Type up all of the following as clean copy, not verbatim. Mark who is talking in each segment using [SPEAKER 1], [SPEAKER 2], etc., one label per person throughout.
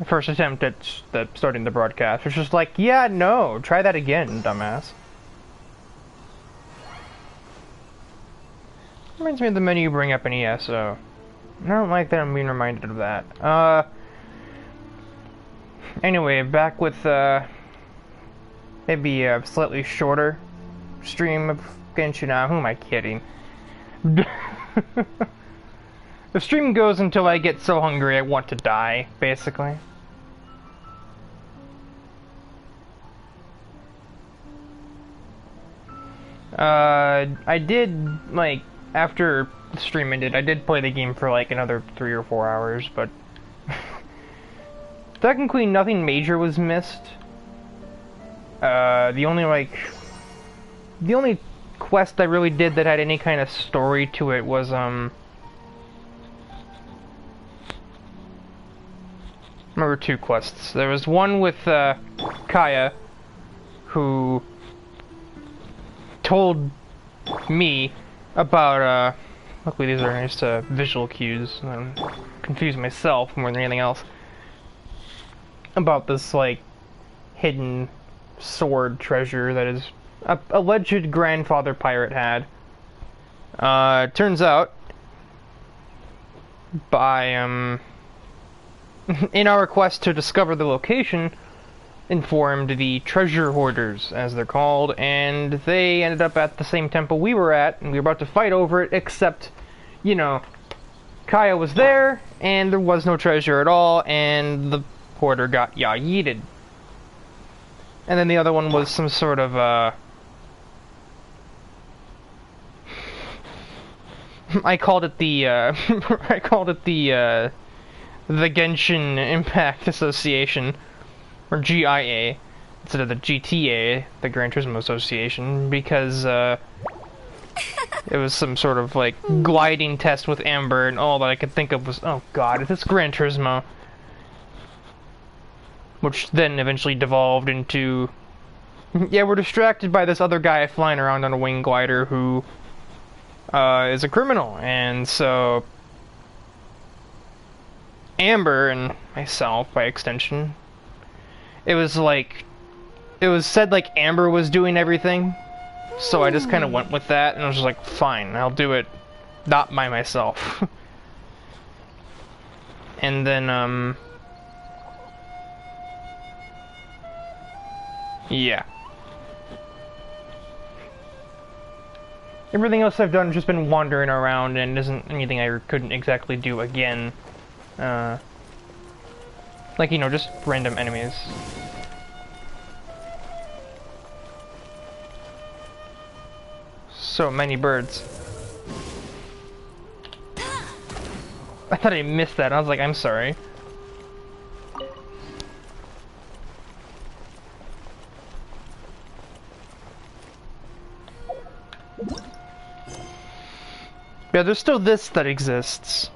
[SPEAKER 1] First attempt at starting the broadcast. It's just like, yeah, no, try that again, dumbass. Reminds me of the menu you bring up in ESO. I don't like that I'm being reminded of that. Anyway, back with, maybe a slightly shorter stream of Genshin. Who am I kidding? The stream goes until I get so hungry I want to die, basically. I did, like, after the stream ended, I did play the game for, like, another 3 or 4 hours, but... technically, nothing major was missed. The only quest I really did that had any kind of story to it was, remember 2 quests. There was one with, Kaya, who told me about, luckily these are nice, visual cues. I'm confused myself more than anything else. About this, like, hidden sword treasure that his alleged grandfather pirate had. Turns out, by, in our quest to discover the location, informed the treasure hoarders, as they're called, and they ended up at the same temple we were at, and we were about to fight over it, except, you know, Kaya was there, and there was no treasure at all, and the hoarder got yeeted. And then the other one was some sort of, I called it the, the Genshin Impact Association, or GIA, instead of the GTA, the Gran Turismo Association, because, it was some sort of, like, gliding test with Amber, and all that I could think of was, oh god, it's Gran Turismo. Which then eventually devolved into, yeah, we're distracted by this other guy flying around on a wing glider who, is a criminal, and so Amber and myself, by extension, it was said like Amber was doing everything, so I just kind of went with that, and I was just like, fine, I'll do it, not by myself. And then, yeah. Everything else I've done has just been wandering around and isn't anything I couldn't exactly do again. Like, you know, just random enemies. So many birds. I thought I missed that. I was like, I'm sorry. Yeah, there's still this that exists.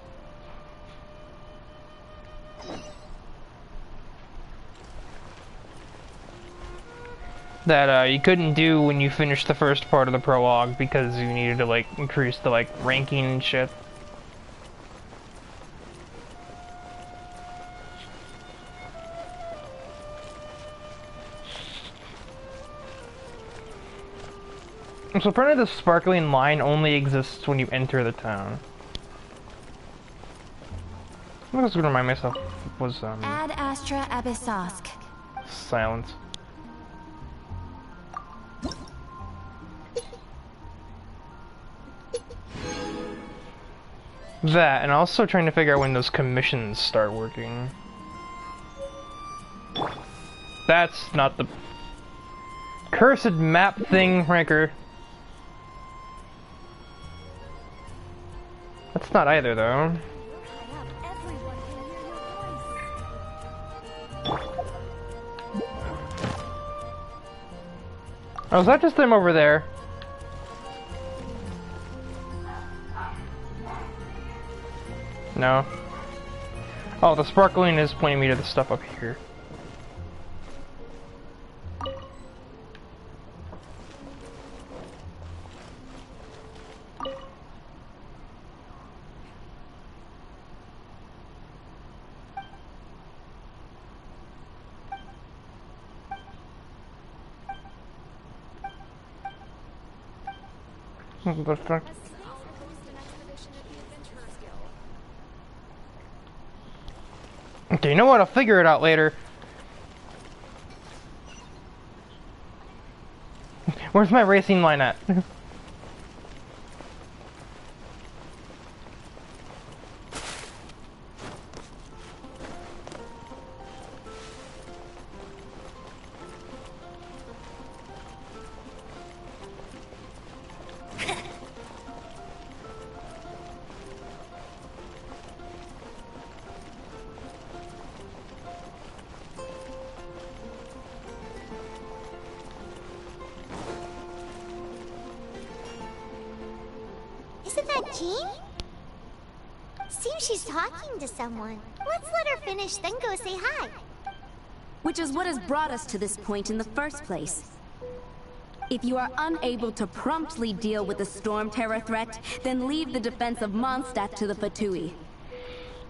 [SPEAKER 1] That, you couldn't do when you finished the first part of the prologue because you needed to, like, increase the, like, ranking and shit. So apparently the sparkling line only exists when you enter the town. I was gonna remind myself was
[SPEAKER 2] Ad Astra Abyssosk.
[SPEAKER 1] Silence. That, and also trying to figure out when those commissions start working. That's not the cursed map thing, Ranker. That's not either, though. Oh, is that just them over there? No. Oh, the sparkling is pointing me to the stuff up here. What the fuck? Okay, you know what? I'll figure it out later. Where's my racing line at?
[SPEAKER 2] Isn't that Jean? Seems she's talking to someone. Let's let her finish, then go say hi.
[SPEAKER 3] Which is what has brought us to this point in the first place. If you are unable to promptly deal with the Storm Terror threat, then leave the defense of Mondstadt to the Fatui.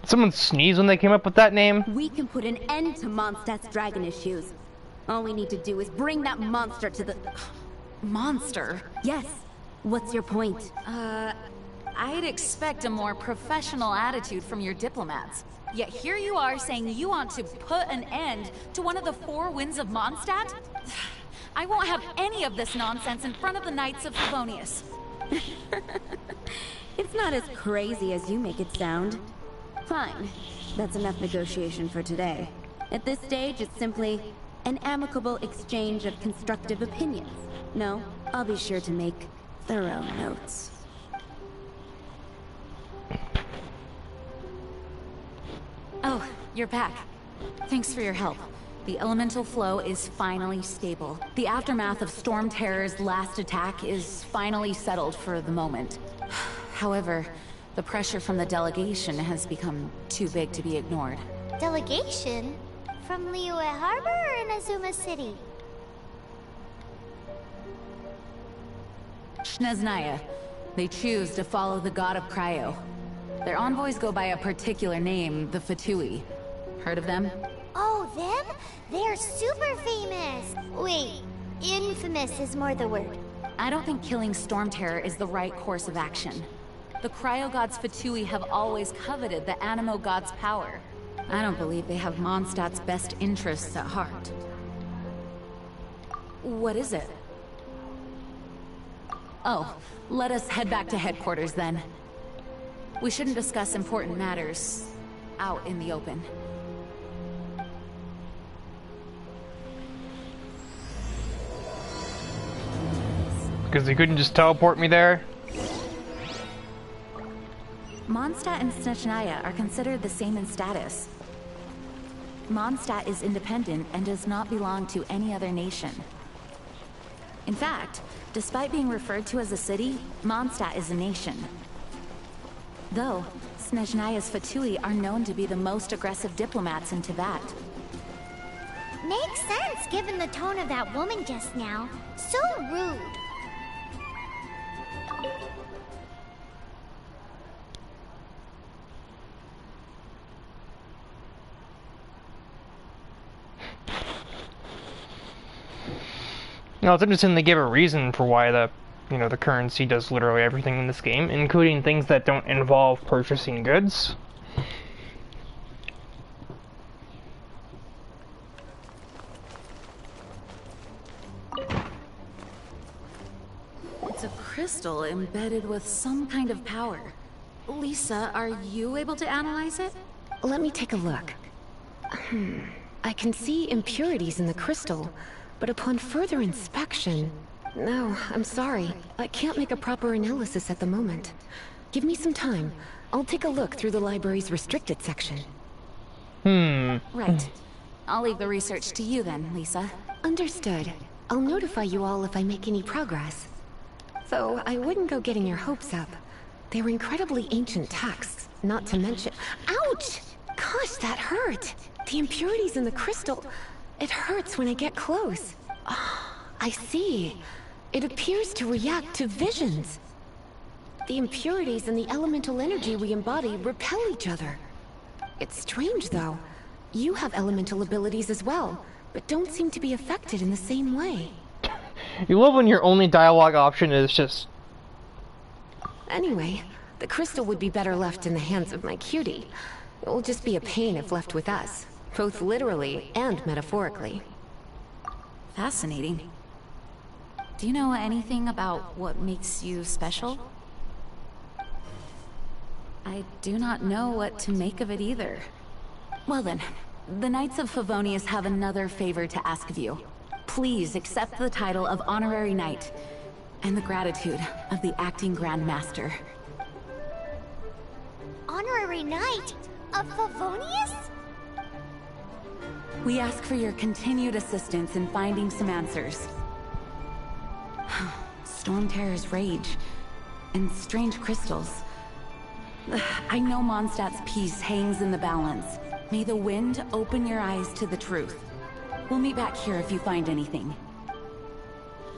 [SPEAKER 1] Did someone sneeze when they came up with that name?
[SPEAKER 3] We can put an end to Mondstadt's dragon issues. All we need to do is bring that monster to the...
[SPEAKER 4] Monster?
[SPEAKER 3] Yes. What's your point?
[SPEAKER 4] I'd expect a more professional attitude from your diplomats. Yet here you are saying you want to put an end to one of the four winds of Mondstadt? I won't have any of this nonsense in front of the Knights of Favonius.
[SPEAKER 3] It's not as crazy as you make it sound. Fine. That's enough negotiation for today. At this stage, it's simply an amicable exchange of constructive opinions. No, I'll be sure to make thorough notes.
[SPEAKER 4] Oh, you're back. Thanks for your help. The elemental flow is finally stable. The aftermath of Storm Terror's last attack is finally settled for the moment. However, the pressure from the delegation has become too big to be ignored.
[SPEAKER 2] Delegation? From Liyue Harbor or Inazuma City?
[SPEAKER 4] Snezhnaya. They choose to follow the god of Cryo. Their envoys go by a particular name, the Fatui. Heard of them?
[SPEAKER 2] Oh, them? They're super famous! Wait, infamous is more the word.
[SPEAKER 4] I don't think killing Storm Terror is the right course of action. The Cryo gods Fatui have always coveted the Animo god's power. I don't believe they have Mondstadt's best interests at heart. What is it? Oh, let us head back to headquarters then. We shouldn't discuss important matters out in the open.
[SPEAKER 1] Because they couldn't just teleport me there?
[SPEAKER 4] Mondstadt and Snezhnaya are considered the same in status. Mondstadt is independent and does not belong to any other nation. In fact, despite being referred to as a city, Mondstadt is a nation. Though, Snezhnaya's Fatui are known to be the most aggressive diplomats in Teyvat.
[SPEAKER 2] Makes sense given the tone of that woman just now. So rude.
[SPEAKER 1] No, it's interesting they give a reason for why the currency does literally everything in this game, including things that don't involve purchasing goods.
[SPEAKER 4] It's a crystal embedded with some kind of power. Lisa, are you able to analyze it?
[SPEAKER 5] Let me take a look. I can see impurities in the crystal, but upon further inspection... No, I'm sorry. I can't make a proper analysis at the moment. Give me some time. I'll take a look through the library's restricted section.
[SPEAKER 4] Right. I'll leave the research to you then, Lisa.
[SPEAKER 5] Understood. I'll notify you all if I make any progress. Though, I wouldn't go getting your hopes up. They were incredibly ancient texts, not to mention... Ouch! Gosh, that hurt! The impurities in the crystal... It hurts when I get close. Oh, I see. It appears to react to visions. The impurities and the elemental energy we embody repel each other. It's strange, though. You have elemental abilities as well, but don't seem to be affected in the same way.
[SPEAKER 1] You love when your only dialogue option is just
[SPEAKER 5] Anyway, the crystal would be better left in the hands of my cutie. It will just be a pain if left with us, both literally and metaphorically.
[SPEAKER 4] Fascinating. Do you know anything about what makes you special? I do not know what to make of it either. Well then, the Knights of Favonius have another favor to ask of you. Please accept the title of Honorary Knight, and the gratitude of the Acting Grand Master.
[SPEAKER 2] Honorary Knight of Favonius?
[SPEAKER 4] We ask for your continued assistance in finding some answers. Storm Terror's rage, and strange crystals. I know Mondstadt's peace hangs in the balance. May the wind open your eyes to the truth. We'll meet back here if you find anything.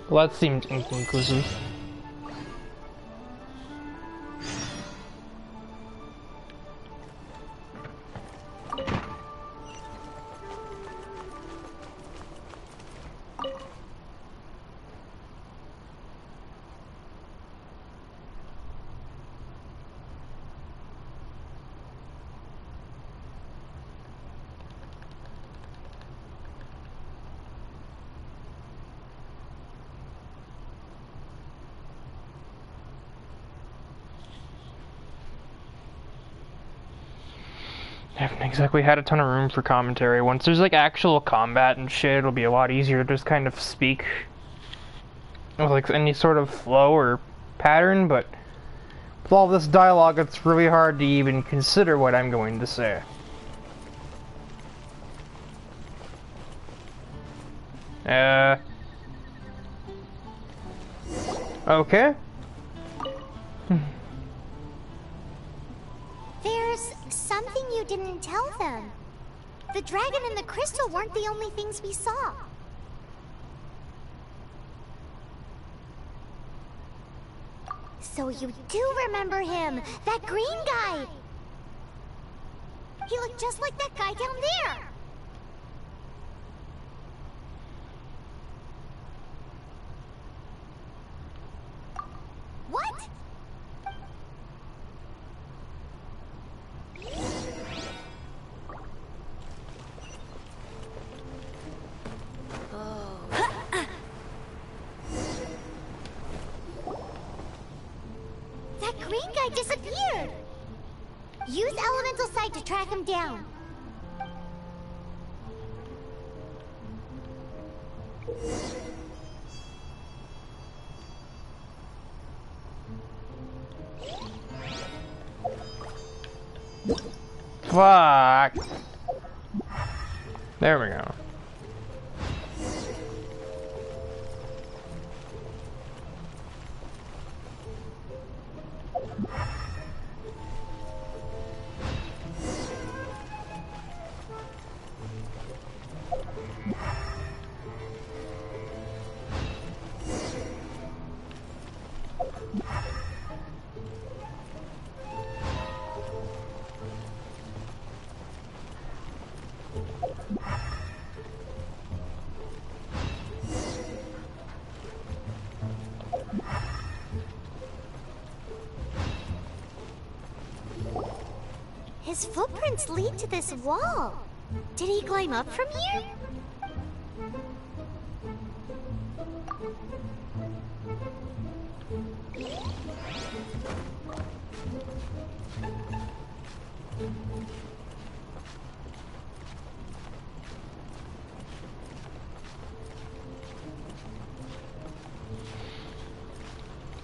[SPEAKER 1] Well, that seemed inconclusive. I haven't exactly had a ton of room for commentary. Once there's like actual combat and shit, it'll be a lot easier to just kind of speak with like any sort of flow or pattern, but with all this dialogue, it's really hard to even consider what I'm going to say. Okay.
[SPEAKER 2] There's something you didn't tell them. The dragon and the crystal weren't the only things we saw. So you do remember him, that green guy. He looked just like that guy down there. What? That green guy disappeared! Use elemental sight to track him down.
[SPEAKER 1] Fuck. There we go.
[SPEAKER 2] His footprints lead to this wall. Did he climb up from here?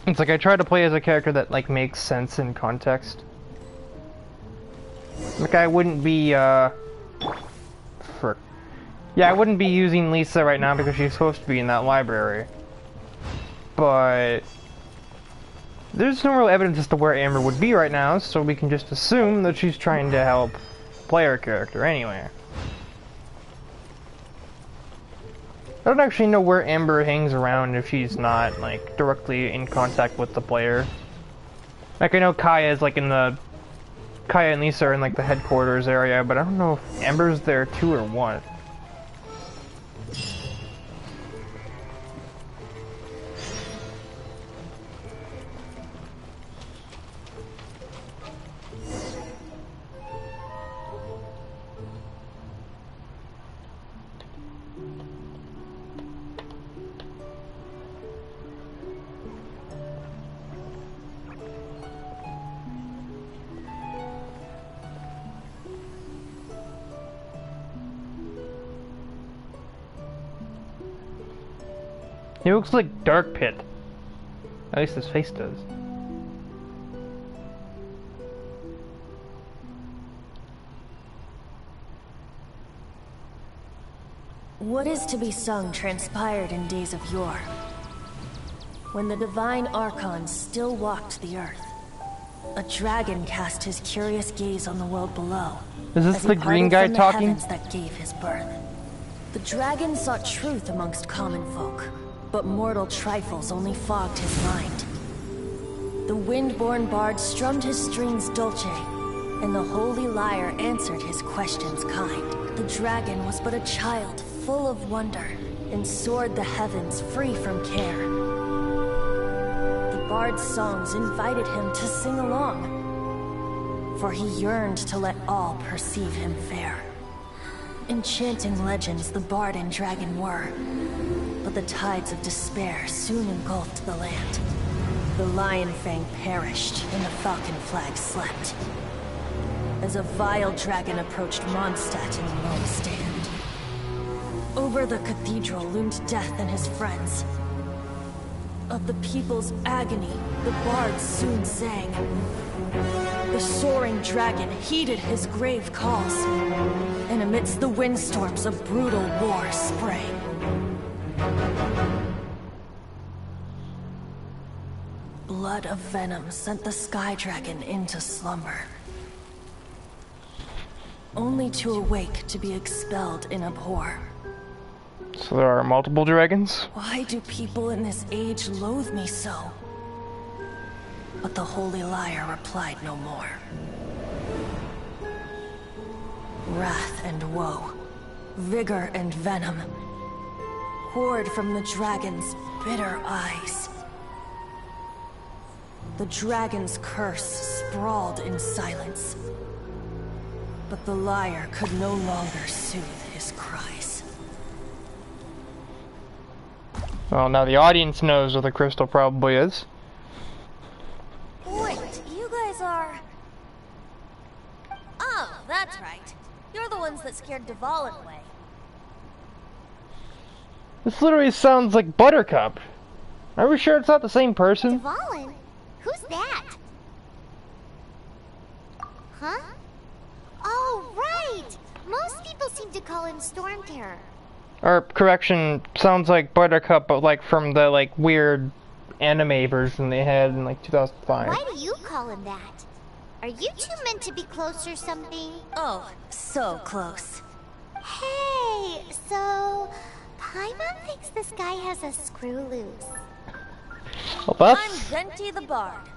[SPEAKER 1] It's like I try to play as a character that like makes sense in context. Like I wouldn't be I wouldn't be using Lisa right now because she's supposed to be in that library. But there's no real evidence as to where Amber would be right now, so we can just assume that she's trying to help play her character anyway. I don't actually know where Amber hangs around if she's not like directly in contact with the player. Like I know Kaya and Lisa are in like the headquarters area, but I don't know if Amber's there too or what. He looks like Dark Pit. At least his face does.
[SPEAKER 6] What is to be sung transpired in days of yore, when the divine archons still walked the earth. A dragon cast his curious gaze on the world below.
[SPEAKER 1] Is this
[SPEAKER 6] as he
[SPEAKER 1] the green guy
[SPEAKER 6] parted from the
[SPEAKER 1] talking?
[SPEAKER 6] heavens that gave his birth. The dragon sought truth amongst common folk, but mortal trifles only fogged his mind. The wind-born bard strummed his strings dolce, and the holy lyre answered his questions kind. The dragon was but a child, full of wonder, and soared the heavens free from care. The bard's songs invited him to sing along, for he yearned to let all perceive him fair. Enchanting legends the bard and dragon were, but the tides of despair soon engulfed the land. The Lion Fang perished, and the Falcon Flag slept, as a vile dragon approached Mondstadt in a lone stand. Over the cathedral loomed Death and his friends. Of the people's agony, the bards soon sang. The soaring dragon heeded his grave calls, and amidst the windstorms a brutal war sprang. Blood of venom sent the sky dragon into slumber, only to awake to be expelled in abhor.
[SPEAKER 1] So there are multiple dragons?
[SPEAKER 6] Why do people in this age loathe me so? But the holy lyre replied no more. Wrath and woe, vigor and venom, poured from the dragon's bitter eyes. The dragon's curse sprawled in silence, but the lyre could no longer soothe his cries.
[SPEAKER 1] Well, now the audience knows what the crystal probably is.
[SPEAKER 7] Wait, you guys are... Oh, that's right. You're the ones that scared Dvalin away.
[SPEAKER 1] This literally sounds like Buttercup. Are we sure it's not the same person?
[SPEAKER 2] Dvalin? Who's that? Huh? Oh, right! Most people seem to call him Storm Terror.
[SPEAKER 1] Or, correction, sounds like Buttercup, but like from the like weird anime version they had in like 2005.
[SPEAKER 2] Why do you call him that? Are you two meant to be close or something?
[SPEAKER 7] Oh, so close.
[SPEAKER 2] Hey, so Paimon thinks this guy has a screw loose.
[SPEAKER 1] Well,
[SPEAKER 7] I'm
[SPEAKER 1] that's...
[SPEAKER 7] Venti the Bard.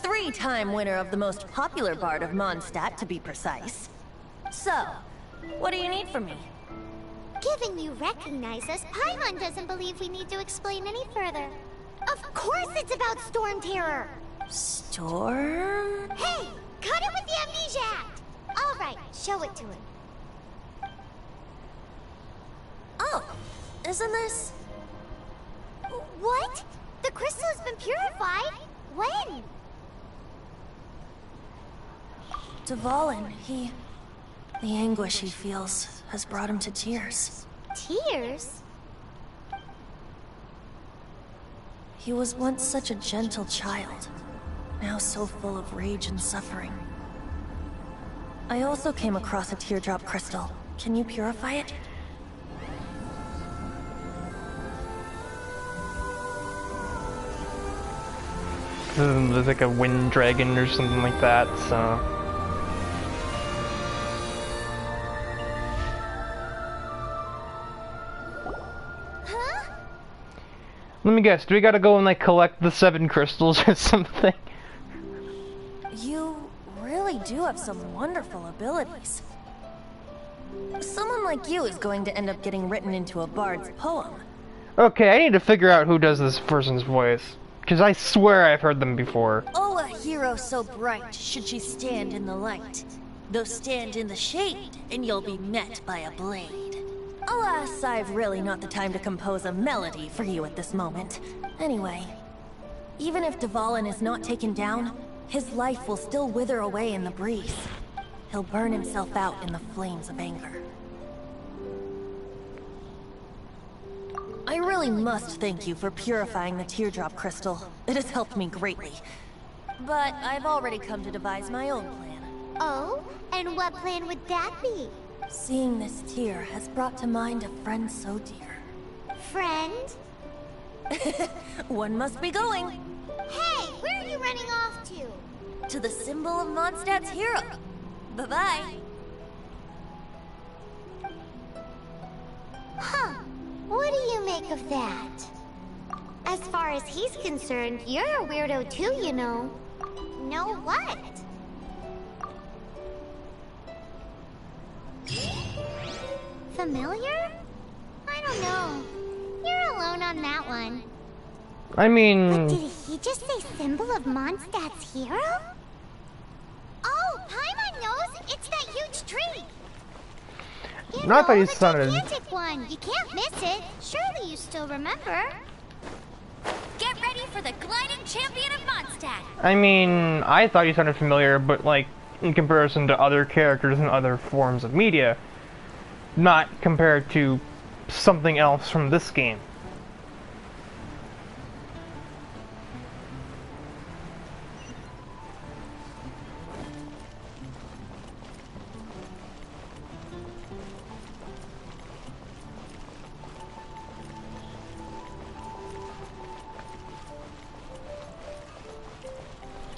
[SPEAKER 7] 3-time winner of the most popular bard of Mondstadt, to be precise. So, what do you need from me?
[SPEAKER 2] Given you recognize us, Paimon doesn't believe we need to explain any further. Of course it's about Storm Terror!
[SPEAKER 7] Storm?
[SPEAKER 2] Hey! Cut it with the Amnesia Act! Alright, show it to him.
[SPEAKER 7] Oh, isn't this...
[SPEAKER 2] What? The crystal has been purified? When?
[SPEAKER 6] Dvalin, the anguish he feels has brought him to tears.
[SPEAKER 2] Tears?
[SPEAKER 6] He was once such a gentle child, now so full of rage and suffering. I also came across a teardrop crystal. Can you purify it?
[SPEAKER 1] There's like a wind dragon or something like that, so... Let me guess, do we gotta go and like collect the 7 crystals or something?
[SPEAKER 6] You really do have some wonderful abilities. Someone like you is going to end up getting written into a bard's poem.
[SPEAKER 1] Okay, I need to figure out who does this person's voice. Because I swear I've heard them before.
[SPEAKER 7] Oh, a hero so bright, should she stand in the light. Though stand in the shade, and you'll be met by a blade. Alas, I've really not the time to compose a melody for you at this moment.
[SPEAKER 6] Anyway, even if Dvalin is not taken down, his life will still wither away in the breeze. He'll burn himself out in the flames of anger. I really
[SPEAKER 7] really must thank you for purifying the teardrop crystal. It has helped me greatly. But I've already come to devise my own plan.
[SPEAKER 2] Oh? And what plan would that be?
[SPEAKER 7] Seeing this tear has brought to mind a friend so dear.
[SPEAKER 2] Friend?
[SPEAKER 7] One must be going.
[SPEAKER 2] Hey, where are you running off to?
[SPEAKER 7] To the symbol of Mondstadt's hero. Bye-bye.
[SPEAKER 2] Huh. What do you make of that? As far as he's concerned, you're a weirdo too, you know. Know what? Familiar? I don't know. You're alone on that one.
[SPEAKER 1] I mean...
[SPEAKER 2] But did he just say symbol of Mondstadt's hero? Oh, Paimon knows! It's that huge tree! You
[SPEAKER 1] Not
[SPEAKER 2] know,
[SPEAKER 1] that he
[SPEAKER 2] the
[SPEAKER 1] sounded...
[SPEAKER 2] gigantic one. You can't miss it. Surely you still remember.
[SPEAKER 8] Get ready for the gliding champion of Mondstadt!
[SPEAKER 1] I mean, I thought he sounded familiar, but like, in comparison to other characters in other forms of media. Not compared to something else from this game.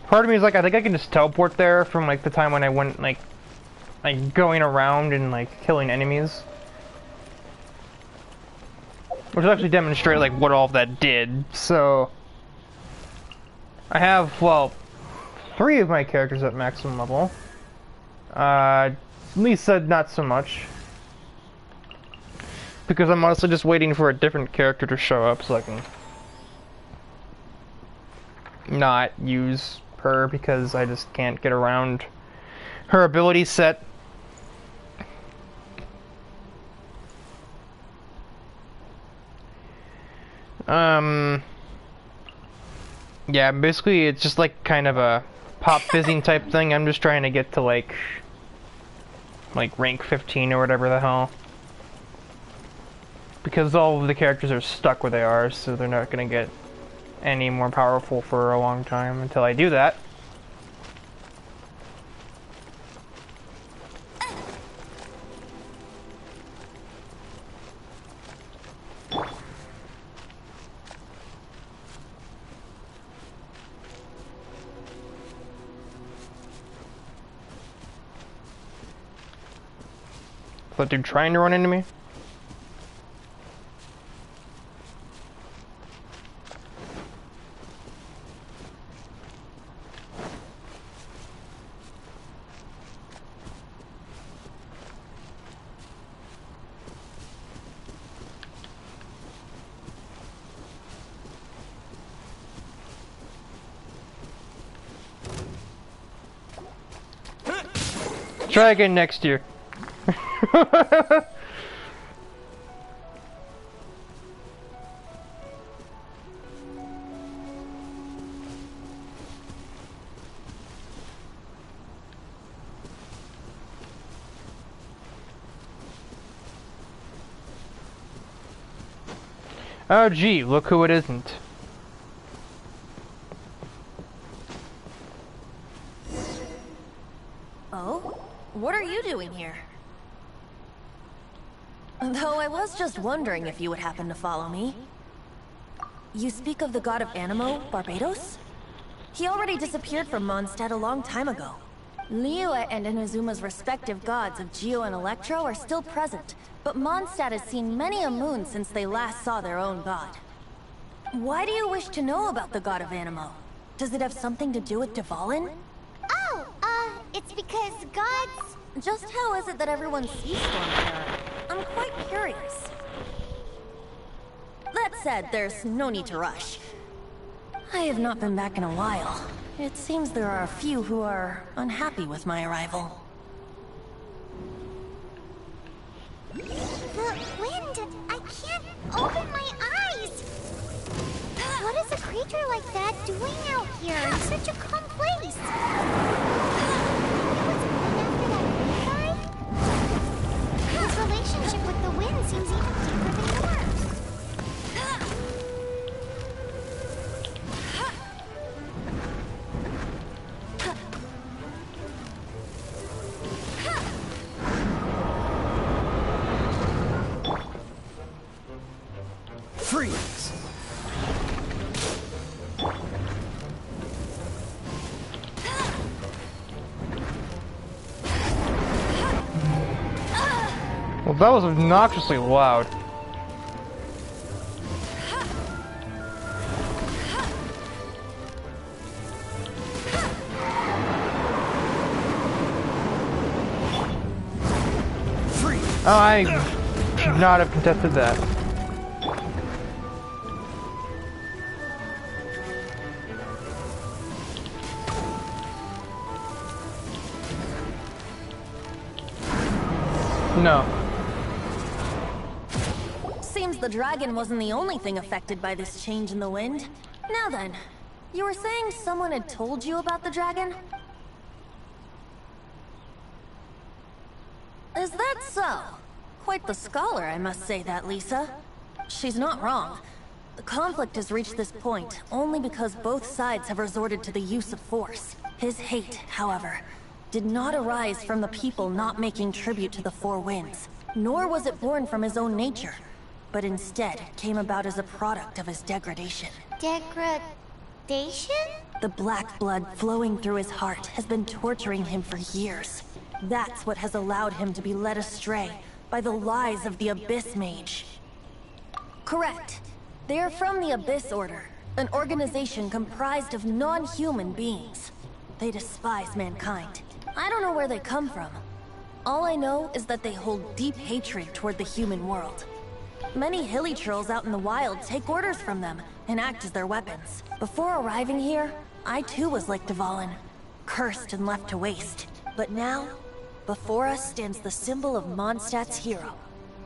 [SPEAKER 1] Part of me is like, I think I can just teleport there from like the time when I went like going around and like killing enemies. Which will actually demonstrate like what all of that did. So I have, well, 3 of my characters at maximum level. Lisa not so much. Because I'm honestly just waiting for a different character to show up so I can not use her because I just can't get around her ability set. Yeah, basically it's just like kind of a pop fizzing type thing. I'm just trying to get to like rank 15 or whatever the hell. Because all of the characters are stuck where they are, so they're not gonna get any more powerful for a long time until I do that. Is that dude trying to run into me? Try again next year. Oh gee, look who it isn't.
[SPEAKER 7] Oh? What are you doing here? Though I was just wondering if you would happen to follow me. You speak of the god of Animo, Barbados? He already disappeared from Mondstadt a long time ago. Liyue and Inazuma's respective gods of Geo and Electro are still present, but Mondstadt has seen many a moon since they last saw their own god. Why do you wish to know about the god of Animo? Does it have something to do with Dvalin?
[SPEAKER 2] Oh, it's because gods...
[SPEAKER 7] Just how is it that everyone sees Stormterror? I'm quite curious. That said, there's no need to rush. I have not been back in a while. It seems there are a few who are unhappy with my arrival.
[SPEAKER 2] The wind! I can't open my eyes! What is a creature like that doing out here in such a calm place? His relationship with the wind seems even deeper than yours.
[SPEAKER 9] Freeze!
[SPEAKER 1] Well, that was obnoxiously loud. Oh, I should not have contested that. No.
[SPEAKER 7] Seems the dragon wasn't the only thing affected by this change in the wind. Now then, you were saying someone had told you about the dragon? Is that so? Quite the scholar, I must say that, Lisa. She's not wrong. The conflict has reached this point only because both sides have resorted to the use of force. His hate, however, did not arise from the people not making tribute to the Four Winds, nor was it born from his own nature, but instead came about as a product of his degradation.
[SPEAKER 2] Degradation?
[SPEAKER 7] The black blood flowing through his heart has been torturing him for years. That's what has allowed him to be led astray by the lies of the Abyss Mage. Correct. They are from the Abyss Order, an organization comprised of non-human beings. They despise mankind. I don't know where they come from. All I know is that they hold deep hatred toward the human world. Many hilly trolls out in the wild take orders from them and act as their weapons. Before arriving here, I too was like Dvalin, cursed and left to waste. But now, before us stands the symbol of Mondstadt's hero,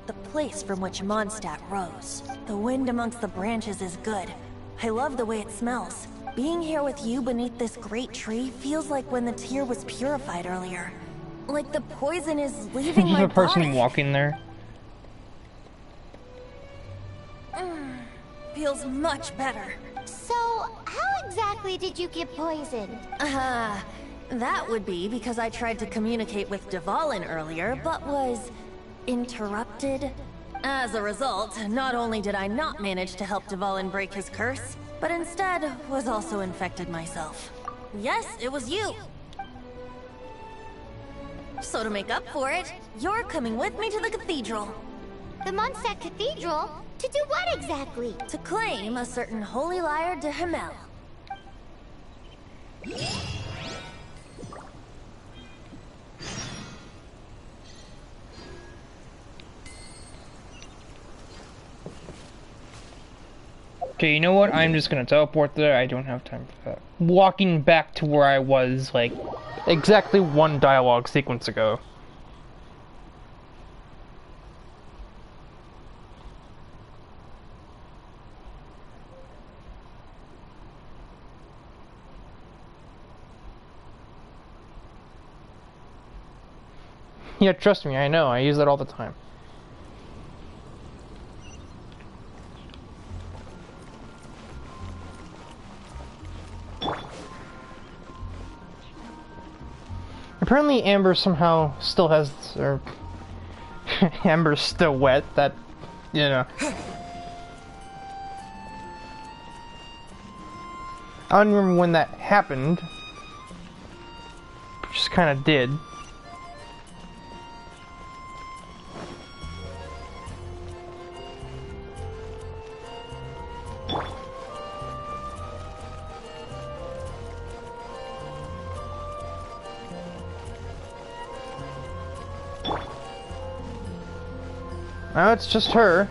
[SPEAKER 7] the place from which Mondstadt rose. The wind amongst the branches is good. I love the way it smells. Being here with you beneath this great tree feels like when the tear was purified earlier. Like the poison is leaving my
[SPEAKER 1] There's a person
[SPEAKER 7] body.
[SPEAKER 1] walking there.
[SPEAKER 7] Feels much better.
[SPEAKER 2] So, how exactly did you get poisoned?
[SPEAKER 7] That would be because I tried to communicate with Dvalin earlier, but was interrupted. As a result, not only did I not manage to help Dvalin break his curse, but instead was also infected myself. Yes, it was you. So to make up for it, you're coming with me to the cathedral.
[SPEAKER 2] The Mondstadt Cathedral? To do what exactly?
[SPEAKER 7] To claim a certain holy lyre de Himmel.
[SPEAKER 1] Okay, you know what? I'm just gonna teleport there. I don't have time for that. Walking back to where I was, like, exactly one dialogue sequence ago. Yeah, trust me, I know. I use that all the time. Apparently Amber somehow still has, or Amber's still wet, that, you know. I don't remember when that happened. Just kind of did. Now it's just her.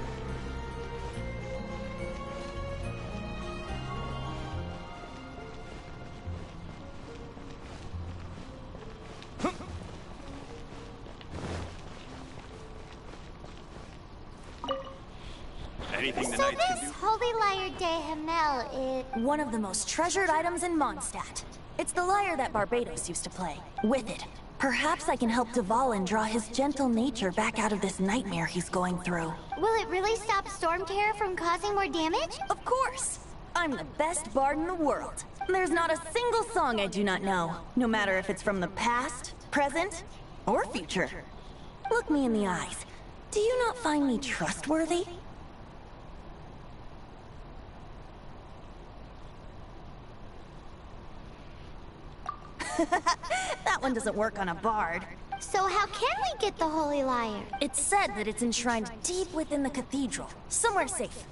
[SPEAKER 9] Anything the
[SPEAKER 2] So
[SPEAKER 9] knights can
[SPEAKER 2] this
[SPEAKER 9] do?
[SPEAKER 2] holy lyre de Himmel is...
[SPEAKER 7] One of the most treasured items in Mondstadt. It's the lyre that Barbados used to play. With it, perhaps I can help Dvalin draw his gentle nature back out of this nightmare he's going through.
[SPEAKER 2] Will it really stop Storm Terror from causing more damage?
[SPEAKER 7] Of course! I'm the best bard in the world. There's not a single song I do not know, no matter if it's from the past, present, or future. Look me in the eyes. Do you not find me trustworthy? That one doesn't work on a bard.
[SPEAKER 2] So how can we get the Holy Lyre?
[SPEAKER 7] It's said that it's enshrined deep within the cathedral, somewhere safe.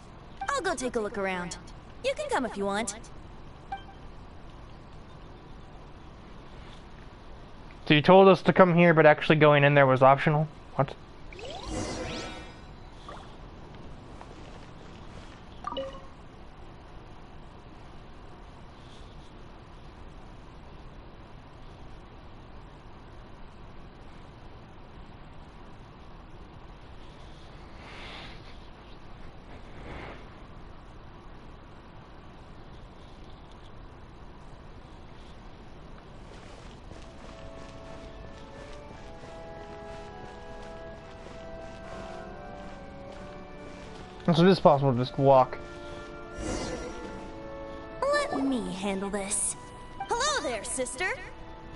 [SPEAKER 7] I'll go take a look around. You can come if you want.
[SPEAKER 1] So you told us to come here, but actually going in there was optional? What? So it is possible to just walk.
[SPEAKER 7] Let me handle this. Hello there, sister.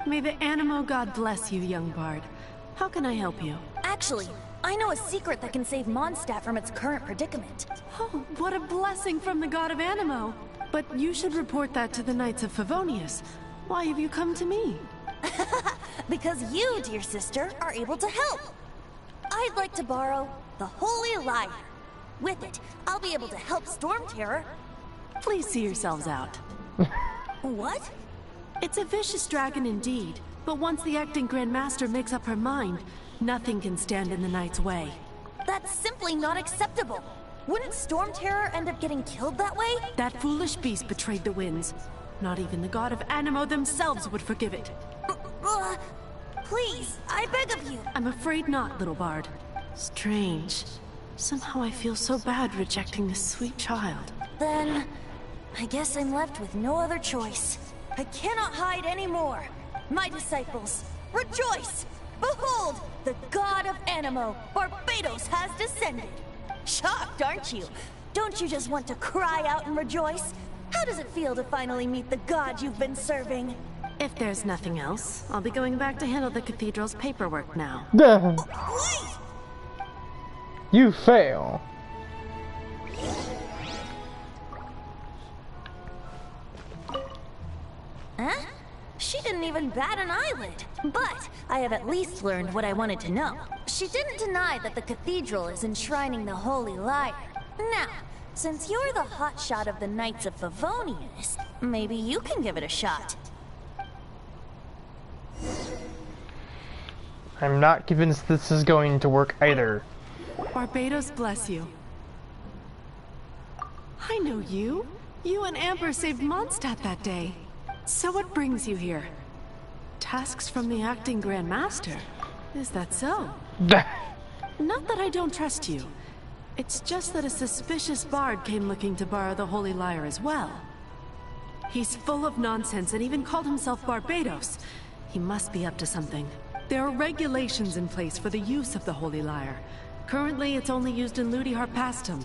[SPEAKER 9] May the Animo God bless you, young bard. How can I help you?
[SPEAKER 7] Actually, I know a secret that can save Mondstadt from its current predicament.
[SPEAKER 9] Oh, what a blessing from the god of Animo. But you should report that to the Knights of Favonius. Why have you come to me?
[SPEAKER 7] Because you, dear sister, are able to help. I'd like to borrow the Holy Lyre. With it, I'll be able to help Storm Terror.
[SPEAKER 9] Please see yourselves out.
[SPEAKER 7] What?
[SPEAKER 9] It's a vicious dragon indeed, but once the acting Grand Master makes up her mind, nothing can stand in the Knight's way.
[SPEAKER 7] That's simply not acceptable. Wouldn't Storm Terror end up getting killed that way?
[SPEAKER 9] That foolish beast betrayed the winds. Not even the god of Animo themselves would forgive it.
[SPEAKER 7] Please, I beg of you.
[SPEAKER 9] I'm afraid not, little bard. Strange. Somehow I feel so bad rejecting this sweet child.
[SPEAKER 7] Then, I guess I'm left with no other choice. I cannot hide anymore. My disciples, rejoice! Behold, the god of Animo, Barbados, has descended. Shocked, aren't you? Don't you just want to cry out and rejoice? How does it feel to finally meet the god you've been serving?
[SPEAKER 9] If there's nothing else, I'll be going back to handle the cathedral's paperwork now.
[SPEAKER 7] Wait!
[SPEAKER 1] You fail.
[SPEAKER 7] Huh? She didn't even bat an eyelid. But I have at least learned what I wanted to know. She didn't deny that the cathedral is enshrining the Holy Lyre. Now, since you're the hotshot of the Knights of Favonius, maybe you can give it a shot.
[SPEAKER 1] I'm not convinced this is going to work either.
[SPEAKER 9] Barbados bless you. I know you. You and Amber saved Mondstadt that day. So what brings you here? Tasks from the acting Grand Master? Is that so? Not that I don't trust you. It's just that a suspicious bard came looking to borrow the Holy Lyre as well. He's full of nonsense and even called himself Barbados. He must be up to something. There are regulations in place for the use of the Holy Lyre. Currently, it's only used in Ludi Harpastum.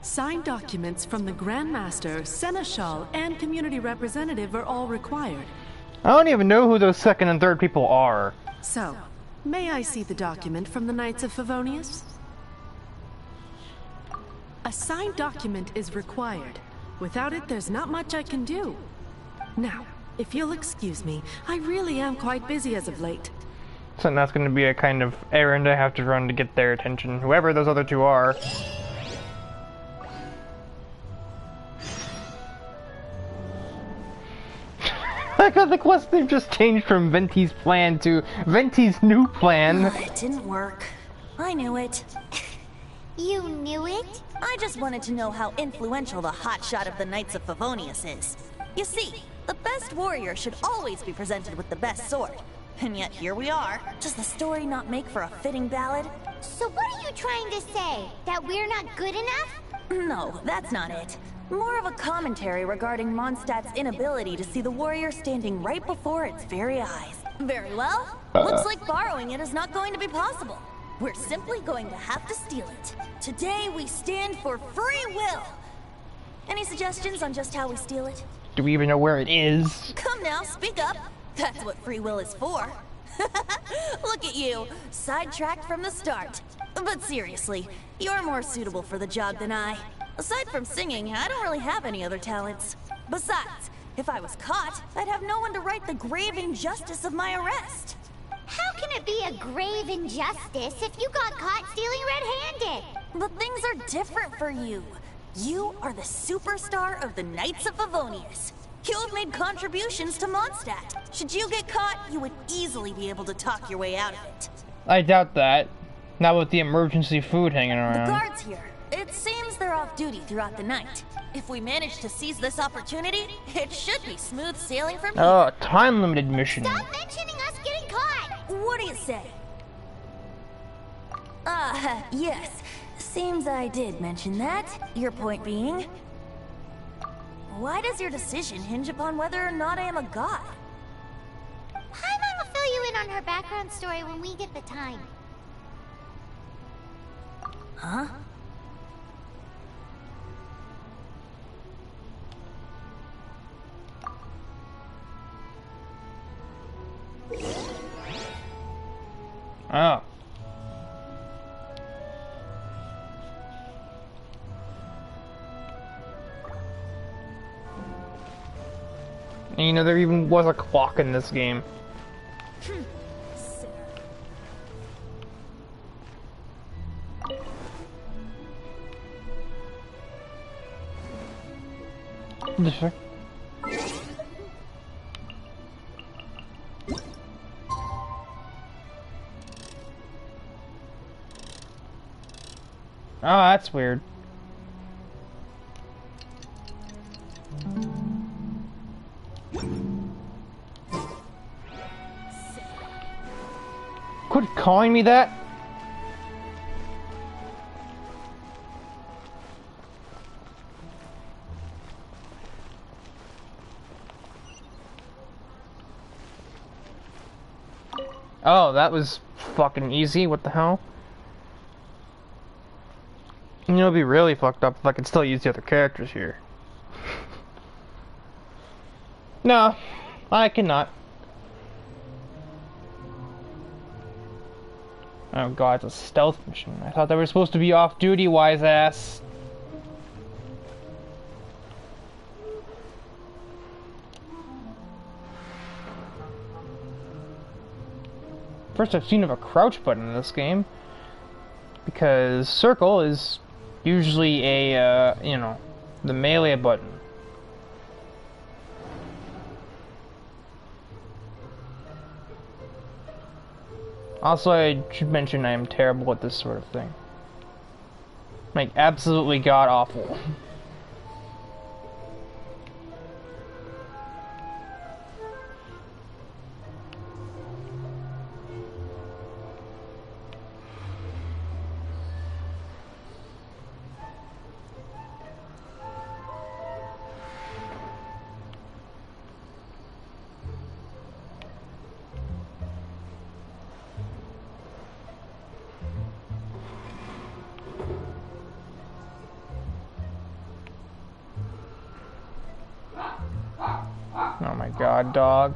[SPEAKER 9] Signed documents from the Grand Master, Seneschal, and Community Representative are all required.
[SPEAKER 1] I don't even know who those second and third people are.
[SPEAKER 9] So, may I see the document from the Knights of Favonius? A signed document is required. Without it, there's not much I can do. Now, if you'll excuse me, I really am quite busy as of late.
[SPEAKER 1] So that's going to be a kind of errand I have to run to get their attention, whoever those other two are. I got the quest, they've just changed from Venti's plan to Venti's new plan.
[SPEAKER 7] It didn't work. I knew it.
[SPEAKER 2] You knew it?
[SPEAKER 7] I just wanted to know how influential the hotshot of the Knights of Favonius is. You see, the best warrior should always be presented with the best sword. And yet here we are. Does the story not make for a fitting ballad?
[SPEAKER 2] So what are you trying to say? That we're not good enough?
[SPEAKER 7] No, that's not it. More of a commentary regarding Mondstadt's inability to see the warrior standing right before its very eyes. Very well. Looks like borrowing it is not going to be possible. We're simply going to have to steal it. Today we stand for free will. Any suggestions on just how we steal it?
[SPEAKER 1] Do we even know where it is?
[SPEAKER 7] Come now, speak up. That's what free will is for. Look at you, sidetracked from the start. But seriously, you're more suitable for the job than I. Aside from singing, I don't really have any other talents. Besides, If I was caught, I'd have no one to right the grave injustice of my arrest.
[SPEAKER 2] How can it be a grave injustice if you got caught stealing red-handed?
[SPEAKER 7] But things are different for you. You are the superstar of the Knights of Favonius. You've made contributions to Mondstadt. Should you get caught, you would easily be able to talk your way out of it.
[SPEAKER 1] I doubt that. Not with the emergency food hanging around.
[SPEAKER 7] The guards here. It seems they're off duty throughout the night. If we manage to seize this opportunity, it should be smooth sailing from here.
[SPEAKER 1] Oh, time-limited mission.
[SPEAKER 2] Stop mentioning us getting caught!
[SPEAKER 7] What do you say? Yes. Seems I did mention that. Your point being... Why does your decision hinge upon whether or not I am a god?
[SPEAKER 2] Paimon will fill you in on her background story when we get the time.
[SPEAKER 7] Huh?
[SPEAKER 1] Oh. And you know, there even was a clock in this game. Sure. Oh, that's weird. Quit calling me that. Oh, that was fucking easy. What the hell? You know, it'd be really fucked up if I could still use the other characters here. No, I cannot. Oh god, it's a stealth mission. I thought they were supposed to be off duty, wise ass. First I've seen of a crouch button in this game. Because circle is usually a, you know, the melee button. Also, I should mention I am terrible at this sort of thing. Like, absolutely god-awful. Oh my god, dog.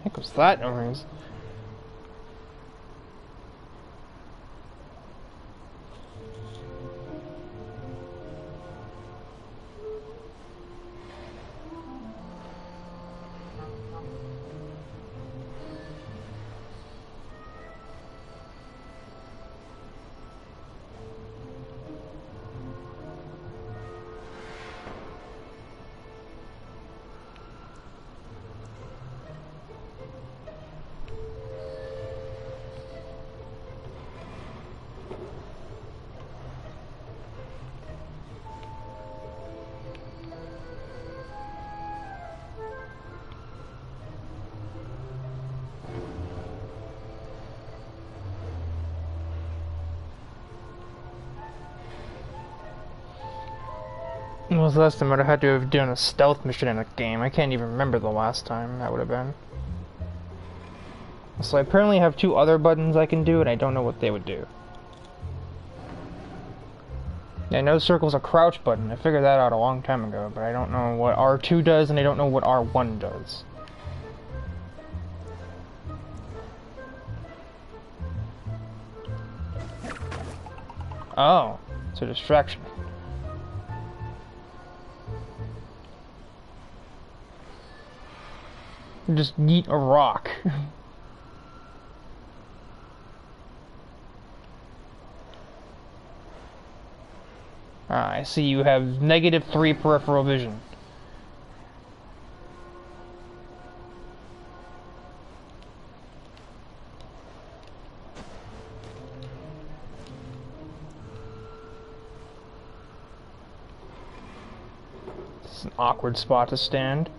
[SPEAKER 1] What was that noise? When was the last time I'd have had to have done a stealth mission in a game? I can't even remember the last time that would have been. So I apparently have 2 other buttons I can do, and I don't know what they would do. Yeah, I know circle's a crouch button. I figured that out a long time ago, but I don't know what R2 does, and I don't know what R1 does. Oh, it's a distraction. Just yeet a rock. I see you have -3 peripheral vision. This is an awkward spot to stand.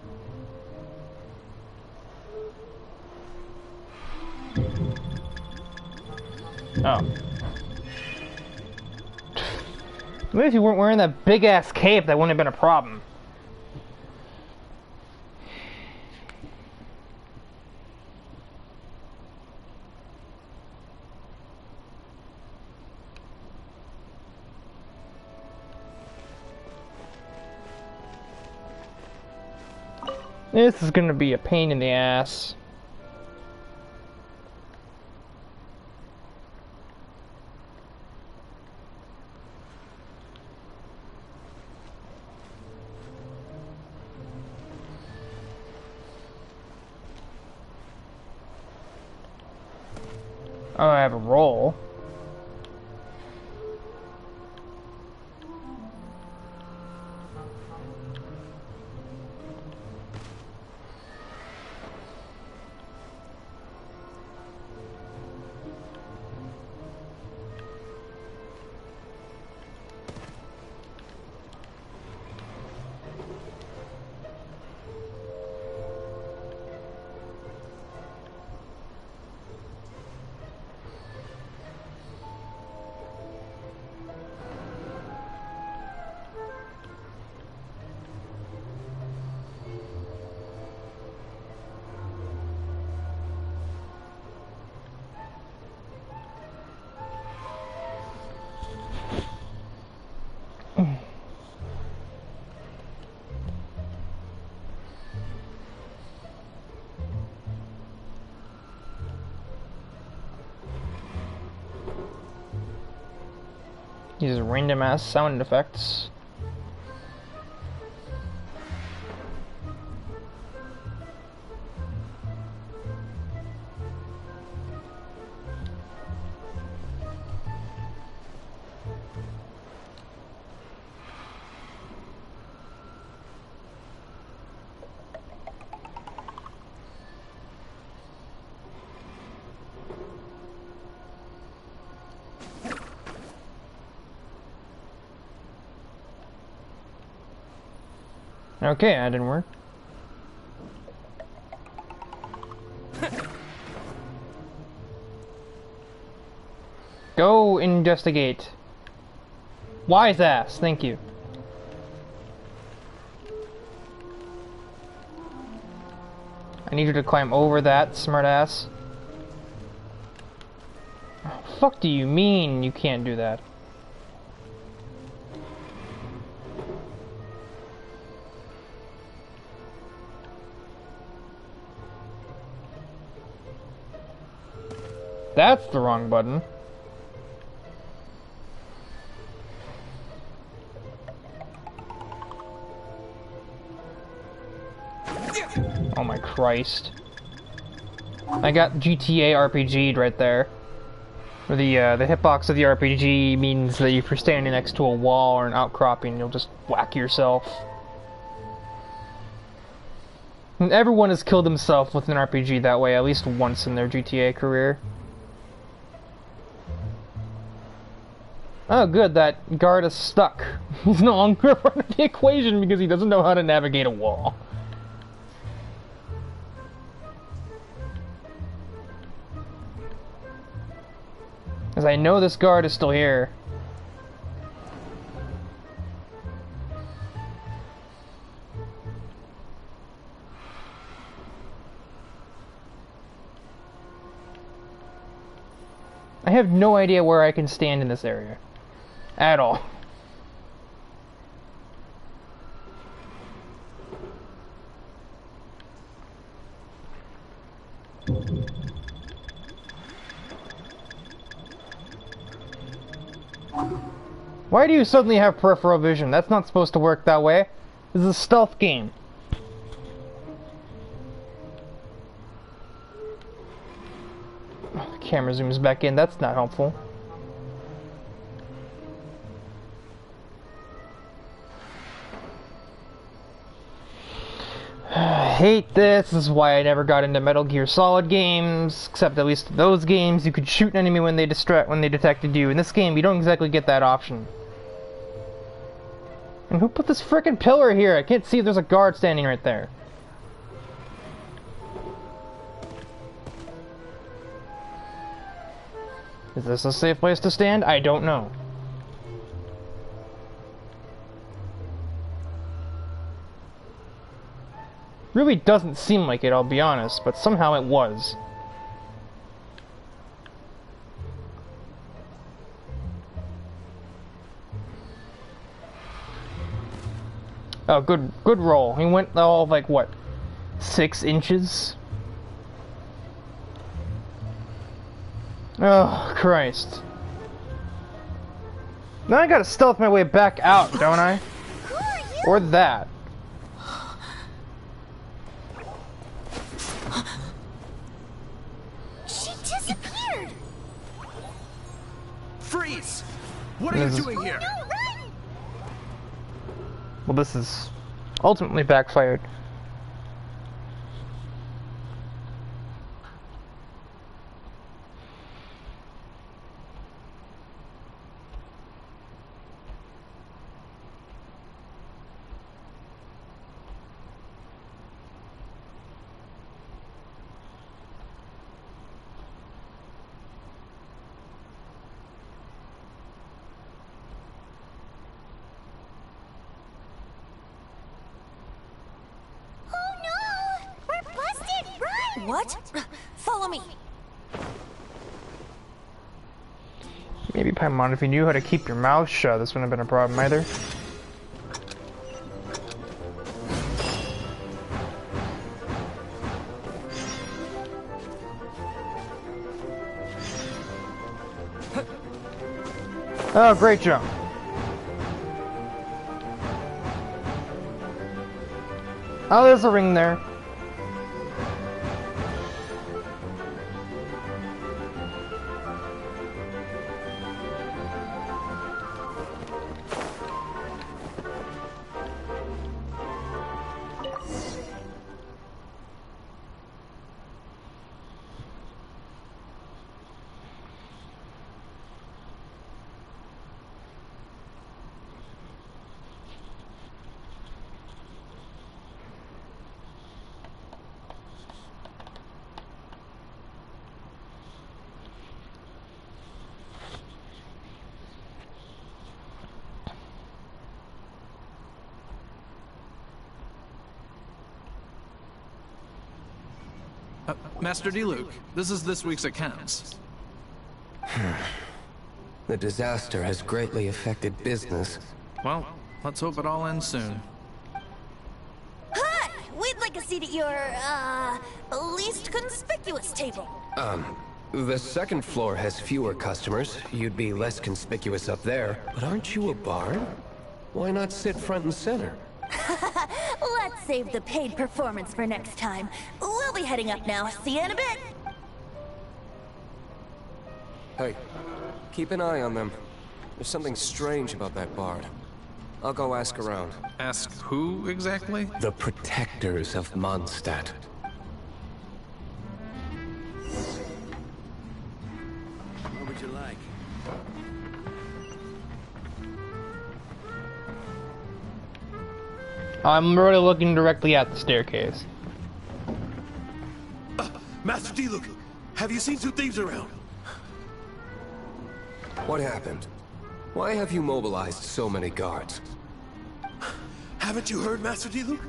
[SPEAKER 1] Oh. Maybe if you weren't wearing that big-ass cape, that wouldn't have been a problem. This is gonna be a pain in the ass. Oh, I have a roll. Uses random ass sound effects. Okay, that didn't work. Go investigate. Wise ass, thank you. I need you to climb over that, smart ass. Oh, fuck do you mean you can't do that? That's the wrong button. Oh my Christ. I got GTA RPG'd right there. Where the hitbox of the RPG means that if you're standing next to a wall or an outcropping, you'll just whack yourself. And everyone has killed himself with an RPG that way at least once in their GTA career. Oh good, that guard is stuck. He's no longer part of the equation because he doesn't know how to navigate a wall. Because I know this guard is still here. have no idea where I can stand in this area. At all. Why do you suddenly have peripheral vision? That's not supposed to work that way. This is a stealth game. Oh, the camera zooms back in. That's not helpful. I hate this. This is why I never got into Metal Gear Solid games. Except at least those games, you could shoot an enemy when they detected you. In this game, you don't exactly get that option. And who put this frickin' pillar here? I can't see if there's a guard standing right there. Is this a safe place to stand? I don't know. Really doesn't seem like it, I'll be honest, but somehow it was. Oh, good roll. He went all like what, 6 inches? Oh, Christ. Now I gotta stealth my way back out, don't I? Or that.
[SPEAKER 2] She disappeared!
[SPEAKER 10] Freeze! What are you doing here?
[SPEAKER 2] No, run!
[SPEAKER 1] Well, this is ultimately backfired.
[SPEAKER 7] What? Follow me.
[SPEAKER 1] Maybe Paimon, if you knew how to keep your mouth shut, this wouldn't have been a problem either. Oh, great jump. Oh, there's a ring there.
[SPEAKER 10] Master D-Luke, this is this week's accounts.
[SPEAKER 11] The disaster has greatly affected business.
[SPEAKER 10] Well, let's hope it all ends soon.
[SPEAKER 7] Hi! We'd like a seat at your, least conspicuous table.
[SPEAKER 11] The second floor has fewer customers. You'd be less conspicuous up there. But aren't you a bard? Why not sit front and center?
[SPEAKER 7] Let's save the paid performance for next time. We'll be heading up now. See you in a bit.
[SPEAKER 11] Hey, keep an eye on them. There's something strange about that bard. I'll go ask around.
[SPEAKER 10] Ask who exactly?
[SPEAKER 11] The protectors of Mondstadt.
[SPEAKER 10] What would you like?
[SPEAKER 1] I'm really looking directly at the staircase.
[SPEAKER 10] Master D-Luke, have you seen 2 thieves around?
[SPEAKER 11] What happened? Why have you mobilized so many guards?
[SPEAKER 10] Haven't you heard, Master D-Luke?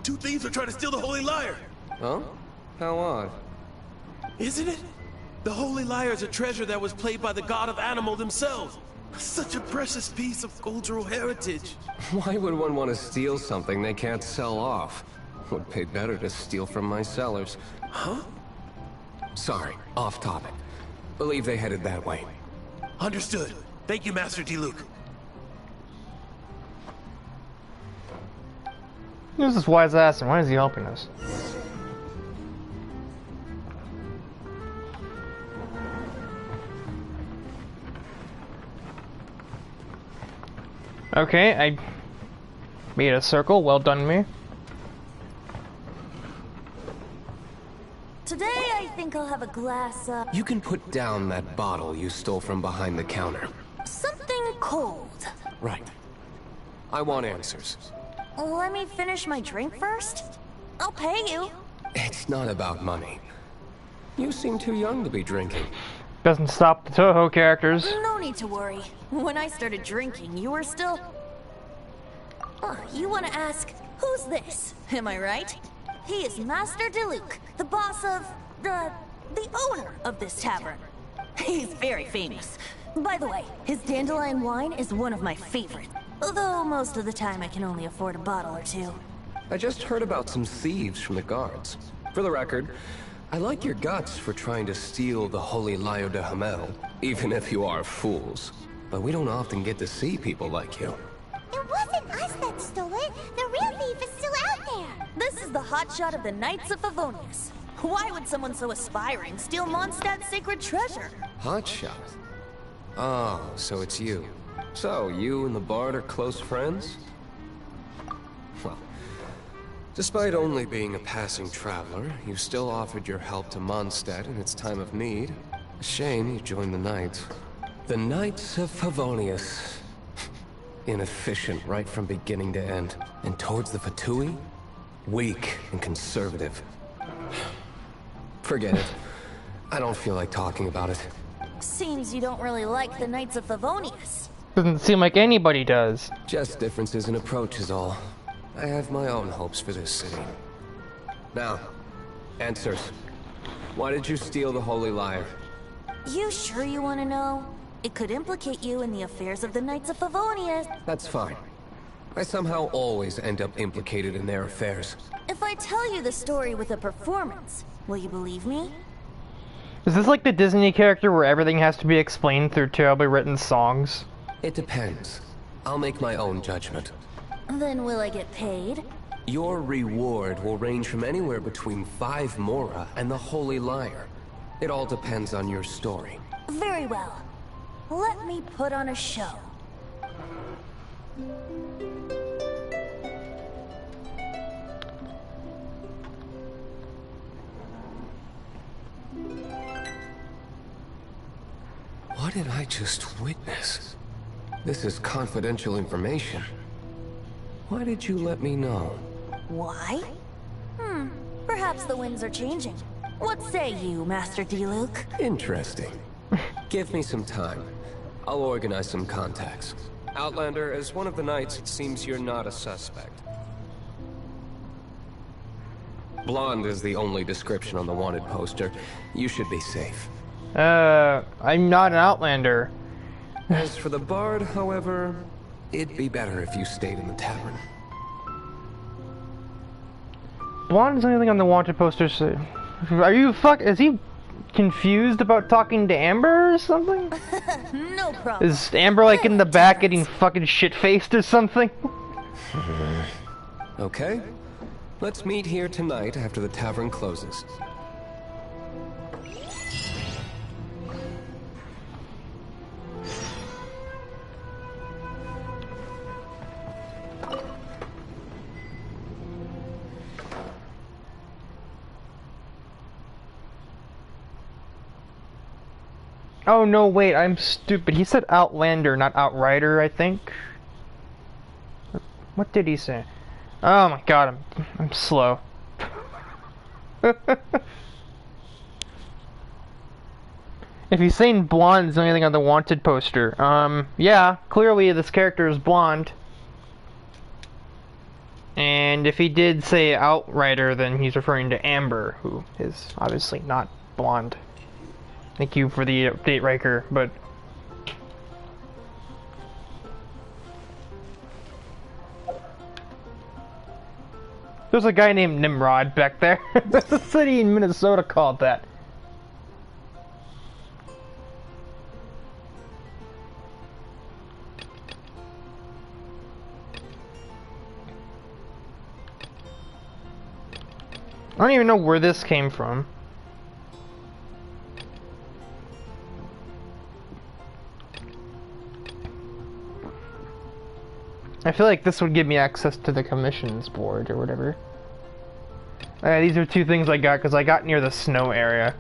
[SPEAKER 10] 2 thieves are trying to steal the Holy Lyre!
[SPEAKER 11] Huh? How odd.
[SPEAKER 10] Isn't it?
[SPEAKER 12] The Holy Lyre is a treasure that was played by the god of animal themselves. Such a precious piece of cultural heritage.
[SPEAKER 11] Why would one want to steal something they can't sell off? Would pay better to steal from my sellers.
[SPEAKER 12] Huh?
[SPEAKER 11] Sorry, off topic. Believe they headed that way.
[SPEAKER 12] Understood. Thank you, Master Diluc.
[SPEAKER 1] Who's this wise ass and why is he helping us? Okay, I made a circle. Well done, me.
[SPEAKER 7] Today, I think I'll have a glass of...
[SPEAKER 11] You can put down that bottle you stole from behind the counter.
[SPEAKER 7] something cold.
[SPEAKER 11] Right. I want answers.
[SPEAKER 7] Let me finish my drink first. I'll pay you.
[SPEAKER 11] It's not about money. You seem too young to be drinking.
[SPEAKER 1] Doesn't stop the Toho characters.
[SPEAKER 7] No need to worry. When I started drinking, you were still... you want to ask, who's this? Am I right? He is Master Diluc, the boss of... the owner of this tavern. He's very famous. By the way, his dandelion wine is one of my favorites. Although most of the time I can only afford a bottle or two.
[SPEAKER 11] I just heard about some thieves from the guards. For the record, I like your guts for trying to steal the Holy Lyre de Hamel, even if you are fools. But we don't often get to see people like you.
[SPEAKER 2] It wasn't us that stole it. The real thief is still out there.
[SPEAKER 7] This is the hotshot of the Knights of Favonius. Why would someone so aspiring steal Mondstadt's sacred treasure?
[SPEAKER 11] Hotshot? Oh, so it's you. So, you and the Bard are close friends? Well, despite only being a passing traveler, you still offered your help to Mondstadt in its time of need. A shame you joined the Knights. The Knights of Favonius. Inefficient right from beginning to end. And towards the Fatui? Weak and conservative. Forget it. I don't feel like talking about it.
[SPEAKER 7] Seems you don't really like the Knights of Favonius.
[SPEAKER 1] Doesn't seem like anybody does.
[SPEAKER 11] Just differences in approach is all. I have my own hopes for this city. Now, answers. Why did you steal the Holy Lyre?
[SPEAKER 7] You sure you want to know? It could implicate you in the affairs of the Knights of Favonius.
[SPEAKER 11] That's fine. I somehow always end up implicated in their affairs.
[SPEAKER 7] If I tell you the story with a performance, will you believe me?
[SPEAKER 1] Is this like the Disney character where everything has to be explained through terribly written songs?
[SPEAKER 11] It depends. I'll make my own judgment.
[SPEAKER 7] Then will I get paid?
[SPEAKER 11] Your reward will range from anywhere between 5 Mora and the Holy Lyre. It all depends on your story.
[SPEAKER 7] Very well. Let me put on a show.
[SPEAKER 11] What did I just witness? This is confidential information. Why did you let me know?
[SPEAKER 7] Why? Perhaps the winds are changing. What say you, Master Diluc?
[SPEAKER 11] Interesting. Give me some time. I'll organize some contacts. Outlander, as one of the Knights, it seems you're not a suspect. Blonde is the only description on the wanted poster. You should be safe.
[SPEAKER 1] I'm not an Outlander.
[SPEAKER 11] As for the Bard, however, it'd be better if you stayed in the tavern.
[SPEAKER 1] Blonde is anything on the wanted poster. Are you is he confused about talking to Amber or something?
[SPEAKER 7] No problem.
[SPEAKER 1] Is Amber like in the back getting fucking shit-faced or something?
[SPEAKER 11] Okay. Let's meet here tonight after the tavern closes.
[SPEAKER 1] Oh no, wait, I'm stupid. He said Outlander, not Outrider, I think. What did he say? Oh my god, I'm slow. If he's saying blonde is the only thing on the wanted poster, yeah, clearly this character is blonde. And if he did say Outrider, then he's referring to Amber, who is obviously not blonde. Thank you for the update, Riker, but... There's a guy named Nimrod back there. There's a city in Minnesota called that. I don't even know where this came from. I feel like this would give me access to the commissions board or whatever. These are two things I got because I got near the snow area.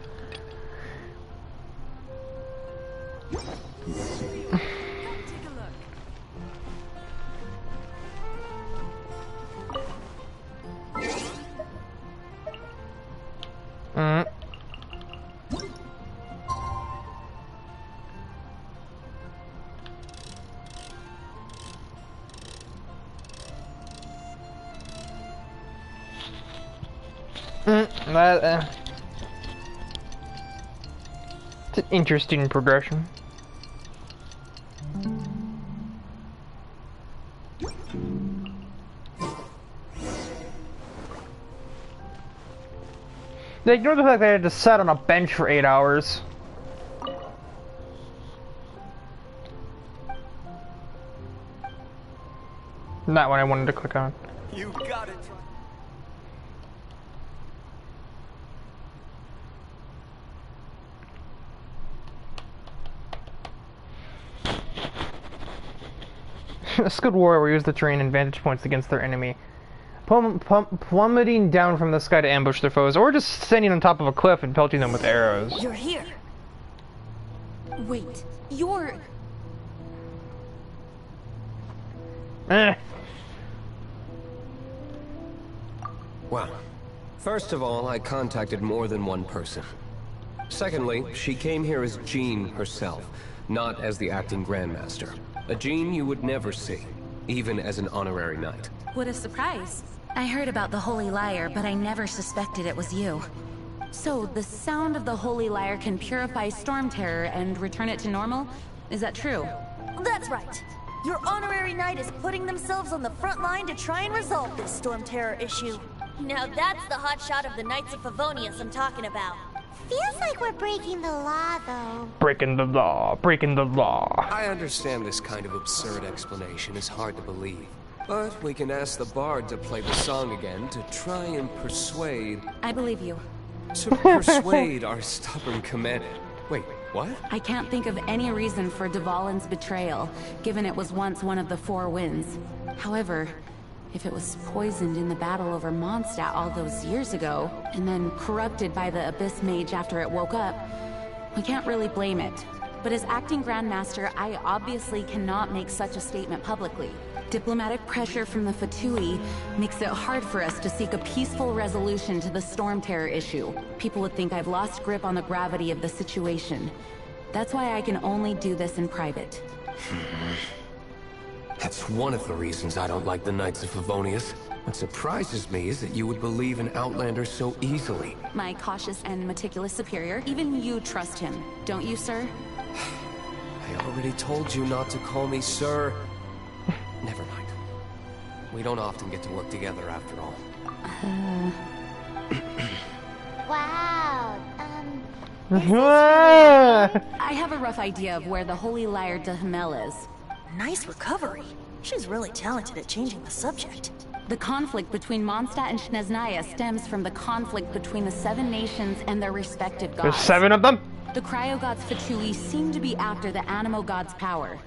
[SPEAKER 1] It's an interesting progression. They ignore the fact that I had to sit on a bench for 8 hours. Not what I wanted to click on.
[SPEAKER 12] You got it.
[SPEAKER 1] A skilled warrior will use the terrain and vantage points against their enemy, plummeting down from the sky to ambush their foes, or just standing on top of a cliff and pelting them with arrows.
[SPEAKER 4] You're here. Wait, you're...
[SPEAKER 11] Well, first of all, I contacted more than one person. Secondly, she came here as Jean herself, not as the acting Grandmaster. A Jean you would never see, even as an honorary knight.
[SPEAKER 4] What a surprise. I heard about the Holy Lyre, but I never suspected it was you. So, the sound of the Holy Lyre can purify Storm Terror and return it to normal? Is that true?
[SPEAKER 7] That's right. Your honorary knight is putting themselves on the front line to try and resolve this Storm Terror issue.
[SPEAKER 8] Now that's the hotshot of the Knights of Favonius I'm talking about.
[SPEAKER 2] Feels like we're breaking the law, though.
[SPEAKER 1] Breaking the law, breaking the law.
[SPEAKER 11] I understand this kind of absurd explanation is hard to believe. But we can ask the bard to play the song again to try and persuade...
[SPEAKER 4] I believe you.
[SPEAKER 11] To persuade our stubborn commander. Wait, what?
[SPEAKER 4] I can't think of any reason for Dvalin's betrayal, given it was once one of the Four Winds. However, if it was poisoned in the battle over Mondstadt all those years ago, and then corrupted by the Abyss Mage after it woke up, we can't really blame it. But as acting Grandmaster, I obviously cannot make such a statement publicly. Diplomatic pressure from the Fatui makes it hard for us to seek a peaceful resolution to the Storm Terror issue. People would think I've lost grip on the gravity of the situation. That's why I can only do this in private.
[SPEAKER 11] That's one of the reasons I don't like the Knights of Favonius. What surprises me is that you would believe an Outlander so easily.
[SPEAKER 4] My cautious and meticulous superior, even you trust him, don't you, sir?
[SPEAKER 11] I already told you not to call me sir. Never mind. We don't often get to work together after all.
[SPEAKER 2] Wow,
[SPEAKER 4] I have a rough idea of where the Holy Lyre de Himmel is.
[SPEAKER 7] Nice recovery. She's really talented at changing the subject.
[SPEAKER 4] The conflict between Mondstadt and Snezhnaya stems from the conflict between the 7 nations and their respective gods.
[SPEAKER 1] There's 7 of them?
[SPEAKER 4] The Cryogods Fatui seem to be after the Animo God's power.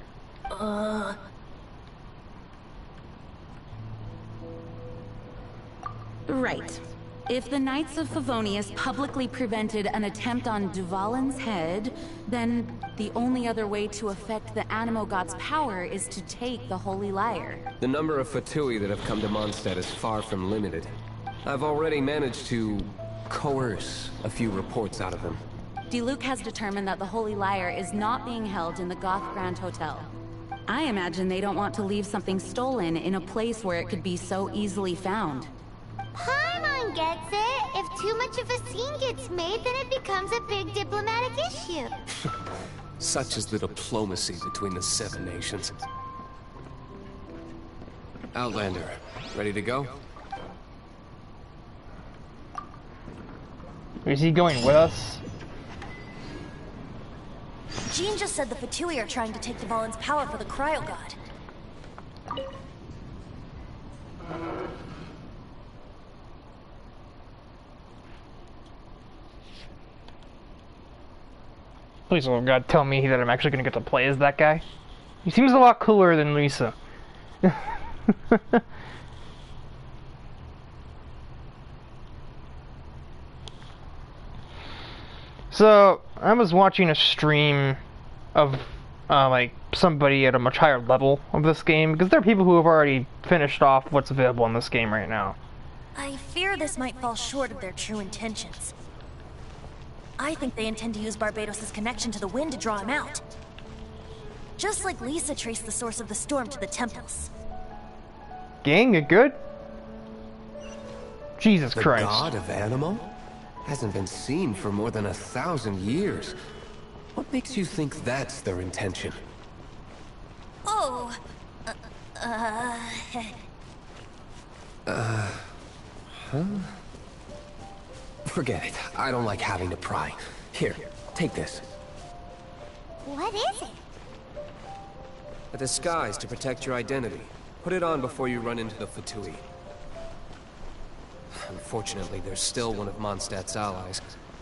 [SPEAKER 4] Right. If the Knights of Favonius publicly prevented an attempt on Dvalin's head, then the only other way to affect the Animo God's power is to take the Holy Lyre.
[SPEAKER 11] The number of Fatui that have come to Mondstadt is far from limited. I've already managed to coerce a few reports out of them.
[SPEAKER 4] Diluc has determined that the Holy Lyre is not being held in the Goth Grand Hotel. I imagine they don't want to leave something stolen in a place where it could be so easily found.
[SPEAKER 2] Paimon Everyone gets it. If too much of a scene gets made, then it becomes a big diplomatic issue.
[SPEAKER 11] Such is the diplomacy between the 7 nations. Outlander, ready to go?
[SPEAKER 1] Is he going with us?
[SPEAKER 7] Jean just said the Fatui are trying to take the Volan's power for the Cryo God.
[SPEAKER 1] Please, oh god, tell me that I'm actually gonna get to play as that guy. He seems a lot cooler than Lisa. So, I was watching a stream of, like, somebody at a much higher level of this game, because there are people who have already finished off what's available in this game right now.
[SPEAKER 7] I fear this might fall short of their true intentions. I think they intend to use Barbados' connection to the wind to draw him out. Just like Lisa traced the source of the storm to the temples.
[SPEAKER 1] Gang, you good? Jesus Christ.
[SPEAKER 11] The god of Animal? Hasn't been seen for more than 1,000 years. What makes you think that's their intention?
[SPEAKER 7] Oh...
[SPEAKER 11] Huh? Forget it. I don't like having to pry. Here, take this.
[SPEAKER 2] What is it?
[SPEAKER 11] A disguise to protect your identity. Put it on before you run into the Fatui. Unfortunately, there's still one of Mondstadt's allies.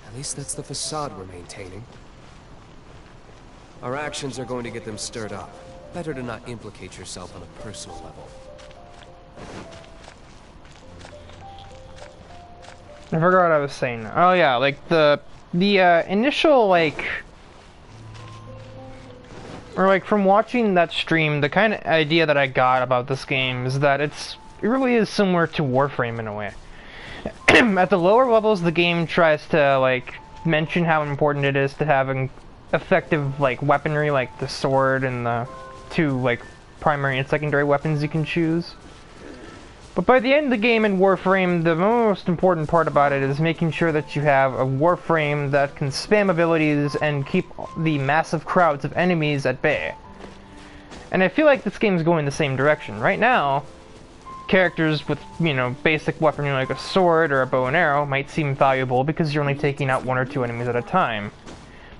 [SPEAKER 11] At least that's the facade we're maintaining. Our actions are going to get them stirred up. Better to not implicate yourself on a personal level.
[SPEAKER 1] I forgot what I was saying. Oh yeah, like the initial like, or like from watching that stream, the kind of idea that I got about this game is that it really is similar to Warframe in a way. At the lower levels, the game tries to like mention how important it is to have an effective like weaponry, like the sword and the 2 like primary and secondary weapons you can choose. But by the end of the game in Warframe, the most important part about it is making sure that you have a Warframe that can spam abilities and keep the massive crowds of enemies at bay. And I feel like this game's going the same direction. Right now, characters with, you know, basic weaponry like a sword or a bow and arrow might seem valuable because you're only taking out 1 or 2 enemies at a time.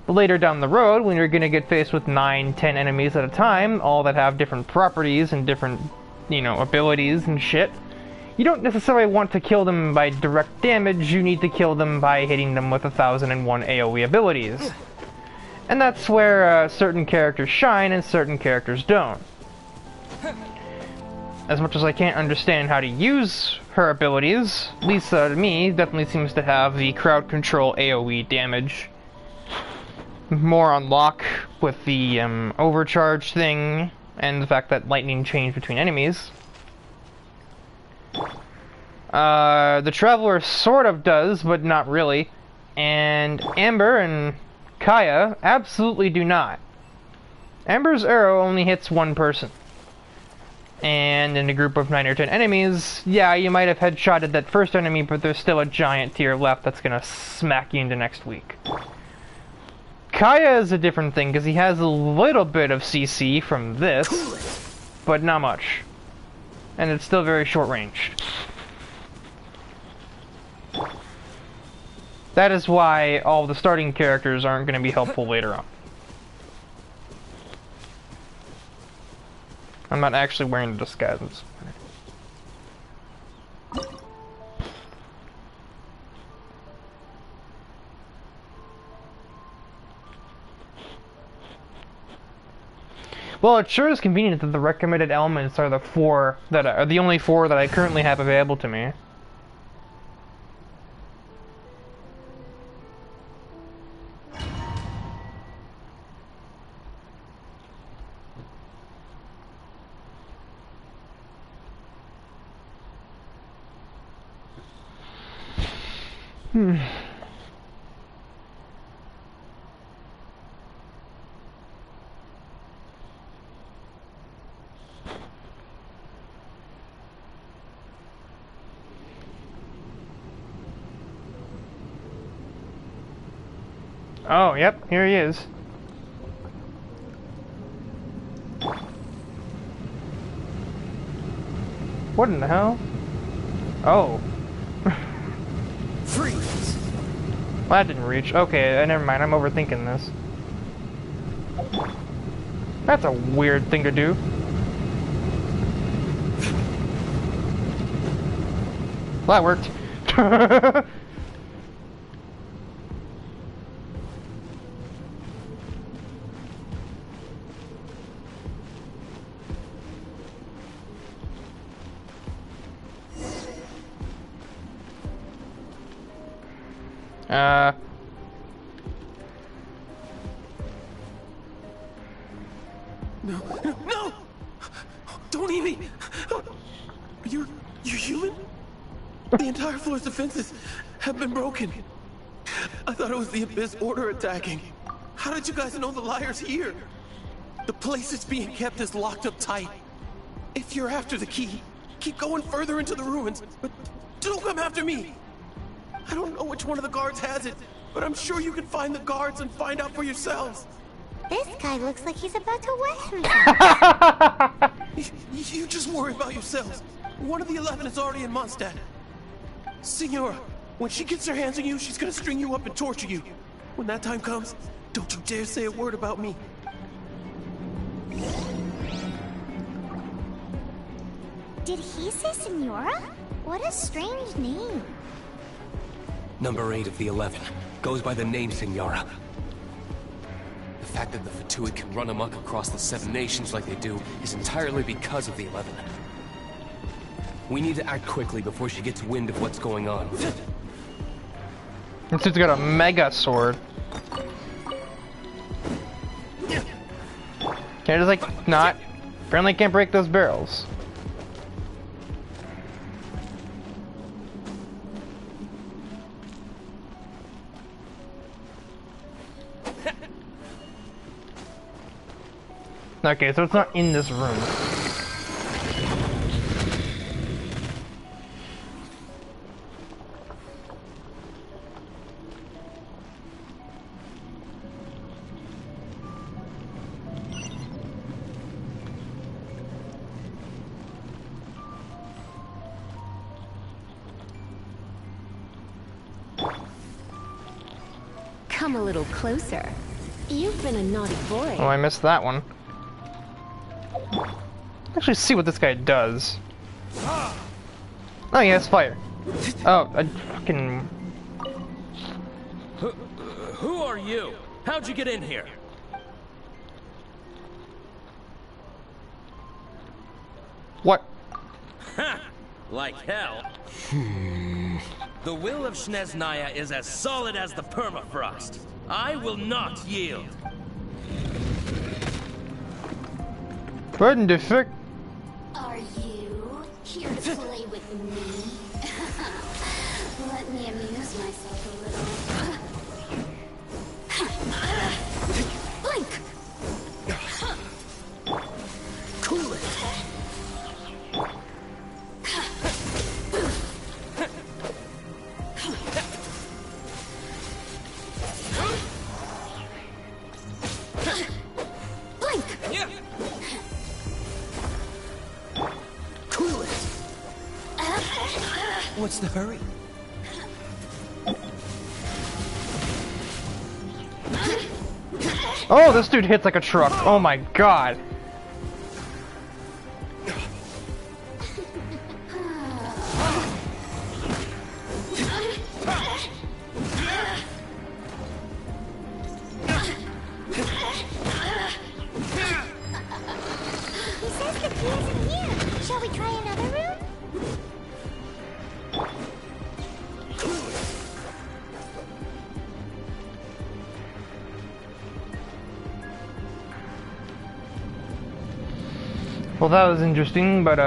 [SPEAKER 1] But later down the road, when you're going to get faced with 9, 10 enemies at a time, all that have different properties and different, you know, abilities and shit, you don't necessarily want to kill them by direct damage, you need to kill them by hitting them with 1001 AoE abilities. And that's where certain characters shine and certain characters don't. As much as I can't understand how to use her abilities, Lisa, to me, definitely seems to have the crowd control AoE damage more on lock with the overcharge thing and the fact that lightning change between enemies. The Traveler sort of does, but not really. And Amber and Kaya absolutely do not. Amber's arrow only hits 1 person. And in a group of 9 or 10 enemies, yeah, you might have headshotted that first enemy, but there's still a giant to your left that's gonna smack you into next week. Kaya is a different thing, because he has a little bit of CC from this, but not much. And it's still very short-ranged. That is why all the starting characters aren't going to be helpful later on. I'm not actually wearing the disguises. Well, it sure is convenient that the recommended elements are the 4 that are the only 4 that I currently have available to me. Oh, yep, here he is. What in the hell? Oh.
[SPEAKER 11] Freeze!
[SPEAKER 1] Well, that didn't reach. Okay, never mind. I'm overthinking this. That's a weird thing to do. Well, that worked.
[SPEAKER 12] No! Don't eat me! You're human? The entire floor's defenses have been broken. I thought it was the Abyss Order attacking. How did you guys know the liar's here? The place it's being kept is locked up tight. If you're after the key, keep going further into the ruins, but don't come after me. I don't know which one of the guards has it, but I'm sure you can find the guards and find out for yourselves.
[SPEAKER 2] This guy looks like he's about to wet himself.
[SPEAKER 12] You just worry about yourselves. One of the 11 is already in Mondstadt. Signora, when she gets her hands on you, she's gonna string you up and torture you. When that time comes, don't you dare say a word about me.
[SPEAKER 2] Did he say Signora? What a strange name.
[SPEAKER 11] Number 8 of the 11. Goes by the name Signora. The fact that the Fatui can run amok across the 7 nations like they do is entirely because of the 11. We need to act quickly before she gets wind of what's going on.
[SPEAKER 1] This dude's got a mega sword. Can I just like not? Apparently can't break those barrels. Okay, so it's not in this room.
[SPEAKER 5] Come a little closer. You've been a naughty boy.
[SPEAKER 1] Oh, I missed that one. Actually, see what this guy does. Oh, he has fire. Oh, I fucking.
[SPEAKER 13] Who are you? How'd you get in here?
[SPEAKER 1] What?
[SPEAKER 13] Ha! Like hell. The will of Snezhnaya is as solid as the permafrost. I will not yield.
[SPEAKER 1] Pardon the fuck?
[SPEAKER 8] Are you here to play with me? Let me amuse myself a little. Blink!
[SPEAKER 13] Cool it. What's the hurry?
[SPEAKER 1] Oh, this dude hits like a truck. Oh my god.
[SPEAKER 2] He says the key isn't here. Shall we try another room?
[SPEAKER 1] Well, that was interesting, but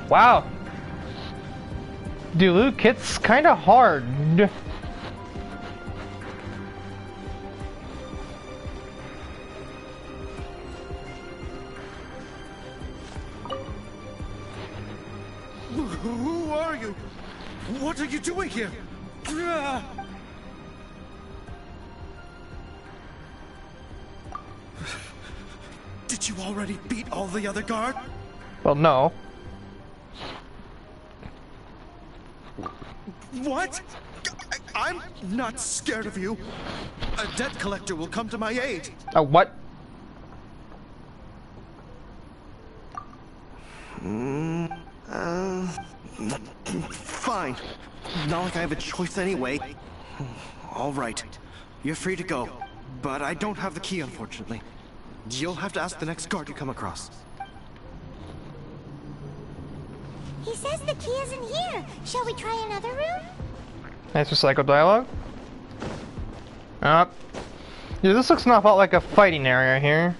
[SPEAKER 1] wow. Diluc hits kind of hard.
[SPEAKER 12] Who are you? What are you doing here?
[SPEAKER 14] Did you already beat all the other guard?
[SPEAKER 1] Well, no.
[SPEAKER 14] What? I'm not scared of you. A debt collector will come to my aid.
[SPEAKER 1] A what?
[SPEAKER 14] Fine. Not like I have a choice anyway. All right. You're free to go. But I don't have the key, unfortunately. You'll have to ask the next guard you come across.
[SPEAKER 2] He says the key isn't here. Shall we try another room?
[SPEAKER 1] Nice recycled dialogue. Yeah, this looks an awful lot like a fighting area here.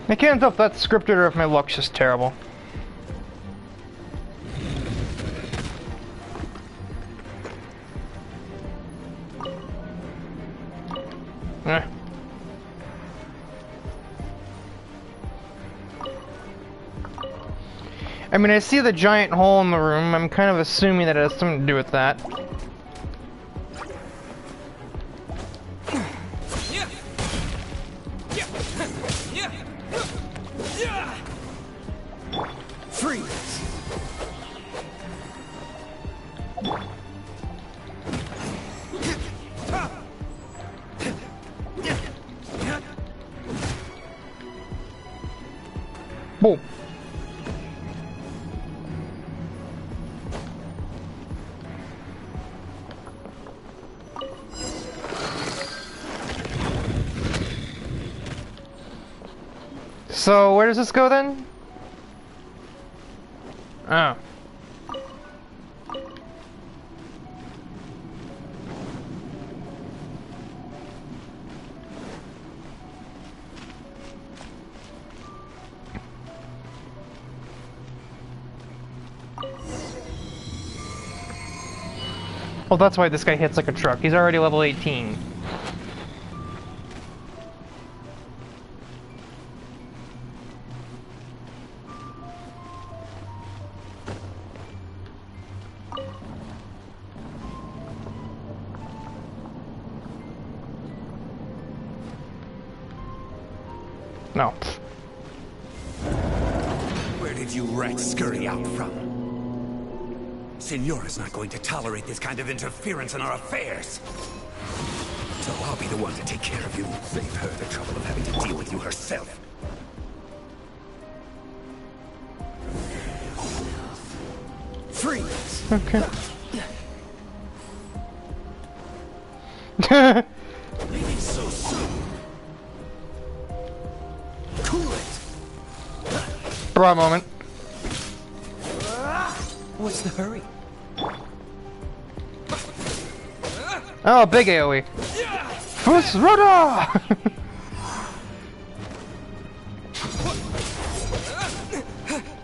[SPEAKER 1] I can't tell if that's scripted or if my luck's just terrible. I mean, I see the giant hole in the room. I'm kind of assuming that it has something to do with that.
[SPEAKER 14] Freeze!
[SPEAKER 1] Boom. So, where does this go then? Oh. Well, that's why this guy hits like a truck. He's already level 18. No.
[SPEAKER 15] Where did you rats scurry out from? Signora's not going to tolerate this kind of interference in our affairs. So I'll be the one to take care of you. Save her the trouble of having to deal with you herself.
[SPEAKER 14] Freeze!
[SPEAKER 1] Okay.
[SPEAKER 15] Leaving so soon.
[SPEAKER 14] Cool it!
[SPEAKER 1] Bra moment.
[SPEAKER 15] What's the hurry?
[SPEAKER 1] Oh, big AoE. Fusroda!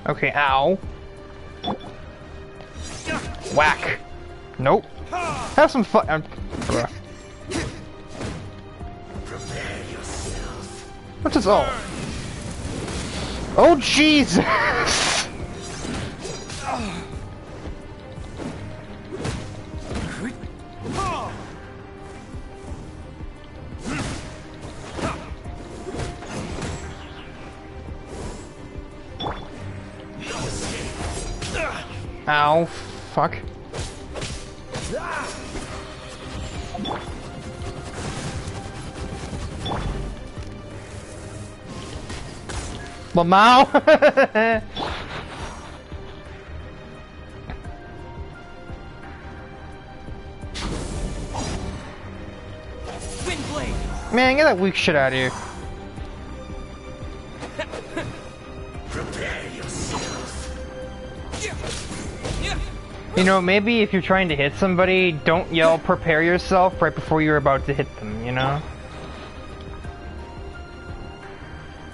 [SPEAKER 1] Okay, ow. Whack. Nope. Have some fun. Bruh. What's this? Oh. Oh, Jesus! Ow, fuck. Lamau!
[SPEAKER 13] blade.
[SPEAKER 1] Man, get that weak shit out of here.
[SPEAKER 15] Prepare yourself.
[SPEAKER 1] You know, maybe if you're trying to hit somebody, don't yell "prepare yourself" right before you're about to hit them, you know?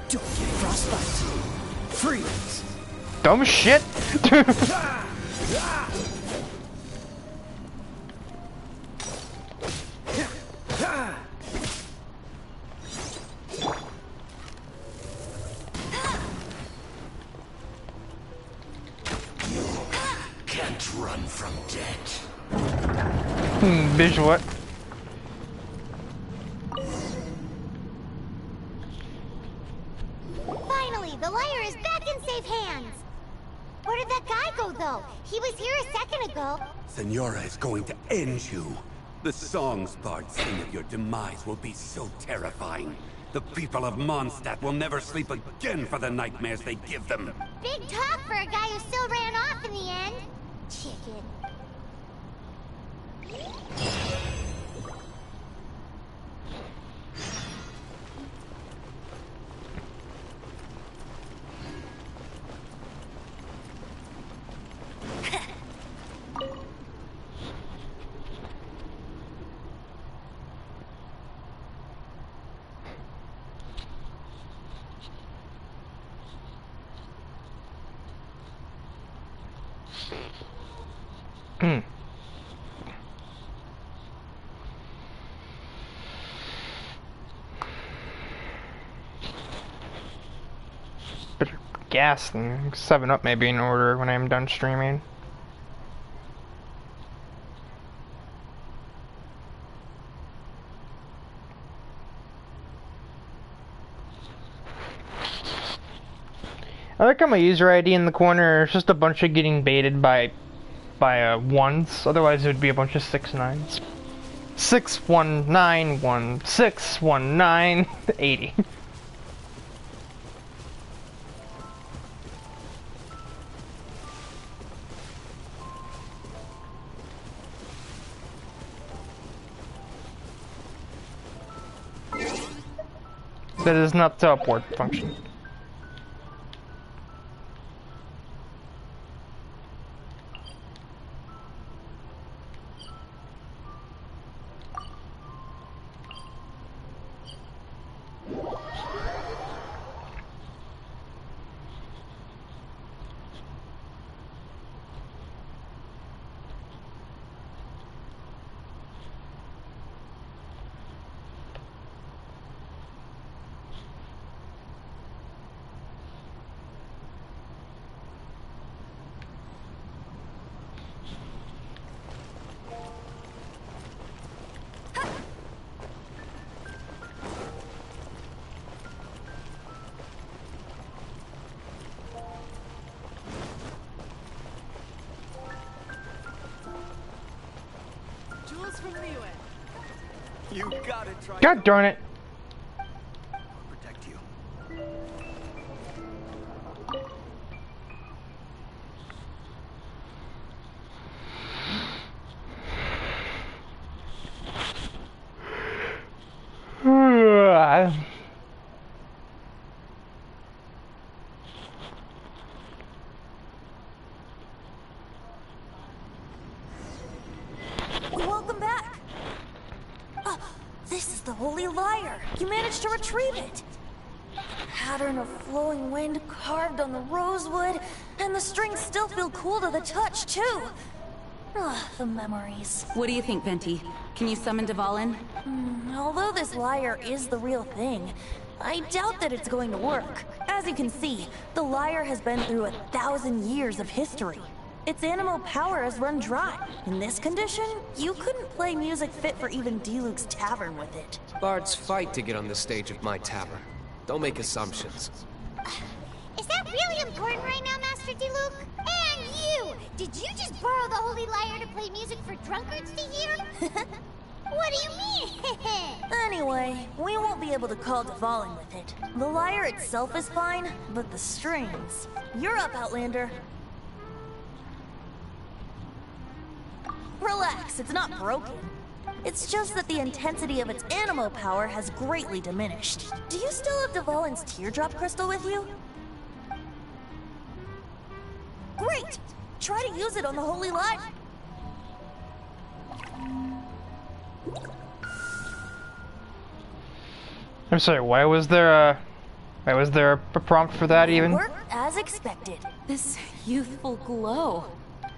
[SPEAKER 6] Don't get frostbite. Freeze.
[SPEAKER 1] Dumb shit.
[SPEAKER 15] Can't run from death.
[SPEAKER 1] Visual.
[SPEAKER 2] Finally, the lyre is back in safe hands. Where did that guy go, though? He was here a second ago.
[SPEAKER 15] Senora is going to end you. The songs bards sing of your demise will be so terrifying. The people of Mondstadt will never sleep again for the nightmares they give them.
[SPEAKER 2] Big talk for a guy who still ran off in the end. Chicken.
[SPEAKER 1] Better gas and 7-Up maybe in order when I'm done streaming. I like how my user ID in the corner is just a bunch of getting baited by ones. Otherwise it would be a bunch of 6-9s. 619161980. That is not the upward function.
[SPEAKER 14] You gotta try.
[SPEAKER 1] God darn it!
[SPEAKER 14] Protect you.
[SPEAKER 7] Welcome back. This is the Holy Lyre. You managed to retrieve it. Pattern of flowing wind carved on the rosewood, and the strings still feel cool to the touch, too. The memories.
[SPEAKER 4] What do you think, Venti? Can you summon Dvalin?
[SPEAKER 7] Although this lyre is the real thing, I doubt that it's going to work. As you can see, the lyre has been through 1,000 years of history. Its animal power has run dry. In this condition, you couldn't play music fit for even D-Luke's tavern with it.
[SPEAKER 11] Bards fight to get on the stage of my tavern. Don't make assumptions.
[SPEAKER 2] Is that really important right now, Master D-Luke? And you! Did you just borrow the Holy Lyre to play music for drunkards to hear? What do you mean?
[SPEAKER 7] Anyway, we won't be able to call Dvalin with it. The lyre itself is fine, but the strings... You're up, Outlander.
[SPEAKER 6] Relax, it's not broken.
[SPEAKER 7] It's just that the intensity of its animal power has greatly diminished. Do you still have Dvalin's teardrop crystal with you? Great! Try to use it on the Holy Lyre.
[SPEAKER 1] I'm sorry, why was there a prompt for that even?
[SPEAKER 7] Work as expected.
[SPEAKER 4] This youthful glow.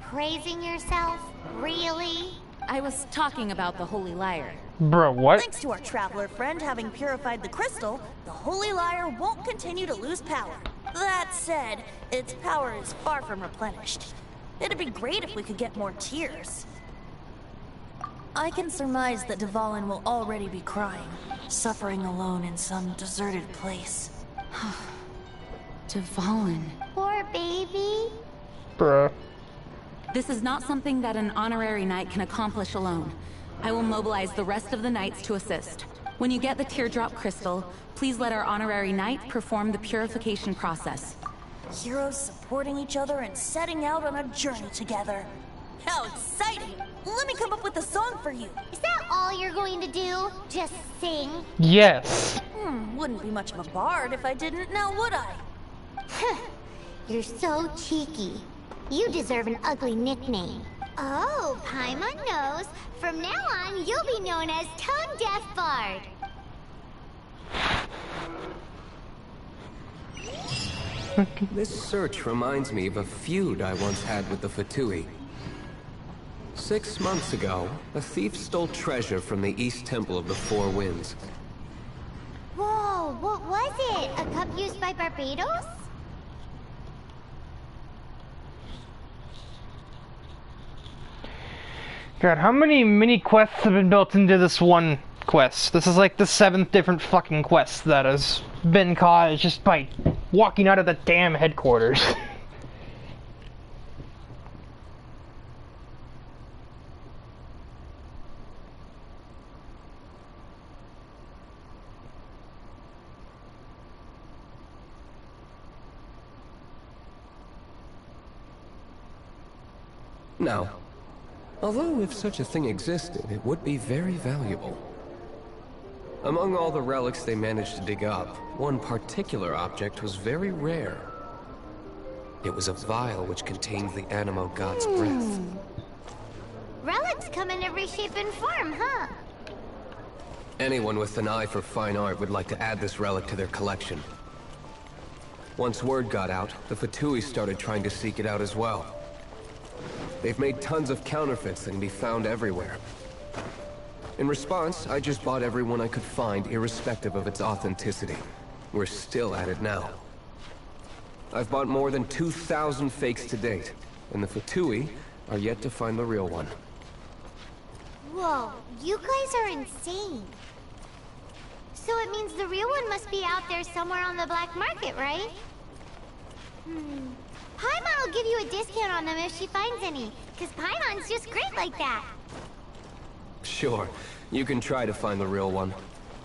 [SPEAKER 2] Praising yourself? Really?
[SPEAKER 4] I was talking about the Holy Lyre.
[SPEAKER 1] Bro, what?
[SPEAKER 7] Thanks to our traveler friend having purified the crystal, the Holy Lyre won't continue to lose power. That said, its power is far from replenished. It'd be great if we could get more tears. I can surmise that Dvalin will already be crying, suffering alone in some deserted place.
[SPEAKER 4] Dvalin.
[SPEAKER 2] Poor baby.
[SPEAKER 1] Bruh.
[SPEAKER 4] This is not something that an honorary knight can accomplish alone. I will mobilize the rest of the knights to assist. When you get the teardrop crystal, please let our honorary knight perform the purification process.
[SPEAKER 7] Heroes supporting each other and setting out on a journey together. How exciting! Let me come up with a song for you.
[SPEAKER 2] Is that all you're going to do? Just sing?
[SPEAKER 1] Yes.
[SPEAKER 7] Wouldn't be much of a bard if I didn't, now would I?
[SPEAKER 2] You're so cheeky. You deserve an ugly nickname. Oh, Paimon knows. From now on, you'll be known as Tone Deaf Bard.
[SPEAKER 11] This search reminds me of a feud I once had with the Fatui. 6 months ago, a thief stole treasure from the East Temple of the Four Winds.
[SPEAKER 2] Whoa, what was it? A cup used by Barbados?
[SPEAKER 1] God, how many mini quests have been built into this one quest? This is like the 7th different fucking quest that has been caused just by walking out of the damn headquarters.
[SPEAKER 11] Now, although if such a thing existed, it would be very valuable. Among all the relics they managed to dig up, one particular object was very rare. It was a vial which contained the Animo God's breath.
[SPEAKER 2] Relics come in every shape and form, huh?
[SPEAKER 11] Anyone with an eye for fine art would like to add this relic to their collection. Once word got out, the Fatui started trying to seek it out as well. They've made tons of counterfeits that can be found everywhere. In response, I just bought every one I could find, irrespective of its authenticity. We're still at it now. I've bought more than 2,000 fakes to date, and the Fatui are yet to find the real one.
[SPEAKER 2] Whoa, you guys are insane. So it means the real one must be out there somewhere on the black market, right? Paimon will give you a discount on them if she finds any, because Paimon's just great like that.
[SPEAKER 11] Sure, you can try to find the real one.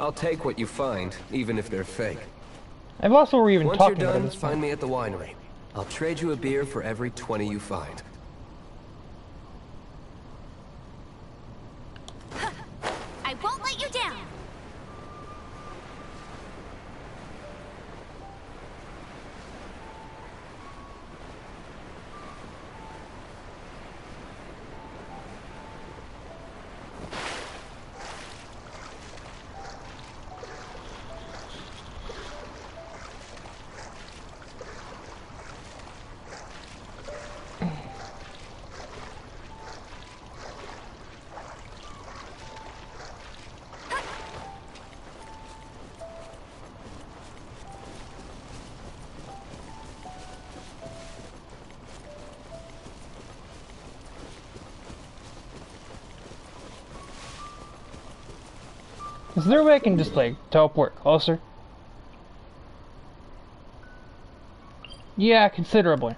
[SPEAKER 11] I'll take what you find, even if they're fake.
[SPEAKER 1] I've also even
[SPEAKER 11] Once
[SPEAKER 1] talking
[SPEAKER 11] you're
[SPEAKER 1] about
[SPEAKER 11] done,
[SPEAKER 1] this
[SPEAKER 11] find me at the winery. I'll trade you a beer for every 20 you find.
[SPEAKER 7] I won't let you down!
[SPEAKER 1] Is there a way I can just, like, teleport closer? Yeah, considerably.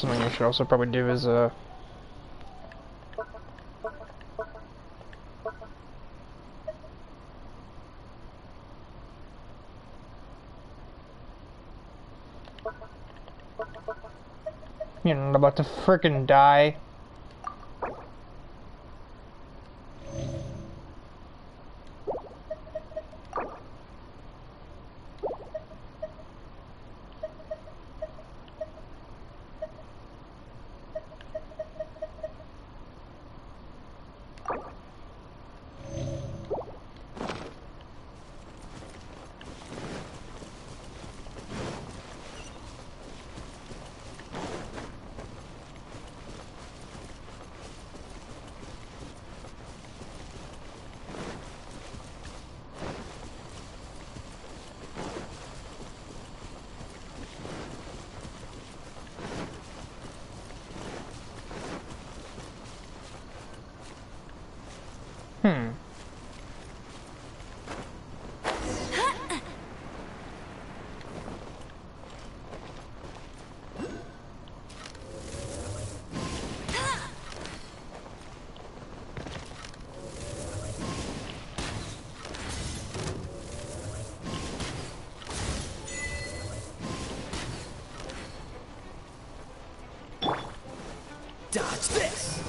[SPEAKER 1] something I should also probably do is, you're not about to frickin' die.
[SPEAKER 12] Dodge this!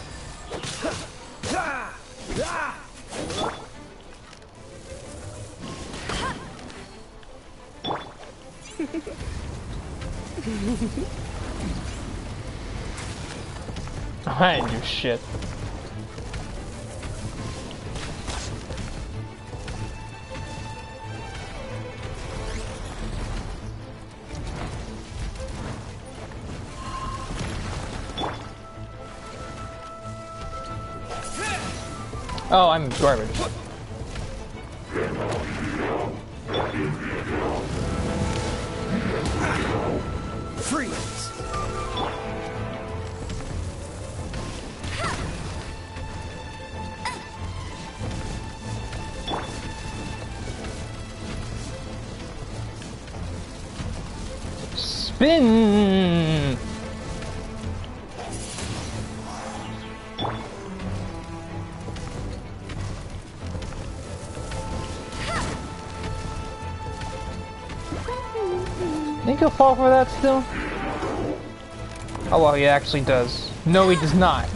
[SPEAKER 1] I didn't do shit. Oh, I'm garbage.
[SPEAKER 12] Freeze!
[SPEAKER 1] Spin! Think he'll fall for that still? Oh well, he actually does. No, he does not.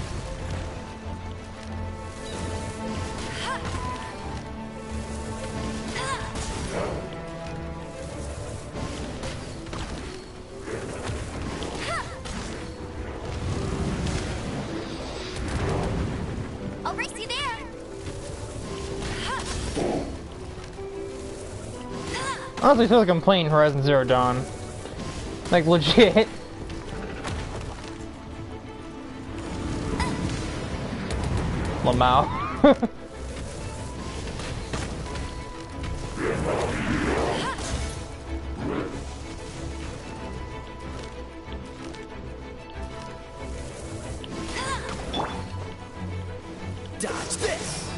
[SPEAKER 2] I'll race you there.
[SPEAKER 1] Honestly, I feel like I'm playing Horizon Zero Dawn. Like, legit. Lamau.
[SPEAKER 12] Dodge this!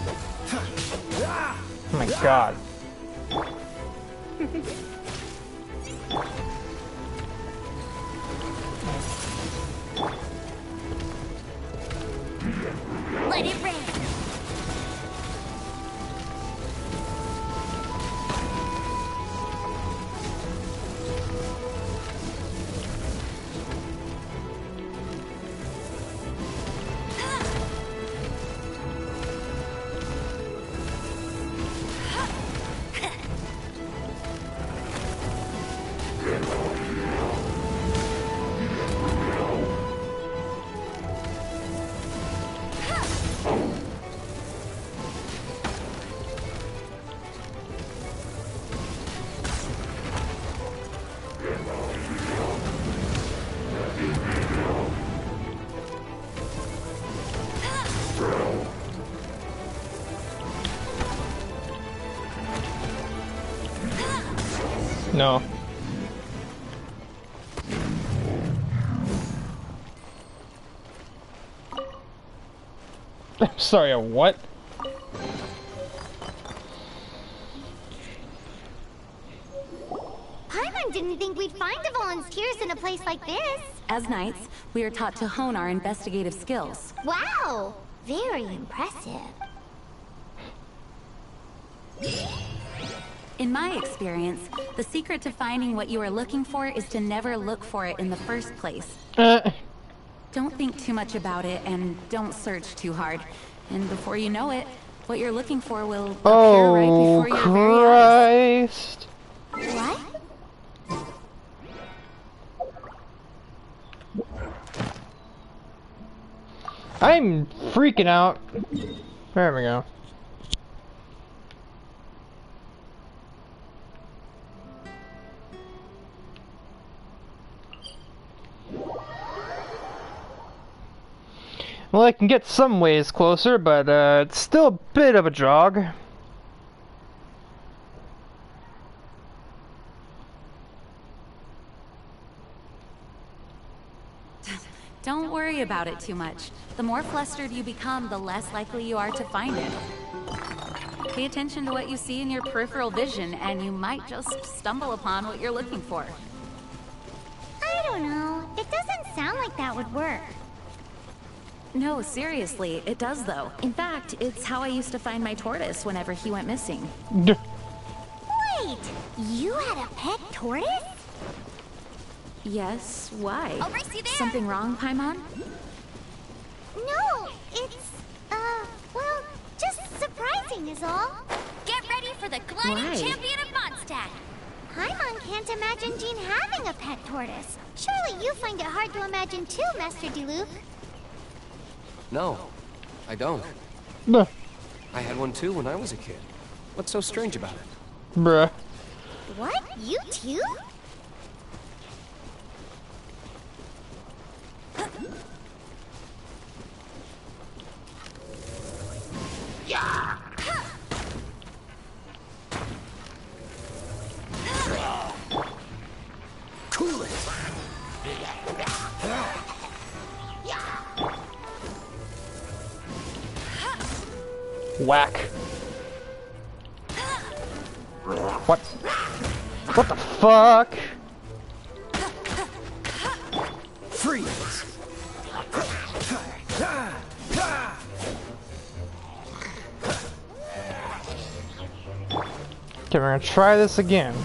[SPEAKER 1] Oh my god.
[SPEAKER 2] Let it rain.
[SPEAKER 1] No. I'm sorry, a what?
[SPEAKER 2] Paimon didn't think we'd find a Valen's volunteers in a place like this.
[SPEAKER 4] As knights, we are taught to hone our investigative skills.
[SPEAKER 2] Wow! Very impressive.
[SPEAKER 4] In my experience, the secret to finding what you are looking for is to never look for it in the first place. Don't think too much about it, and don't search too hard. And before you know it, what you're looking for will appear right before your very eyes.
[SPEAKER 2] What?
[SPEAKER 1] I'm freaking out. There we go. Well, I can get some ways closer, but it's still a bit of a jog.
[SPEAKER 4] Don't worry about it too much. The more flustered you become, the less likely you are to find it. Pay attention to what you see in your peripheral vision, and you might just stumble upon what you're looking for.
[SPEAKER 2] I don't know. It doesn't sound like that would work.
[SPEAKER 4] No, seriously, it does though. In fact, it's how I used to find my tortoise whenever he went missing.
[SPEAKER 2] Wait! You had a pet tortoise?
[SPEAKER 4] Yes, why?
[SPEAKER 2] I'll race you there.
[SPEAKER 4] Something wrong, Paimon?
[SPEAKER 2] No, it's, well, just surprising is all.
[SPEAKER 8] Get ready for the gliding
[SPEAKER 4] Why?
[SPEAKER 8] champion of Mondstadt.
[SPEAKER 2] Paimon can't imagine Jean having a pet tortoise. Surely you find it hard to imagine too, Master Diluc.
[SPEAKER 11] No, I don't.
[SPEAKER 1] Bruh.
[SPEAKER 11] I had one too when I was a kid. What's so strange about it?
[SPEAKER 1] Bruh.
[SPEAKER 2] What? You too?
[SPEAKER 12] Yeah! Cool it!
[SPEAKER 1] Whack. What? What the fuck?
[SPEAKER 12] Freeze!
[SPEAKER 1] Okay, we're gonna try this again.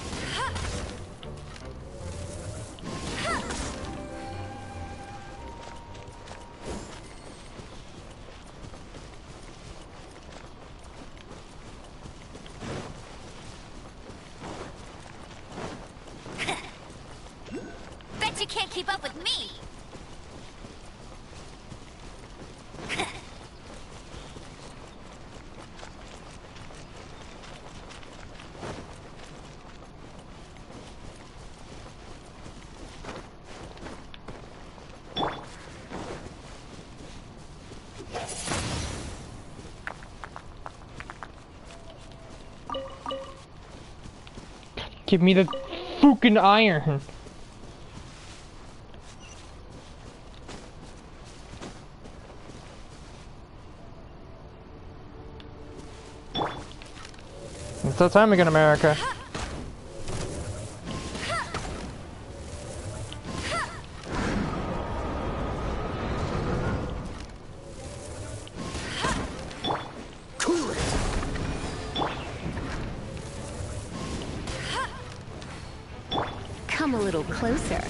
[SPEAKER 8] Bet you can't keep up with me.
[SPEAKER 1] Give me the fucking iron. It's that time again, America.
[SPEAKER 12] Cool it!
[SPEAKER 5] Come a little closer.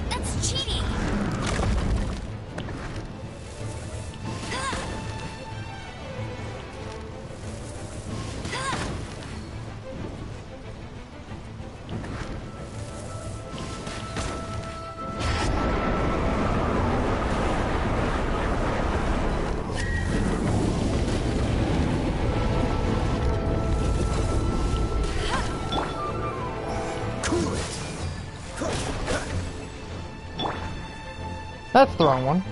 [SPEAKER 8] That's cheating.
[SPEAKER 1] That's the wrong one.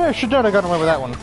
[SPEAKER 1] Yeah, I should not have gotten away with that one.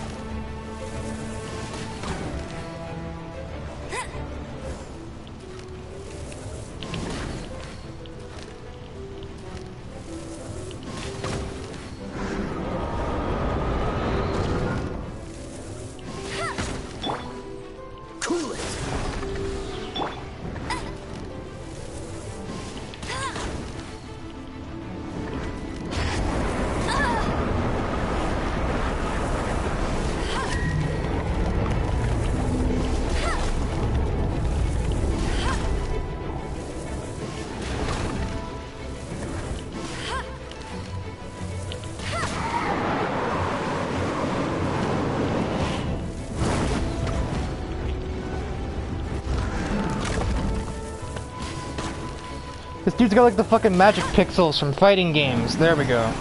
[SPEAKER 1] This dude's got like the fucking magic pixels from fighting games. There we go.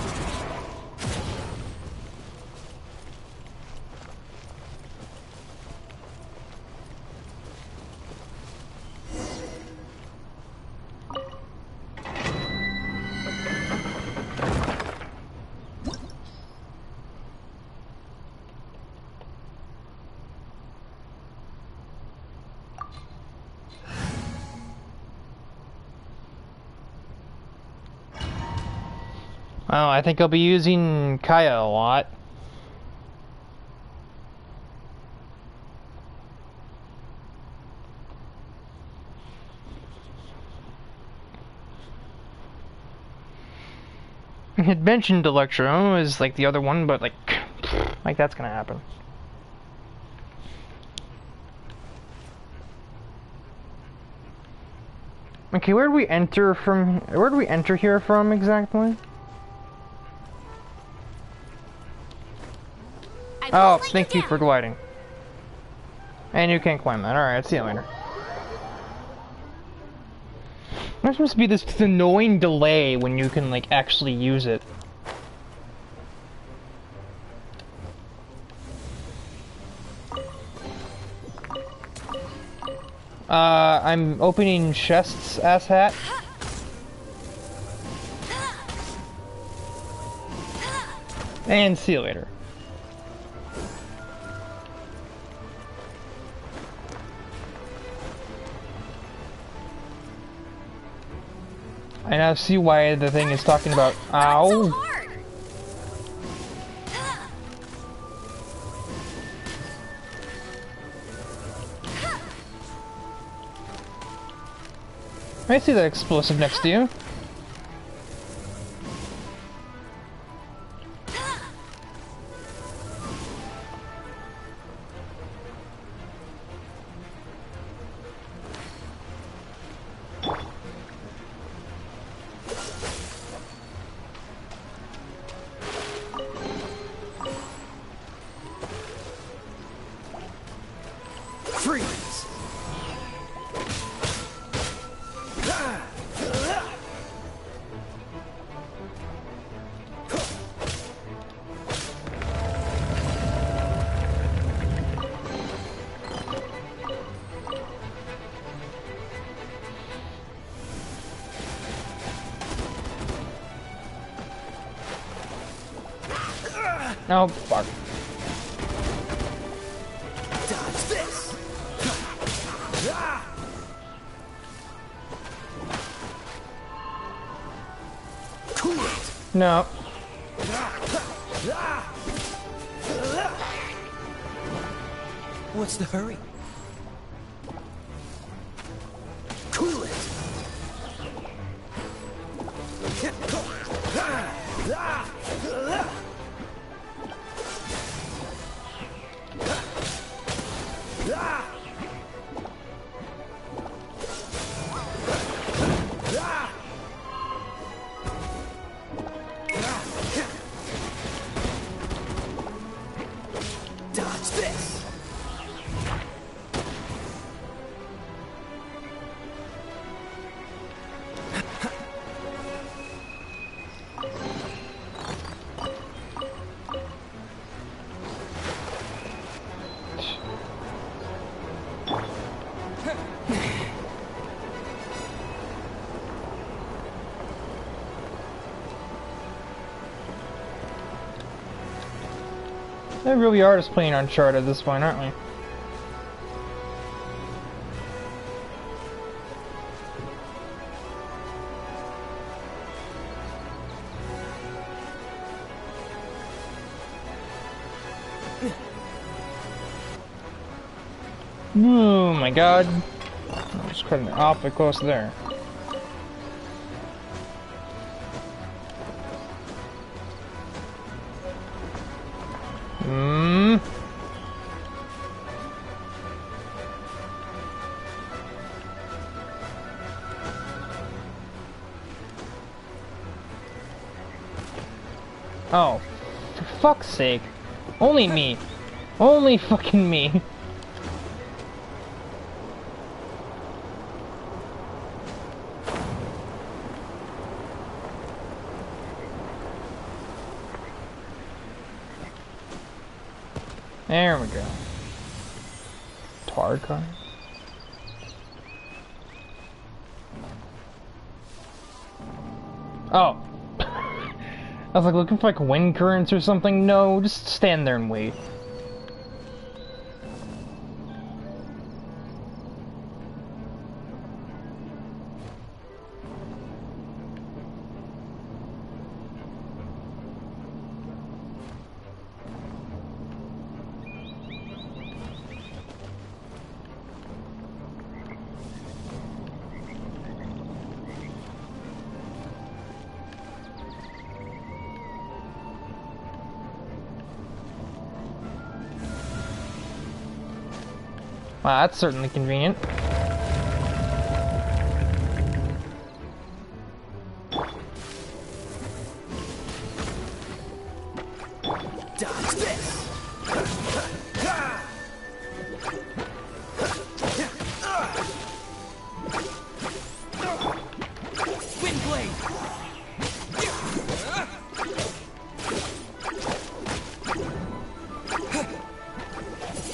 [SPEAKER 1] Oh, I think I'll be using Kaya a lot. I had mentioned Electro as like the other one, but like that's gonna happen. Okay, where do we enter from? Where do we enter here from exactly? Oh, thank you for gliding. And you can't climb that. Alright, see you later. There's supposed to be this annoying delay when you can, like, actually use it. I'm opening chests, asshat. And see you later. I now see why the thing is talking about. Ow! I see that explosive next to you. No, fuck.
[SPEAKER 12] Dodge this. Cool it.
[SPEAKER 1] No.
[SPEAKER 12] What's the hurry? Cool it.
[SPEAKER 1] They really are just playing Uncharted at this point, aren't we? Oh my god. I'm just cutting it awfully close there. Oh, for fuck's sake. Only me. Only fucking me. There we go. Tar car. Oh. I was like looking for like wind currents or something. No, just stand there and wait. Wow, that's certainly convenient.
[SPEAKER 12] Dodge this! Wind blade!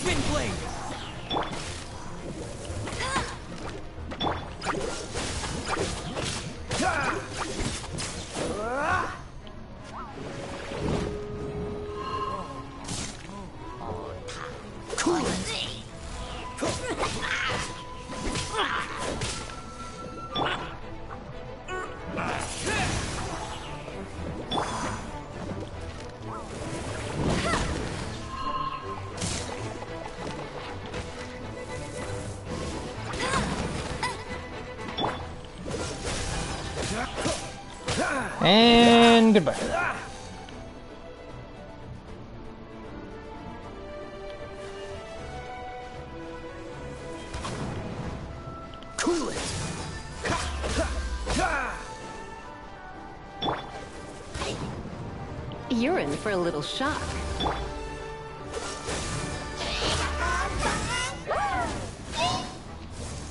[SPEAKER 12] Wind blade!
[SPEAKER 1] And goodbye.
[SPEAKER 12] Cool it!
[SPEAKER 5] You're in for a little shock.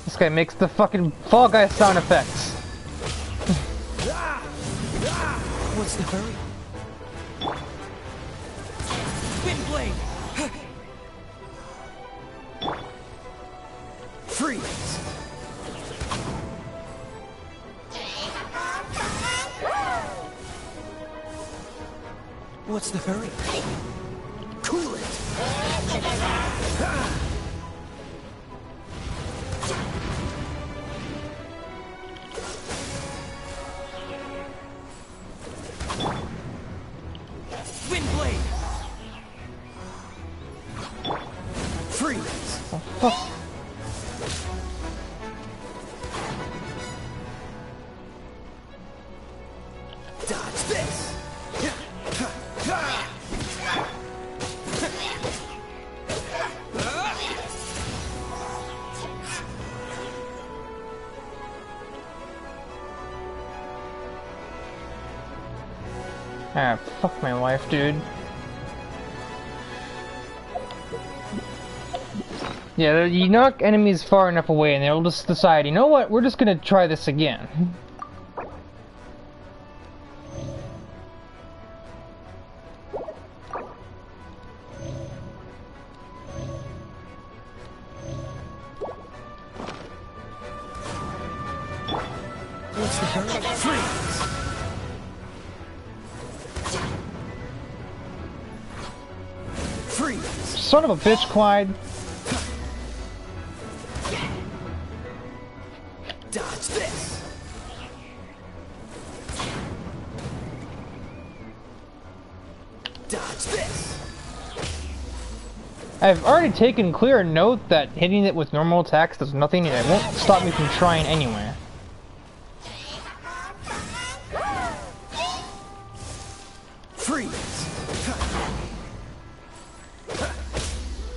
[SPEAKER 1] This guy makes the fucking Fall Guy sound effects.
[SPEAKER 12] What's the hurry? Wind blade! Freeze! What's the hurry? Cool it! Wind blade! Freeze!
[SPEAKER 1] Oh, fuck.
[SPEAKER 12] Dodge this!
[SPEAKER 1] Ah, fuck my wife, dude. Yeah, you knock enemies far enough away and they'll just decide, you know what, we're just gonna try this again.
[SPEAKER 12] What's the hurry? Freeze!
[SPEAKER 1] son of a bitch, Clyde.
[SPEAKER 12] Dodge this. Dodge this.
[SPEAKER 1] I've already taken clear note that hitting it with normal attacks does nothing and it won't stop me from trying anyway.
[SPEAKER 12] Freeze.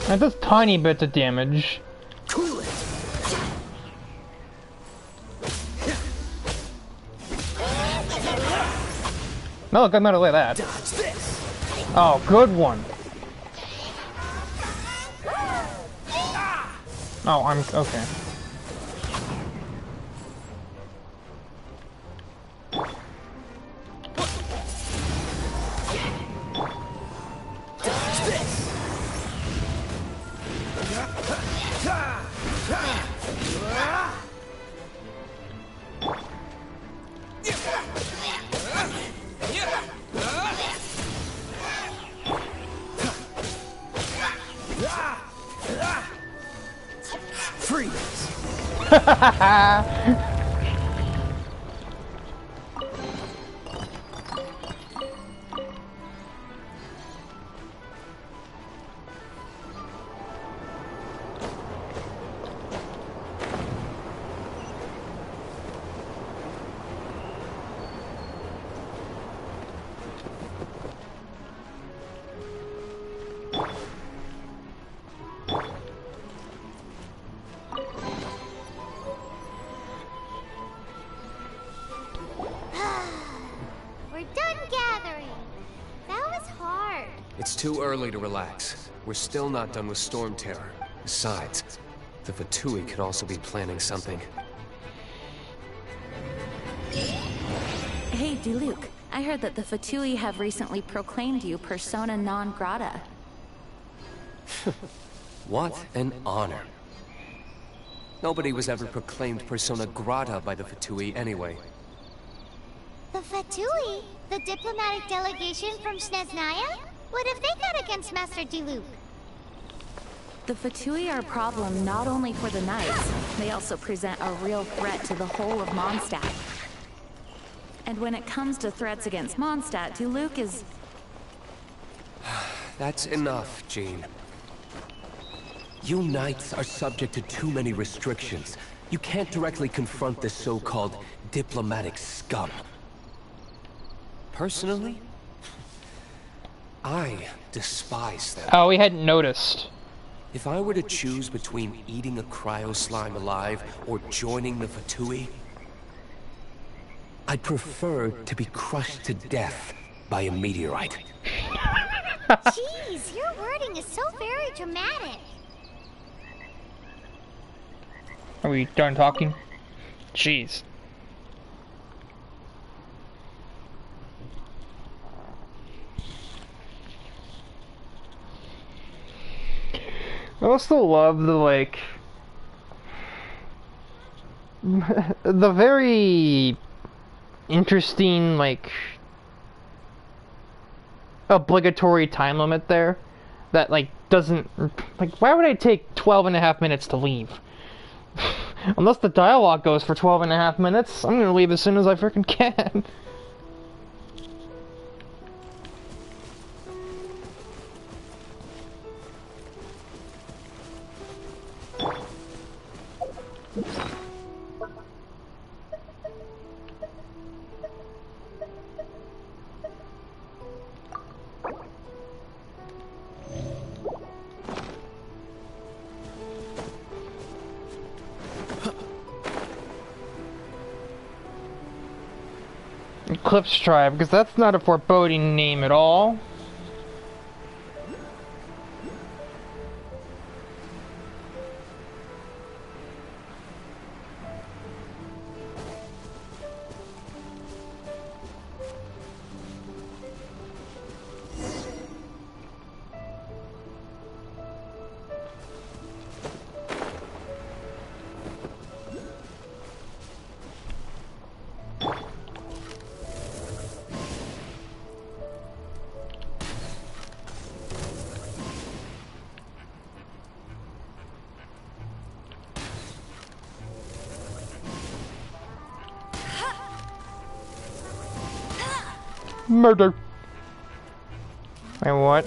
[SPEAKER 1] That does tiny bits of damage.
[SPEAKER 12] Cool it.
[SPEAKER 1] No, look, I'm not aware of that.
[SPEAKER 12] Dodge this.
[SPEAKER 1] Oh, good one. Oh, I'm okay.
[SPEAKER 12] Dodge this. Freeze.
[SPEAKER 2] We're done gathering. That was hard.
[SPEAKER 11] It's too early to relax. We're still not done with Storm Terror. Besides, the Fatui could also be planning something.
[SPEAKER 4] Hey, Diluc. I heard that the Fatui have recently proclaimed you persona non grata.
[SPEAKER 11] What an honor. Nobody was ever proclaimed persona grata by the Fatui anyway.
[SPEAKER 2] The Fatui? The diplomatic delegation from Snezhnaya? What have they got against Master Diluc?
[SPEAKER 4] The Fatui are a problem not only for the Knights, they also present a real threat to the whole of Mondstadt. And when it comes to threats against Mondstadt, Diluc is...
[SPEAKER 11] That's enough, Jean. You Knights are subject to too many restrictions. You can't directly confront this so-called diplomatic scum. Personally, I despise them.
[SPEAKER 1] Oh, we hadn't noticed.
[SPEAKER 11] If I were to choose between eating a cryo slime alive or joining the Fatui, I'd prefer to be crushed to death by a meteorite.
[SPEAKER 2] Jeez, your wording is so very dramatic.
[SPEAKER 1] Are we done talking? Jeez. I also love the, like, the very interesting, like, obligatory time limit there that, like, doesn't, like, why would I take 12.5 minutes to leave? Unless the dialogue goes for 12.5 minutes, I'm gonna leave as soon as I freaking can. Eclipse Tribe, because that's not a foreboding name at all. Murder. Wait, what?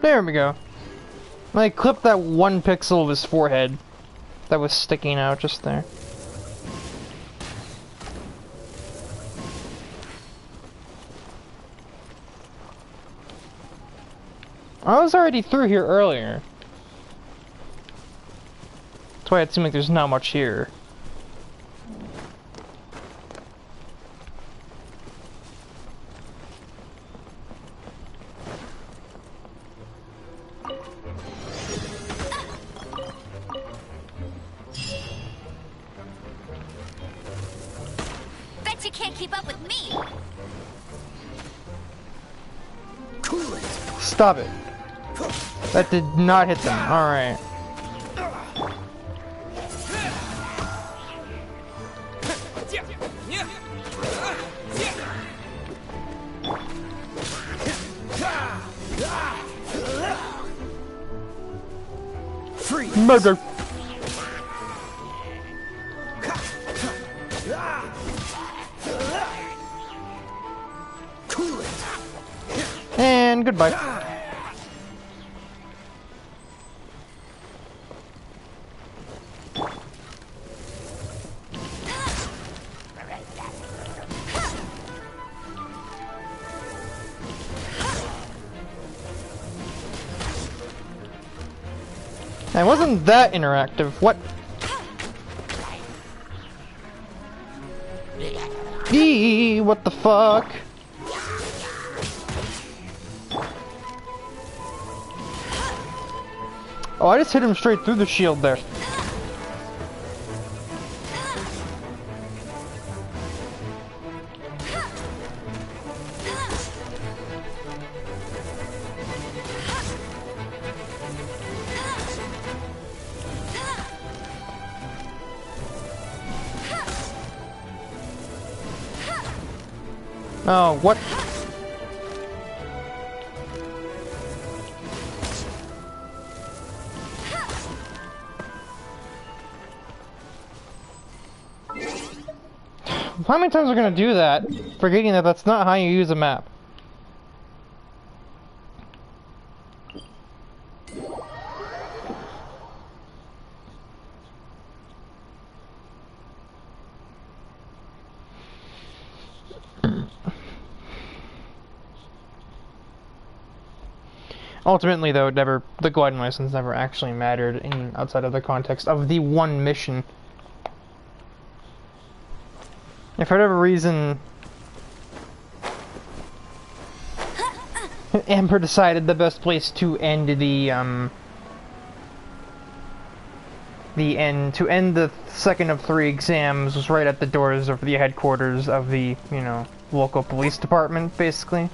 [SPEAKER 1] There we go. I clipped that 1 pixel of his forehead that was sticking out just there. I was already through here earlier. That's why it seemed like there's not much here.
[SPEAKER 8] Bet you can't keep up with me.
[SPEAKER 1] Stop it. That did not hit them. Alright. Murder. And goodbye. It wasn't that interactive. What? Eee, what the fuck? Oh, I just hit him straight through the shield there. Oh, what? How many times are we gonna do that, forgetting that that's not how you use a map? Ultimately, though, the gliding license never actually mattered in outside of the context of the one mission. If for whatever reason Amber decided the best place to end the second of 3 exams was right at the doors of the headquarters of the, local police department, basically.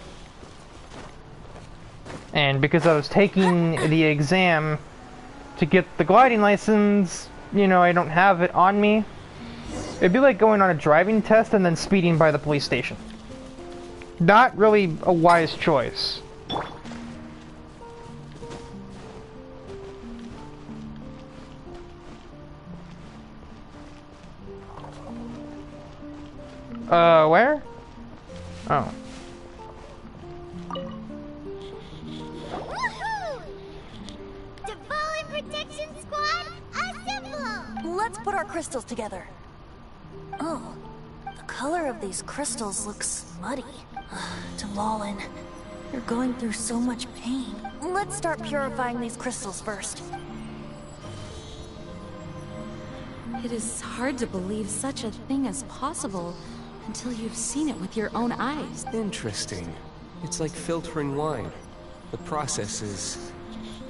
[SPEAKER 1] And because I was taking the exam to get the gliding license, I don't have it on me. It'd be like going on a driving test and then speeding by the police station. Not really a wise choice. Where? Oh.
[SPEAKER 2] Woohoo! Devouring Protection Squad, assemble!
[SPEAKER 7] Let's put our crystals together. Oh, the color of these crystals looks muddy. Devalin, you're going through so much pain. Let's start purifying these crystals first.
[SPEAKER 4] It is hard to believe such a thing is possible until you've seen it with your own eyes.
[SPEAKER 11] Interesting. It's like filtering wine. The process is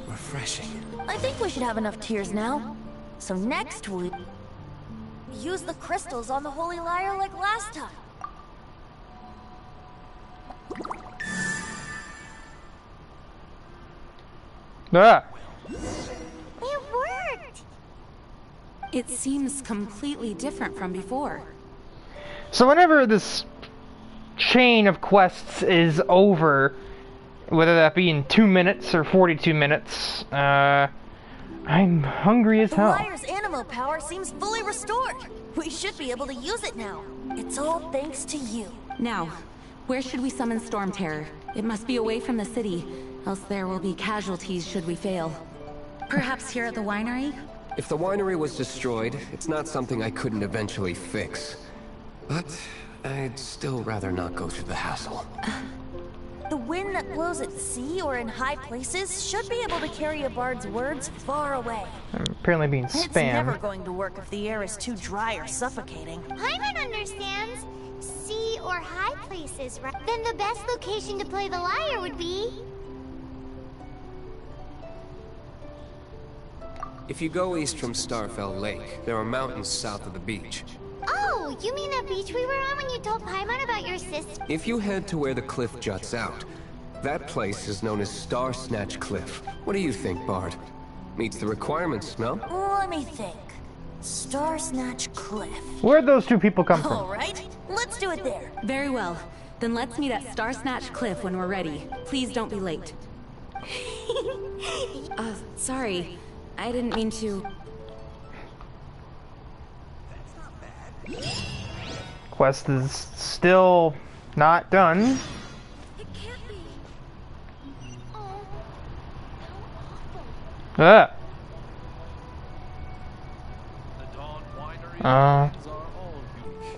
[SPEAKER 11] refreshing.
[SPEAKER 7] I think we should have enough tears now. So next we use the crystals on the Holy Lyre like last time.
[SPEAKER 1] Ah!
[SPEAKER 2] It worked!
[SPEAKER 4] It seems completely different from before.
[SPEAKER 1] So whenever this chain of quests is over, whether that be in 2 minutes or 42 minutes, I'm hungry as hell.
[SPEAKER 7] The liar's animal power seems fully restored. We should be able to use it now. It's all thanks to you.
[SPEAKER 4] Now, where should we summon Storm Terror? It must be away from the city, else there will be casualties should we fail.
[SPEAKER 16] Perhaps here at the winery?
[SPEAKER 11] If the winery was destroyed, it's not something I couldn't eventually fix. But I'd still rather not go through the hassle.
[SPEAKER 7] The wind that blows at sea or in high places should be able to carry a bard's words far away.
[SPEAKER 1] I'm apparently being spammed.
[SPEAKER 7] It's never going to work if the air is too dry or suffocating.
[SPEAKER 2] Paimon understands. Sea or high places, right? Then the best location to play the lyre would be...
[SPEAKER 11] If you go east from Starfell Lake, there are mountains south of the beach.
[SPEAKER 2] Oh, you mean that beach we were on when you told Paimon about your sister?
[SPEAKER 11] If you head to where the cliff juts out, that place is known as Star Snatch Cliff. What do you think, Bard? Meets the requirements, no?
[SPEAKER 7] Let me think. Star Snatch Cliff.
[SPEAKER 1] Where'd those two people come from?
[SPEAKER 7] All right, let's do it there.
[SPEAKER 4] Very well. Then let's meet at Star Snatch Cliff when we're ready. Please don't be late. Sorry. I didn't mean to...
[SPEAKER 1] Quest is still not done.
[SPEAKER 2] It can't be. Oh,
[SPEAKER 1] Ah.
[SPEAKER 10] The Dawn Winery are all unique.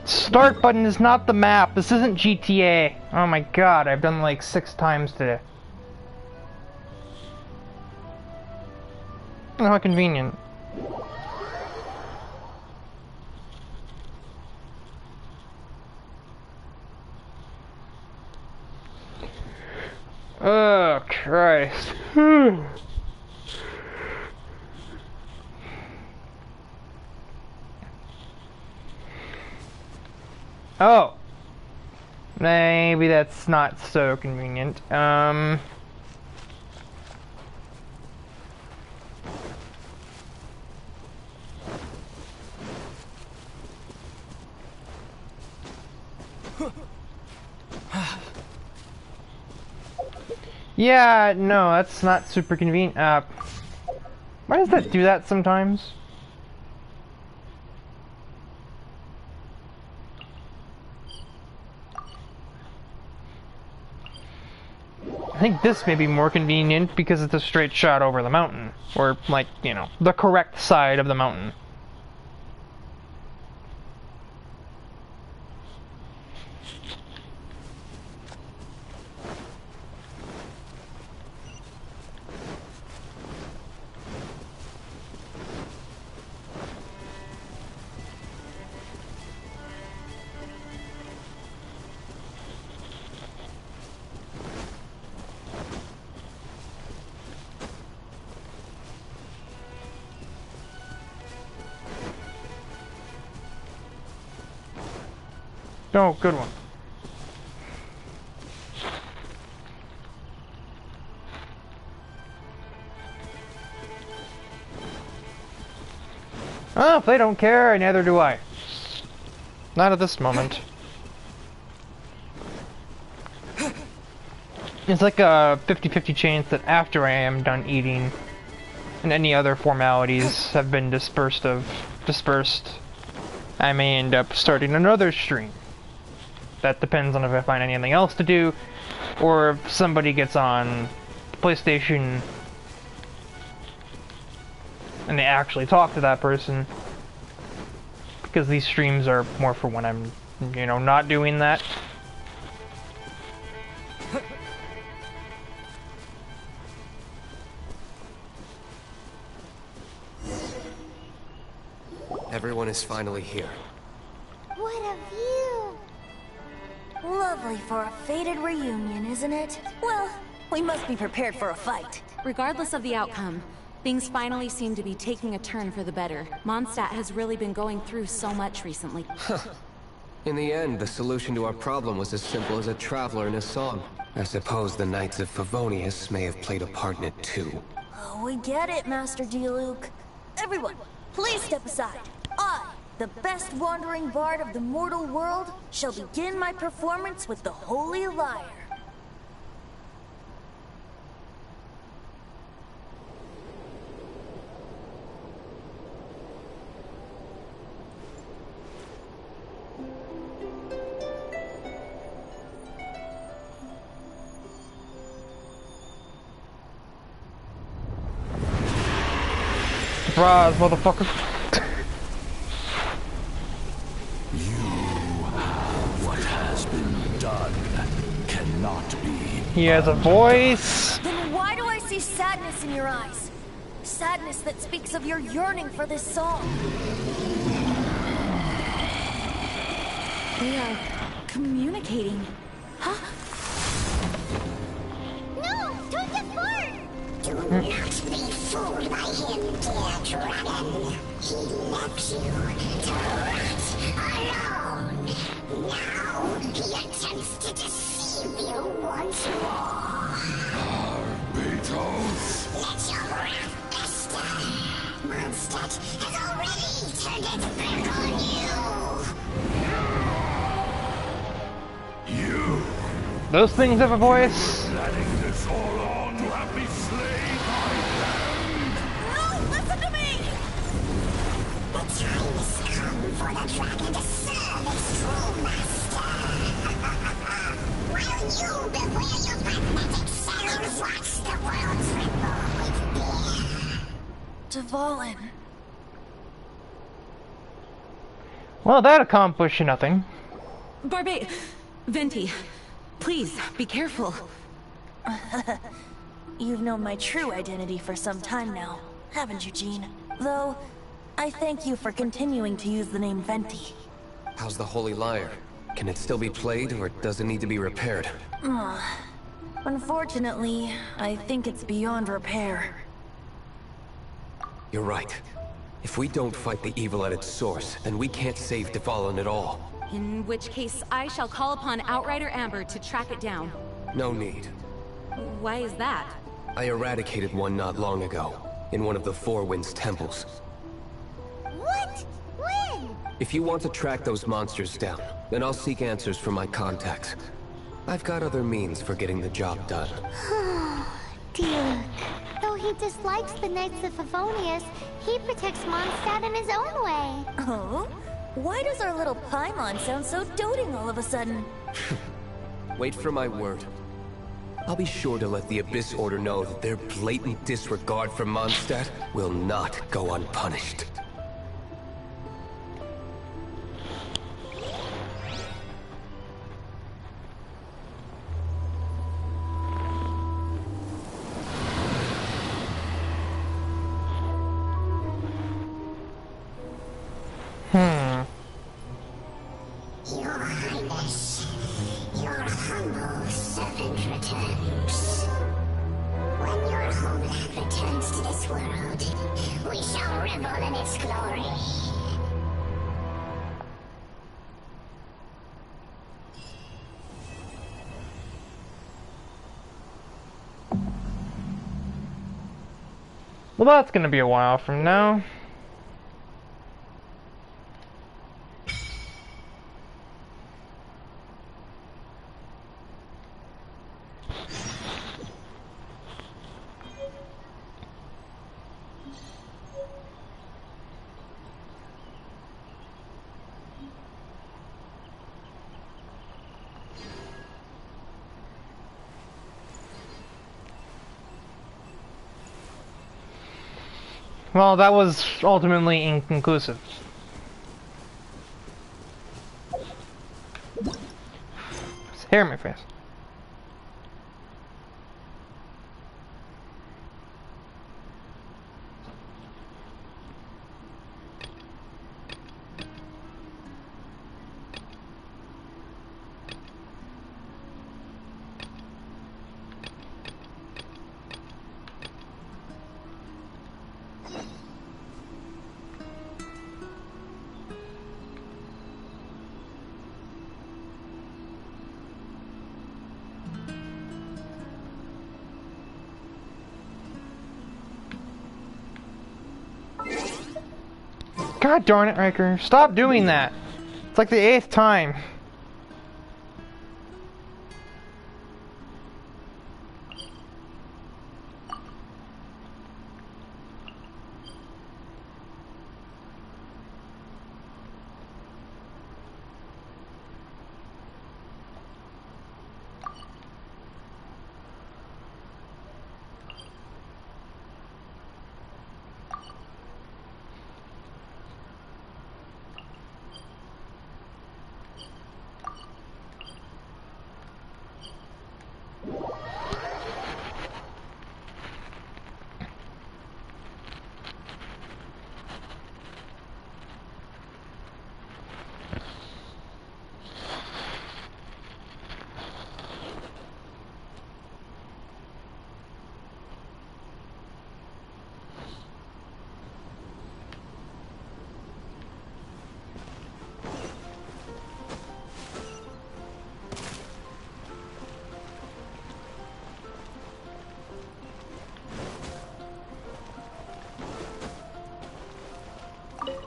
[SPEAKER 1] Start button is not the map. This isn't GTA. Oh my god, I've done like 6 times today. Oh, how convenient. Oh, Christ. Oh. Maybe that's not so convenient. Yeah, no, that's not super convenient. Why does that do that sometimes? I think this may be more convenient because it's a straight shot over the mountain. Or, like, you know, the correct side of the mountain. Oh, good one. Oh, if they don't care, neither do I. Not at this moment. It's like a 50-50 chance that after I am done eating and any other formalities have been dispersed, I may end up starting another stream. That depends on if I find anything else to do, or if somebody gets on PlayStation and they actually talk to that person. Because these streams are more for when I'm, you know, not doing that.
[SPEAKER 11] Everyone is finally here.
[SPEAKER 2] what a view!
[SPEAKER 7] Lovely for a fated reunion, isn't it? Well, we must be prepared for a fight.
[SPEAKER 4] Regardless of the outcome,
[SPEAKER 16] Things finally seem to be taking a turn for the better. Mondstadt has really been going through so much recently.
[SPEAKER 11] In the end, the solution to our problem was as simple as a traveler in a song. I suppose the Knights of Favonius may have played a part in it too.
[SPEAKER 7] Oh, we get it, Master D-Luke. Everyone, please step aside. I, the best wandering bard of the mortal world, shall begin my performance with the Holy Lyre.
[SPEAKER 1] Surprise, motherfucker.
[SPEAKER 17] What has been done cannot be.
[SPEAKER 1] He has a voice.
[SPEAKER 7] Then why do I see sadness in your eyes? Sadness that speaks of your yearning for this song.
[SPEAKER 16] They are communicating. Huh?
[SPEAKER 2] No! Don't get bored! Do not be fooled by him, dear dragon. He left you to rot alone. Now he attempts to deceive you once more.
[SPEAKER 17] Beatles!
[SPEAKER 2] Let your wrath fester. Mondstadt has already turned its back on you.
[SPEAKER 17] You!
[SPEAKER 1] Those things have a voice?
[SPEAKER 17] Planning this all on to have me slain by them!
[SPEAKER 7] No, listen to me!
[SPEAKER 2] The time has come for the dragon to serve its true master. While you beware your magnetic cells watch the world tremble with fear.
[SPEAKER 7] Dvalin.
[SPEAKER 1] Well, that accomplished nothing.
[SPEAKER 16] Barbe... Venti, please, be careful.
[SPEAKER 7] You've known my true identity for some time now, haven't you, Jean? Though, I thank you for continuing to use the name Venti.
[SPEAKER 11] How's the Holy Lyre? Can it still be played, or does it need to be repaired?
[SPEAKER 7] Unfortunately, I think it's beyond repair.
[SPEAKER 11] You're right. If we don't fight the evil at its source, then we can't save Dvalin at all.
[SPEAKER 16] In which case, I shall call upon Outrider Amber to track it down.
[SPEAKER 11] No need.
[SPEAKER 16] Why is that?
[SPEAKER 11] I eradicated one not long ago, in one of the Four Winds temples.
[SPEAKER 2] What? When?
[SPEAKER 11] If you want to track those monsters down, then I'll seek answers from my contacts. I've got other means for getting the job done.
[SPEAKER 2] Dear, though he dislikes the Knights of Favonius, he protects Mondstadt in his own way.
[SPEAKER 7] Oh? Why does our little Paimon sound so doting all of a sudden?
[SPEAKER 11] Wait for my word. I'll be sure to let the Abyss Order know that their blatant disregard for Mondstadt will not go unpunished.
[SPEAKER 2] Your Highness, your humble servant returns. When your homeland returns to this world, we shall revel in its glory.
[SPEAKER 1] Well, that's gonna be a while from now. Well, that was ultimately inconclusive. There's hair in my face. God darn it, Riker. Stop doing that. It's like the 8th time.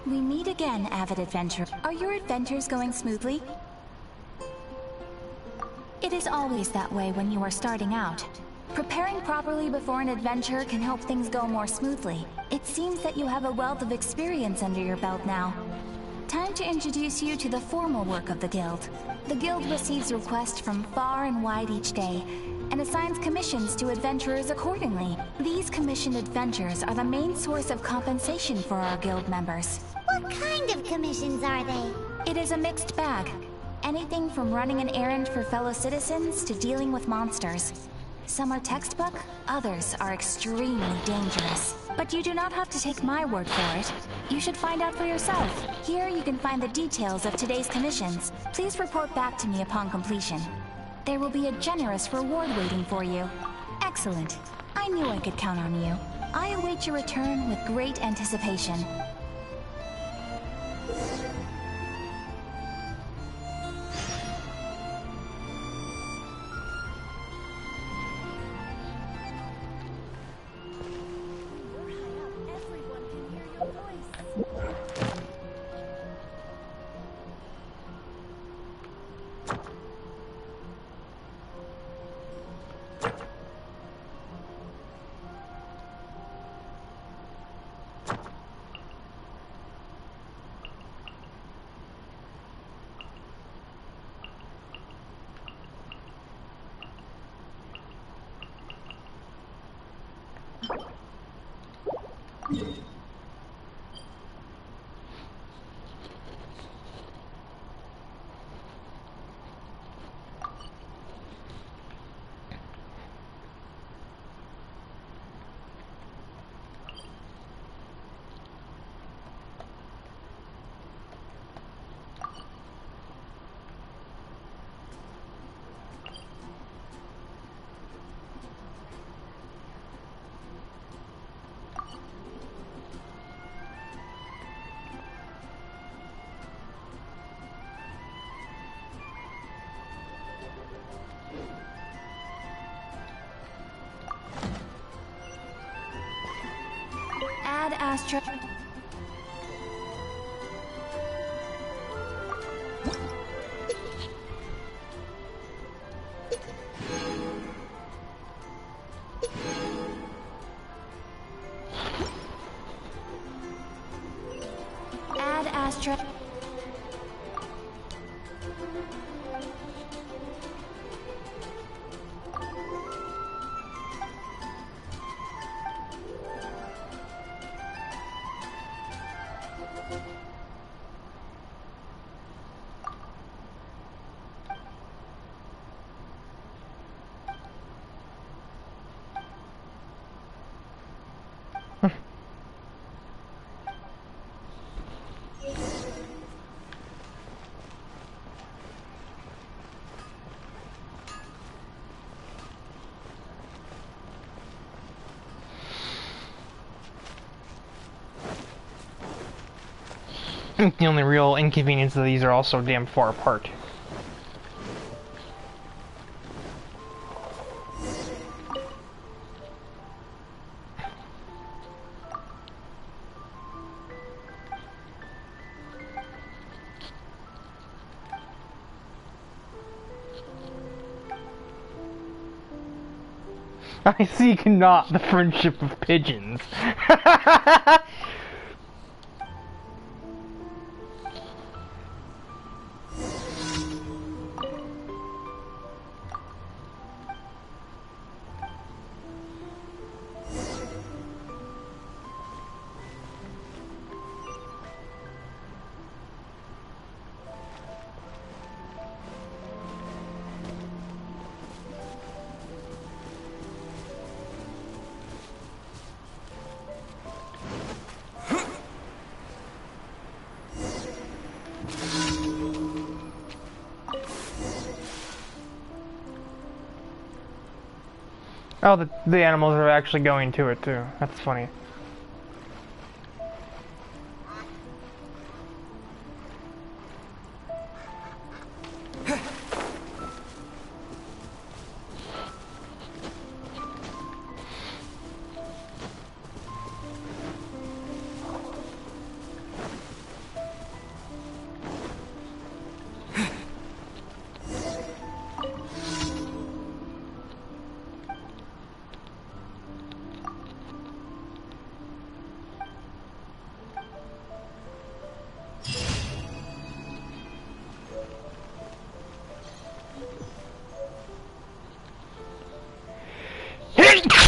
[SPEAKER 4] We meet again, avid adventurer. Are your adventures going smoothly? It is always that way when you are starting out. Preparing properly before an adventure can help things go more smoothly. It seems that you have a wealth of experience under your belt now. Time to introduce you to the formal work of the Guild. The Guild receives requests from far and wide each day, and assigns commissions to adventurers accordingly. These commissioned adventures are the main source of compensation for our Guild members.
[SPEAKER 8] What kind of commissions are they?
[SPEAKER 4] It is a mixed bag. Anything from running an errand for fellow citizens to dealing with monsters. Some are textbook, others are extremely dangerous. But you do not have to take my word for it. You should find out for yourself. Here you can find the details of today's commissions. Please report back to me upon completion. There will be a generous reward waiting for you. Excellent. I knew I could count on you. I await your return with great anticipation. Add Astra. Add Astra.
[SPEAKER 1] The only real inconvenience of these are also damn far apart. I seek not the friendship of pigeons. Oh, the animals are actually going to it too. That's funny.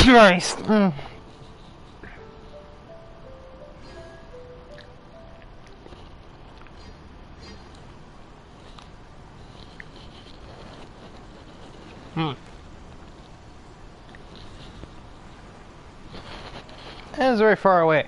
[SPEAKER 1] Christ! That is very far away.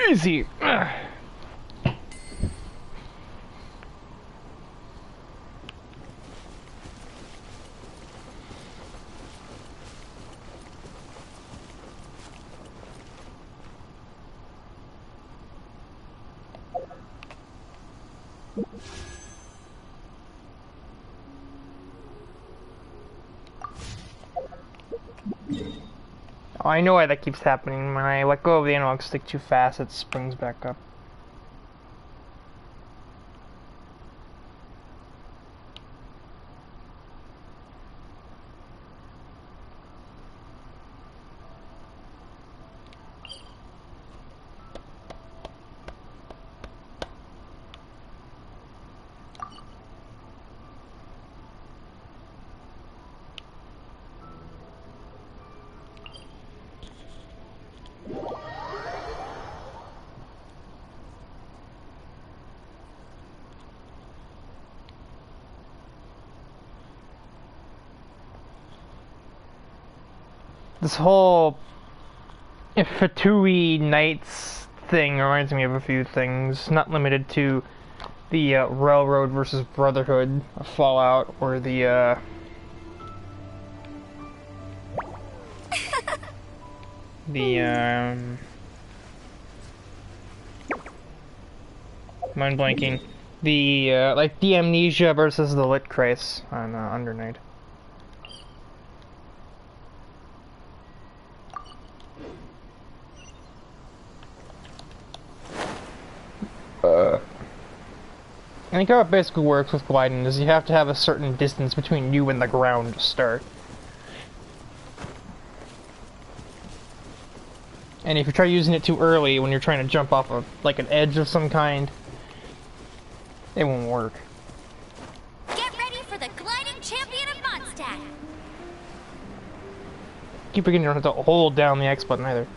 [SPEAKER 1] Easy. Oh, I know why that keeps happening. When I let go of the analog stick too fast, it springs back up. This whole Fatui Knights thing reminds me of a few things, not limited to the Railroad versus Brotherhood of Fallout, or the mind blanking. The like the Amnesia versus the Lit Kreis on Under Night. I think how it basically works with gliding is you have to have a certain distance between you and the ground to start. And if you try using it too early when you're trying to jump off of like an edge of some kind, it won't work.
[SPEAKER 8] Get ready for the gliding champion of Mondstadt.
[SPEAKER 1] Keep forgetting you don't have to hold down the X button either.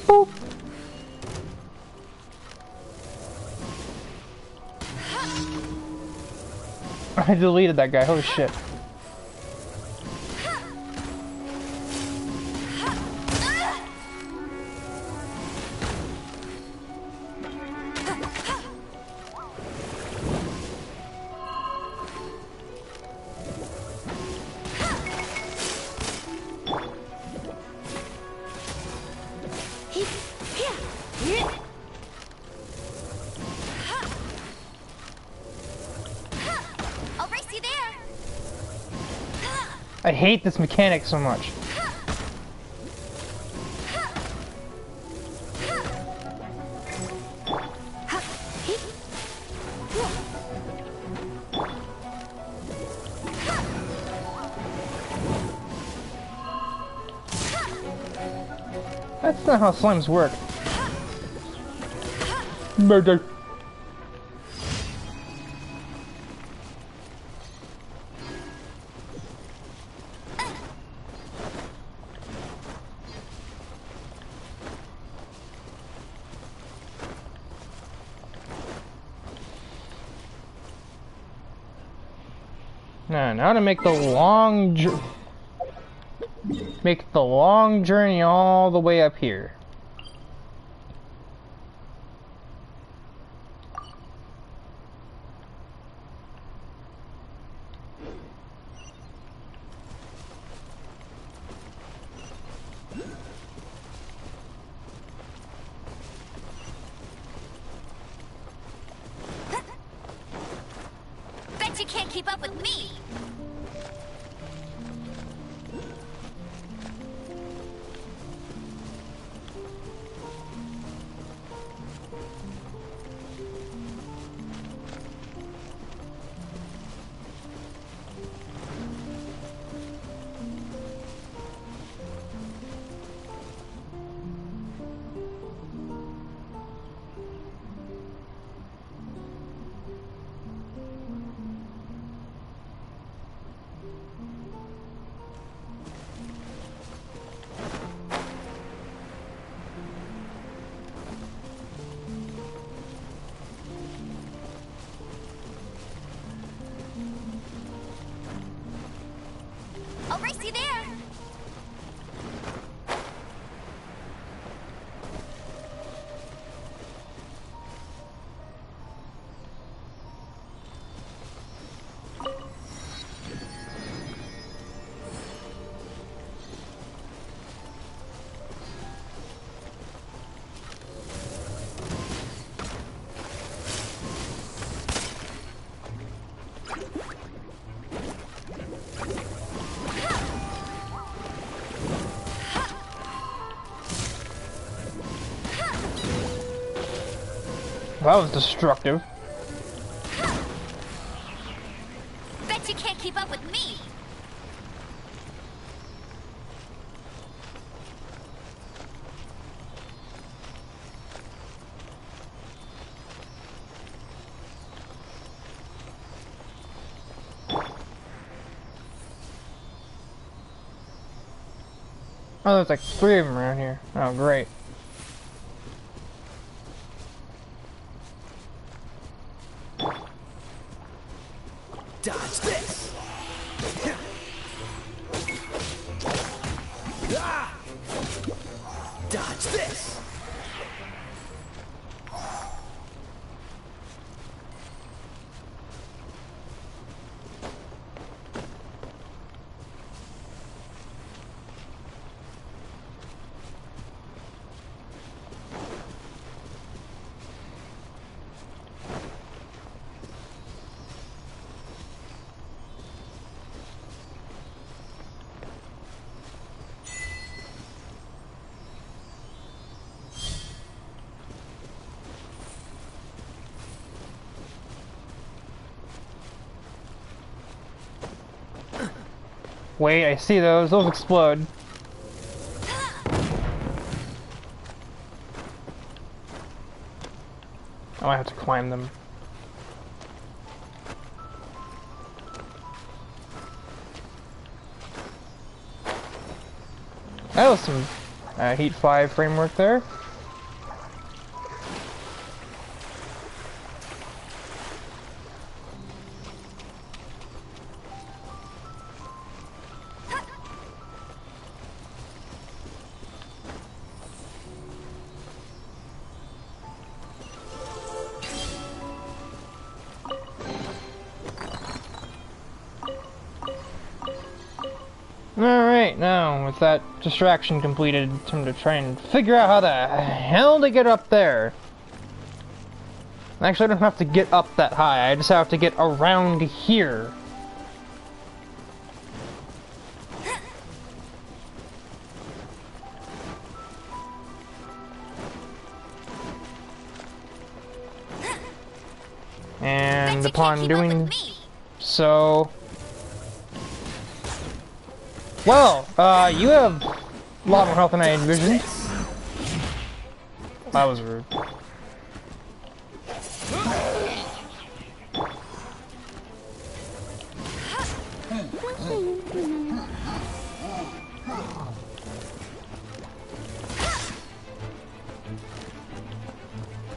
[SPEAKER 1] Boop. I deleted that guy, holy shit.
[SPEAKER 8] I'll race you there.
[SPEAKER 1] I hate this mechanic so much. That's not how slimes work. Murder. Now to make the long journey all the way up here.
[SPEAKER 8] Bet you can't keep up with me. I'll race you there.
[SPEAKER 1] That was destructive.
[SPEAKER 8] Bet you can't keep up with me.
[SPEAKER 1] Oh, there's like 3 of them around here. Oh, great.
[SPEAKER 12] Dodge this! Ah! Dodge this!
[SPEAKER 1] Wait, I see those. Those explode. Oh, I have to climb them. That was some Heat 5 framework there. Alright, now with that distraction completed, time to try and figure out how the hell to get up there. Actually, I don't have to get up that high, I just have to get around here. And upon doing so... Well, you have a lot more health than I envisioned. That was rude.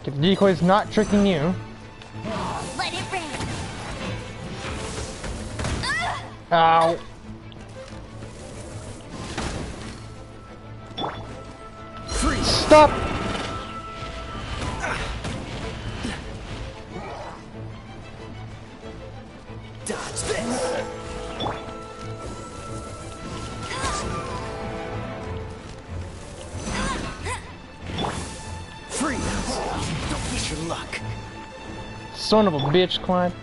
[SPEAKER 1] The decoy's not tricking you.
[SPEAKER 7] Let it rain.
[SPEAKER 1] Ow. Stop!
[SPEAKER 12] Dodge this! Freeze! Don't miss your luck.
[SPEAKER 1] Son of a bitch, Clyde.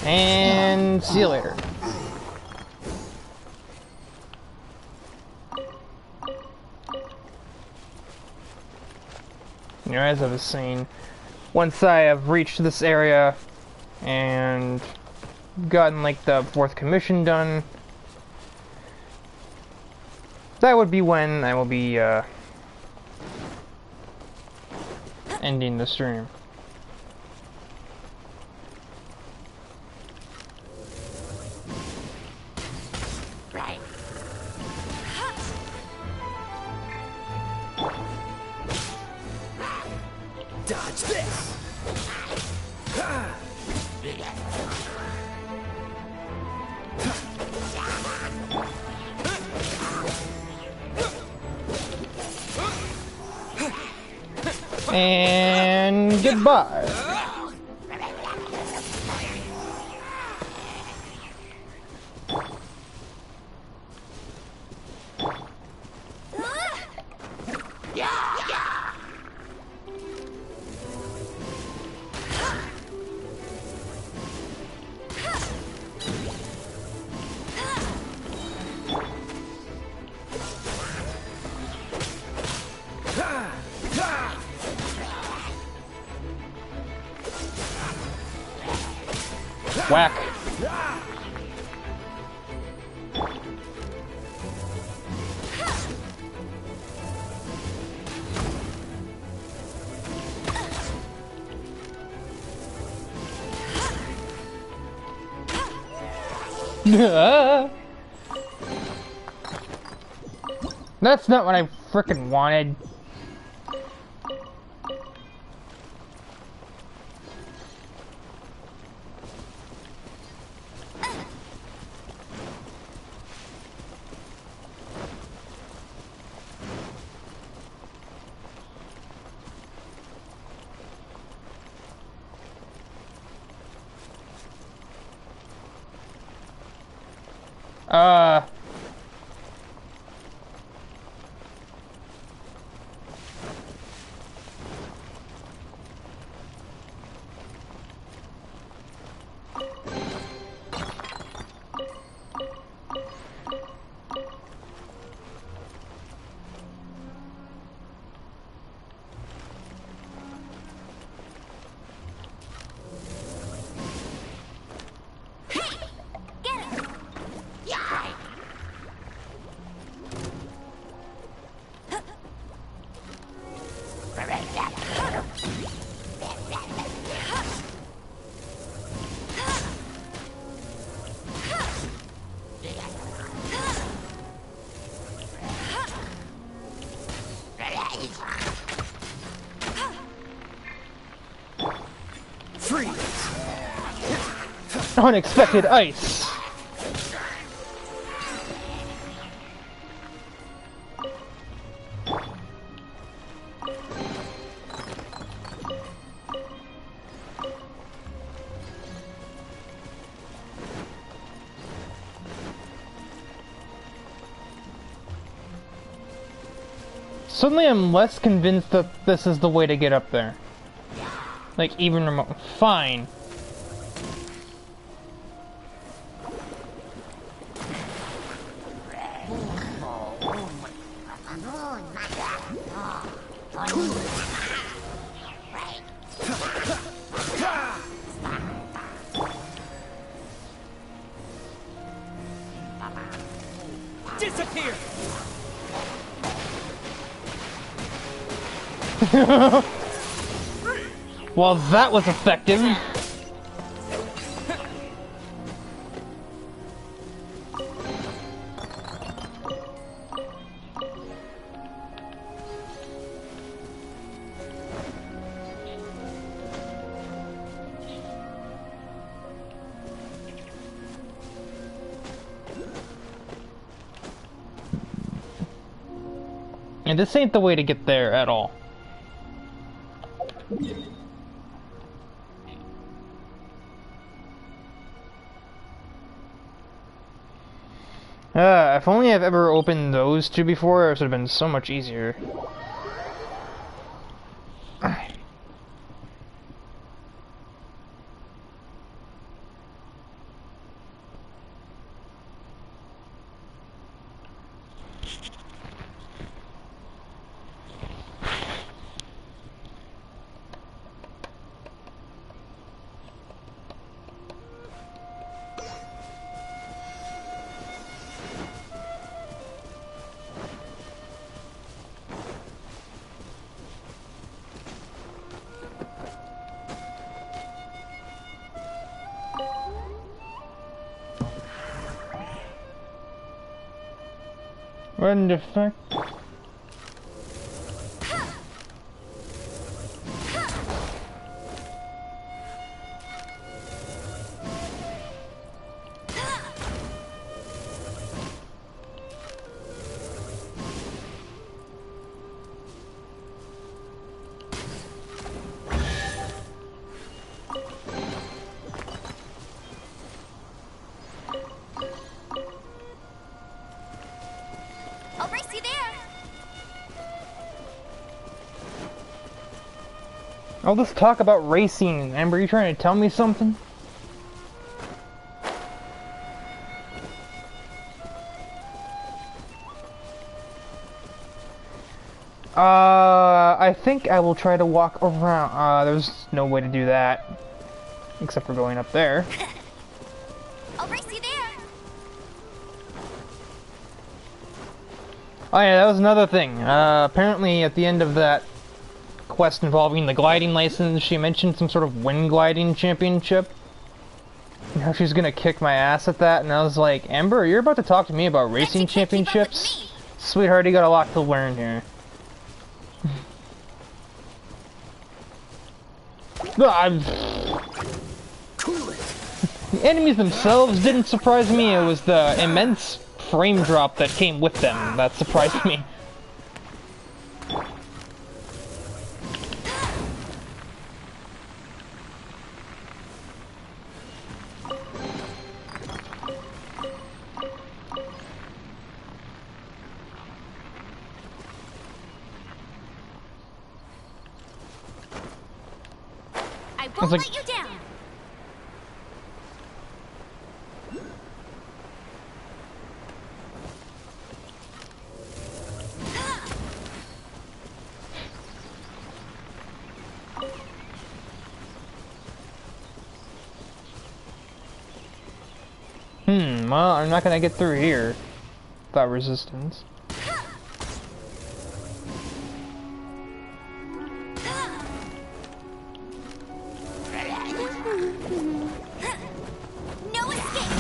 [SPEAKER 1] And see you later. You know, as I was saying, once I have reached this area and gotten like the 4th commission done, that would be when I will be ending the stream.
[SPEAKER 12] Dodge this!
[SPEAKER 1] And goodbye. Whack. That's not what I frickin' wanted. Unexpected ice. Suddenly I'm less convinced that this is the way to get up there. Like, even remote. Fine.
[SPEAKER 13] Disappear!
[SPEAKER 1] Well, that was effective. And this ain't the way to get there at all. If only I've ever opened those two before, it would have been so much easier. What the fuck? All this talk about racing, Amber, you trying to tell me something? I think I will try to walk around. There's no way to do that. Except for going up there.
[SPEAKER 7] I'll race you there.
[SPEAKER 1] Oh yeah, that was another thing. Apparently at the end of that quest involving the gliding license, she mentioned some sort of wind gliding championship. Now she's gonna kick my ass at that, and I was like, Ember, you're about to talk to me about racing championships? Sweetheart, you got a lot to learn here. The enemies themselves didn't surprise me, it was the immense frame drop that came with them that surprised me.
[SPEAKER 7] I won't let you down.
[SPEAKER 1] Well, I'm not gonna get through here without resistance.
[SPEAKER 7] No escape.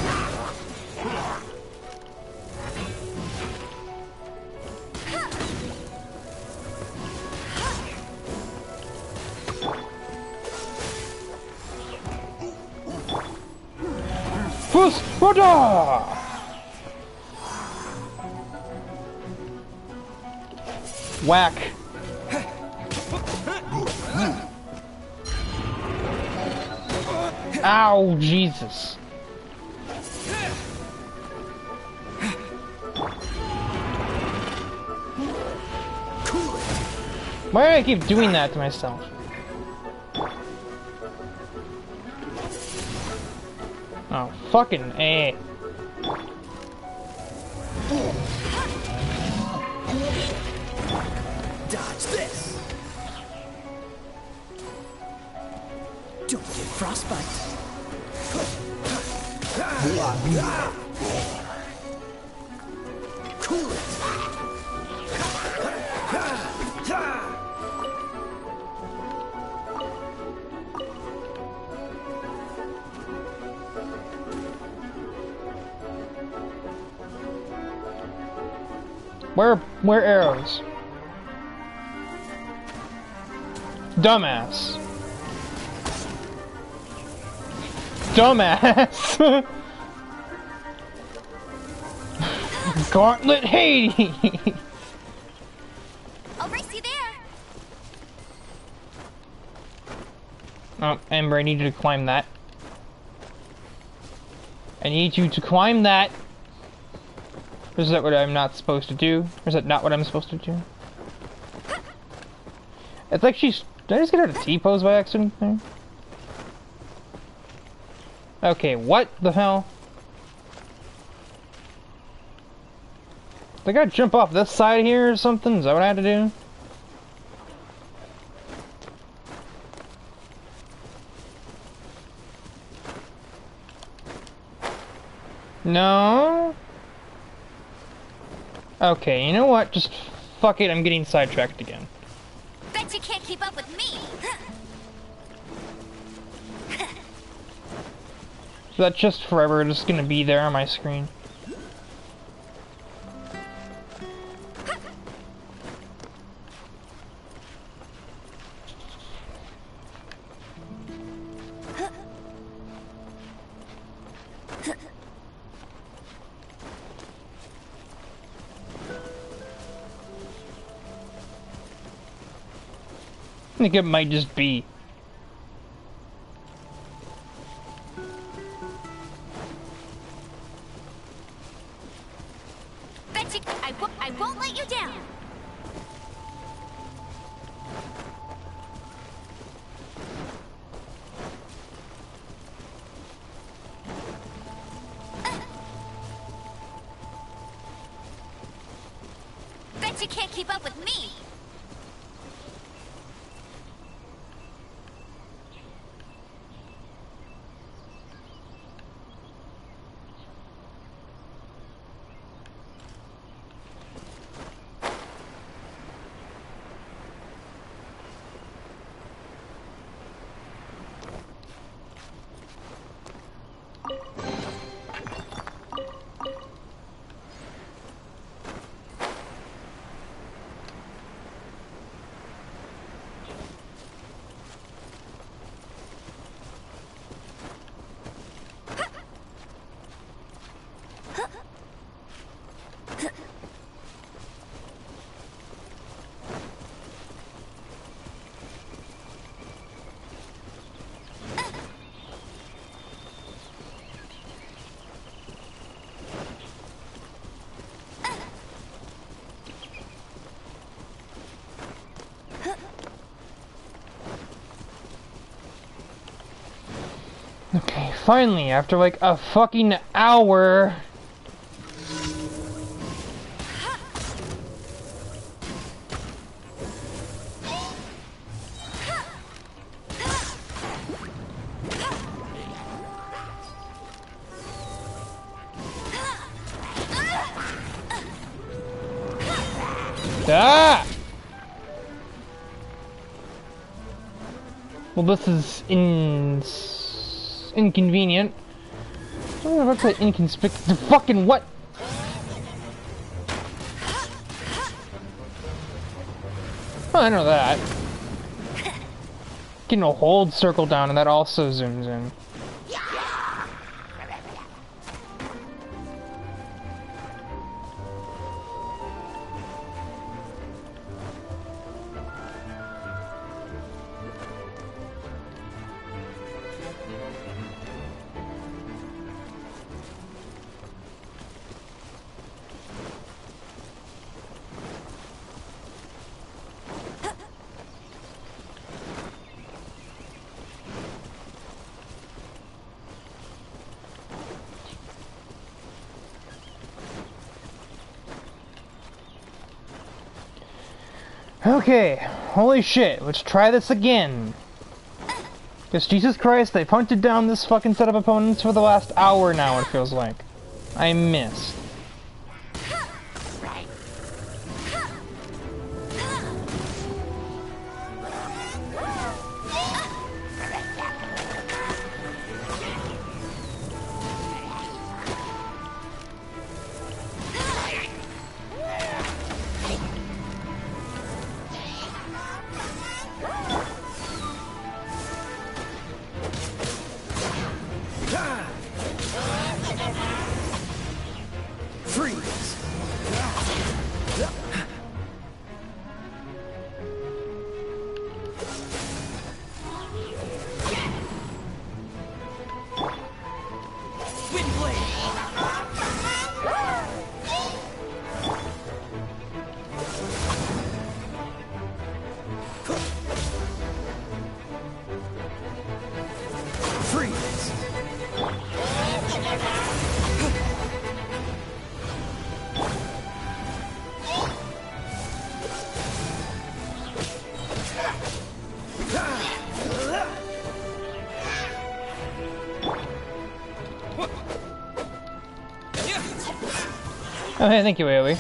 [SPEAKER 1] First Rudder! Whack. Ow, Jesus. Why do I keep doing that to myself? Oh, fucking A.
[SPEAKER 12] Dodge this. Don't get frostbite. Cool it.
[SPEAKER 1] Where arrows? Dumbass. Dumbass. Gauntlet Hades.
[SPEAKER 7] I'll race you there.
[SPEAKER 1] Oh, Ember, I need you to climb that. I need you to climb that. Is that what I'm not supposed to do? Or is that not what I'm supposed to do? It's like she's... Did I just get out of T-pose by accident there? Okay, what the hell? I gotta jump off this side here or something? Is that what I had to do? No? Okay, you know what? Just fuck it, I'm getting sidetracked again.
[SPEAKER 7] Bet you can't keep up with me.
[SPEAKER 1] So that's just forever just gonna be there on my screen. I think it might just be.
[SPEAKER 7] Bet you I won't let you down. Bet you can't keep up with me.
[SPEAKER 1] Finally, after like a fucking hour. Ah! Well, this is inconvenient. I don't know if that's inconspicuous. Fucking what? Oh, I know that. Getting a hold circle down and that also zooms in. Okay, holy shit, let's try this again. Because Jesus Christ, they've hunted down this fucking set of opponents for the last hour now, it feels like. I missed. Oh, hey, thank you, AoE.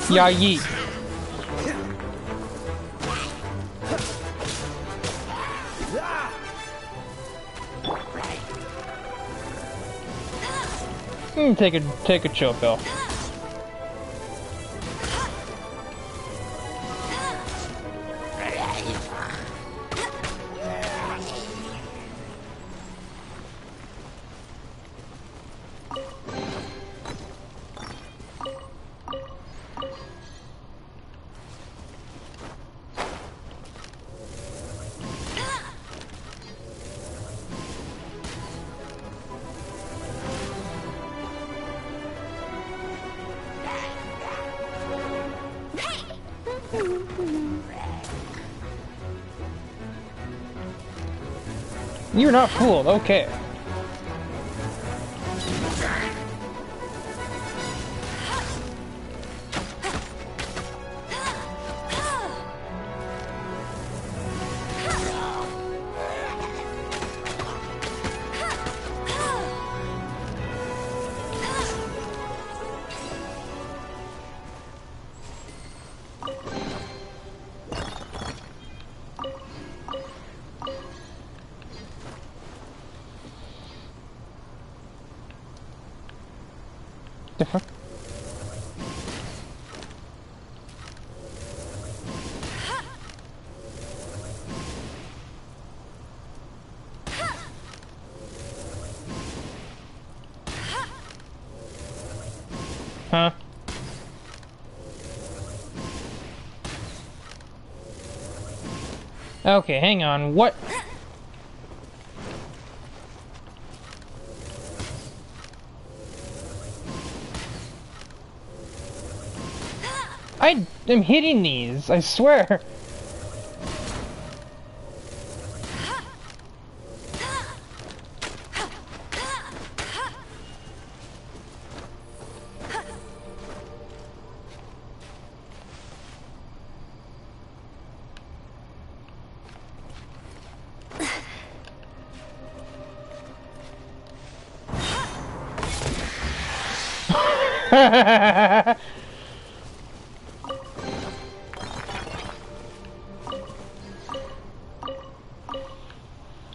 [SPEAKER 1] Yeah, yeet. Take a chill pill. You're not fooled, okay. The fuck? Huh? Okay, hang on. What? I am hitting these, I swear.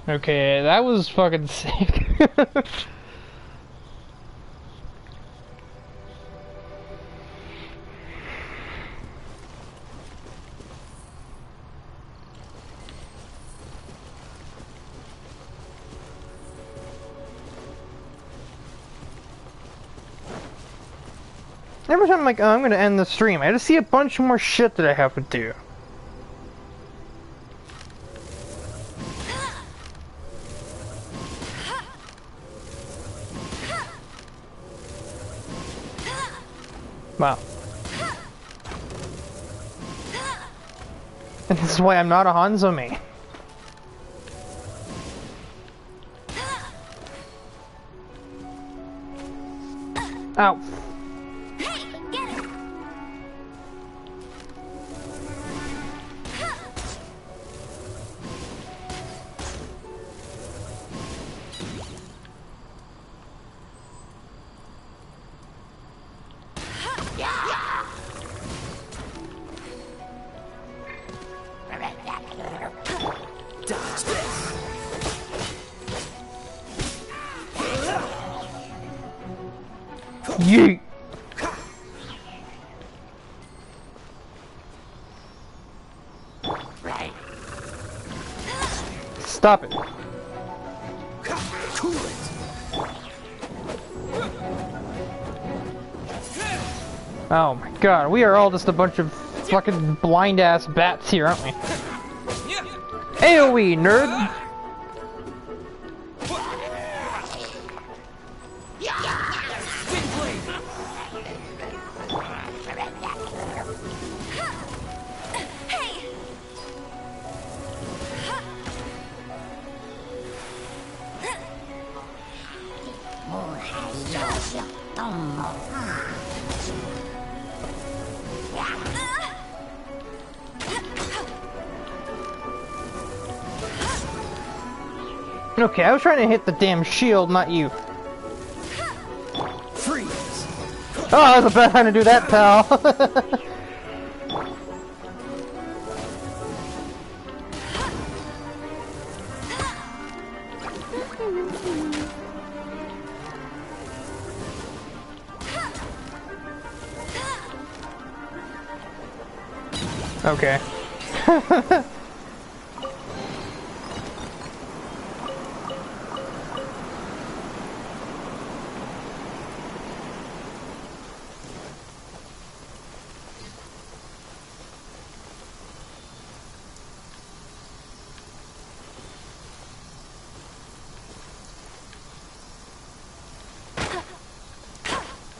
[SPEAKER 1] Okay, that was fucking sick. Every time I'm like, oh, I'm gonna end the stream, I just see a bunch more shit that I have to do. Wow. And this is why I'm not a Hanzo main. Ow. Yeet. Stop it. Oh my god, we are all just a bunch of fucking blind ass bats here, aren't we? AoE, nerd! Okay, I was trying to hit the damn shield, not you.
[SPEAKER 12] Freeze!
[SPEAKER 1] Oh, that was a bad time to do that, pal. Okay.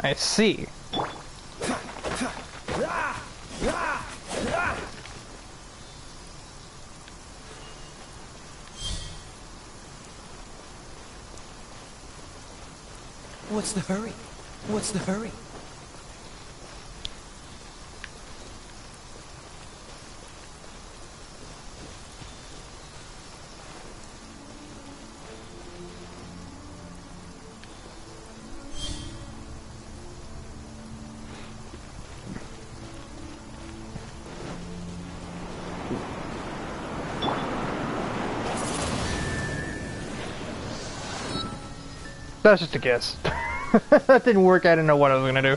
[SPEAKER 1] I see.
[SPEAKER 12] What's the hurry? What's the hurry?
[SPEAKER 1] That's just a guess. That didn't work, I didn't know what I was gonna do.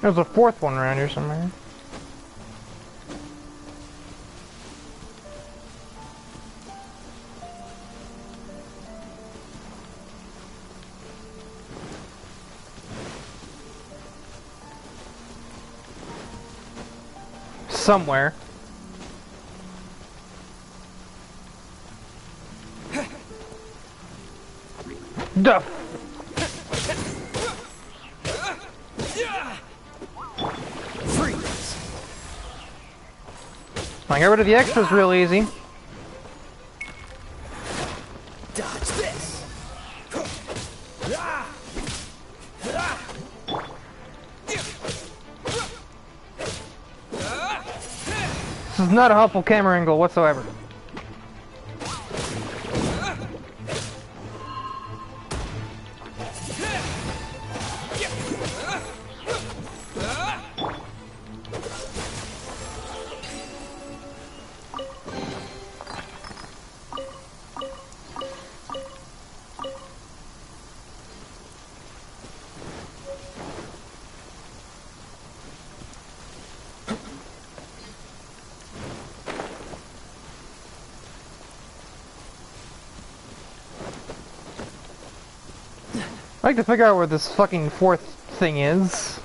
[SPEAKER 1] There's a fourth one around here somewhere. somewhere. Duh. I got rid of the extras real easy.
[SPEAKER 12] Dodge this.
[SPEAKER 1] This is not a helpful camera angle whatsoever. I'd like to figure out where this fucking fourth thing is.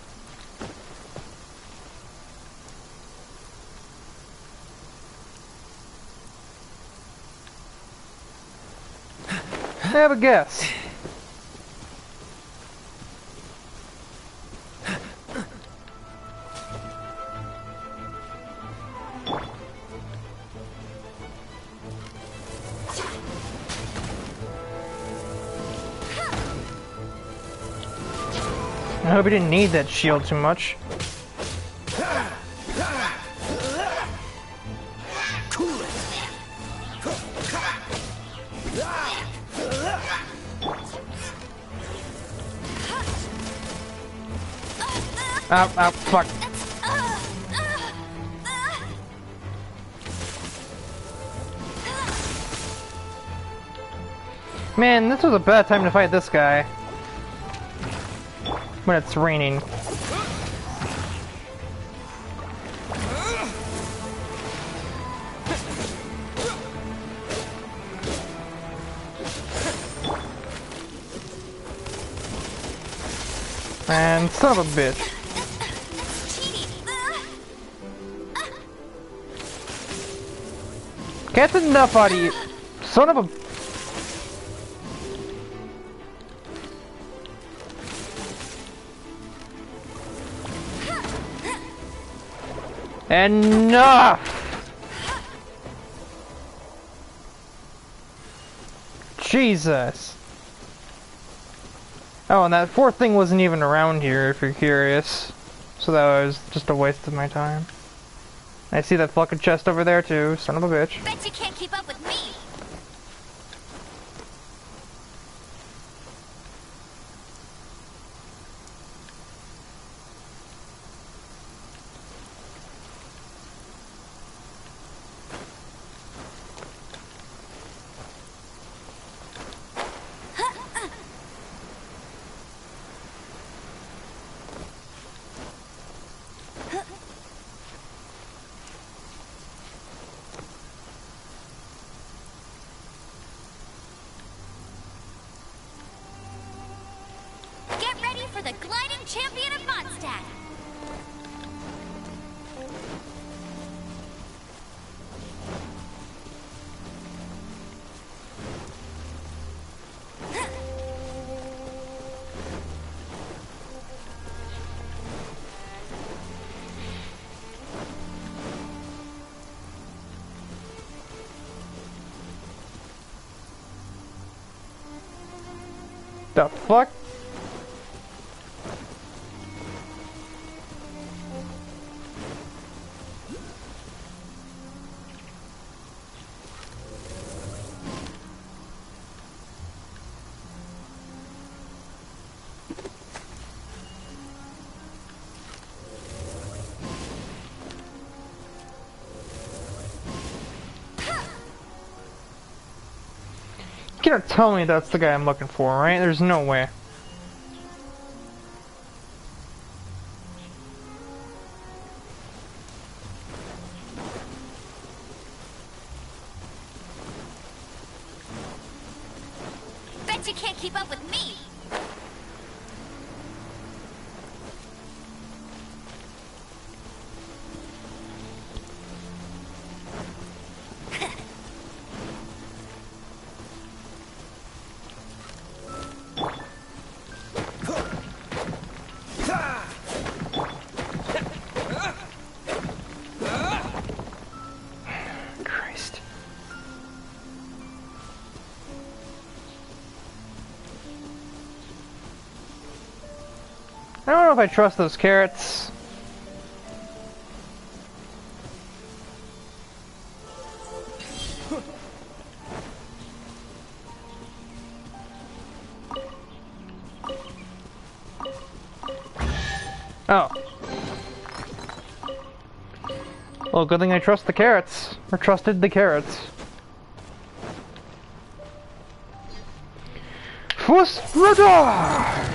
[SPEAKER 1] I have a guess. I hope he didn't need that shield too much. Ow, ow, fuck. Man, this was a bad time to fight this guy. When it's raining. And son of a bitch. Get enough out of you. Son of a... Enough! Jesus. Oh, and that fourth thing wasn't even around here, if you're curious. So that was just a waste of my time. I see that fucking chest over there too, son of a bitch.
[SPEAKER 8] Bet you can't keep up with me! For the gliding champion of Mondstadt!
[SPEAKER 1] The fuck? You cannot tell me that's the guy I'm looking for, right? There's no way.
[SPEAKER 8] Bet you can't keep up with me!
[SPEAKER 1] I don't know if I trust those carrots. Oh. Well, good thing I trust the carrots. Or trusted the carrots. Fuss radar!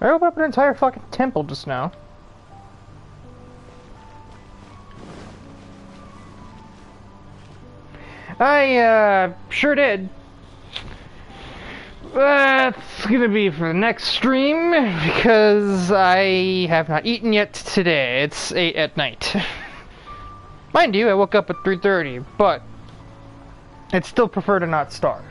[SPEAKER 1] I opened up an entire fucking temple just now. I, sure did. That's gonna be for the next stream, because I have not eaten yet today. It's 8 at night. Mind you, I woke up at 3:30, but I'd still prefer to not starve.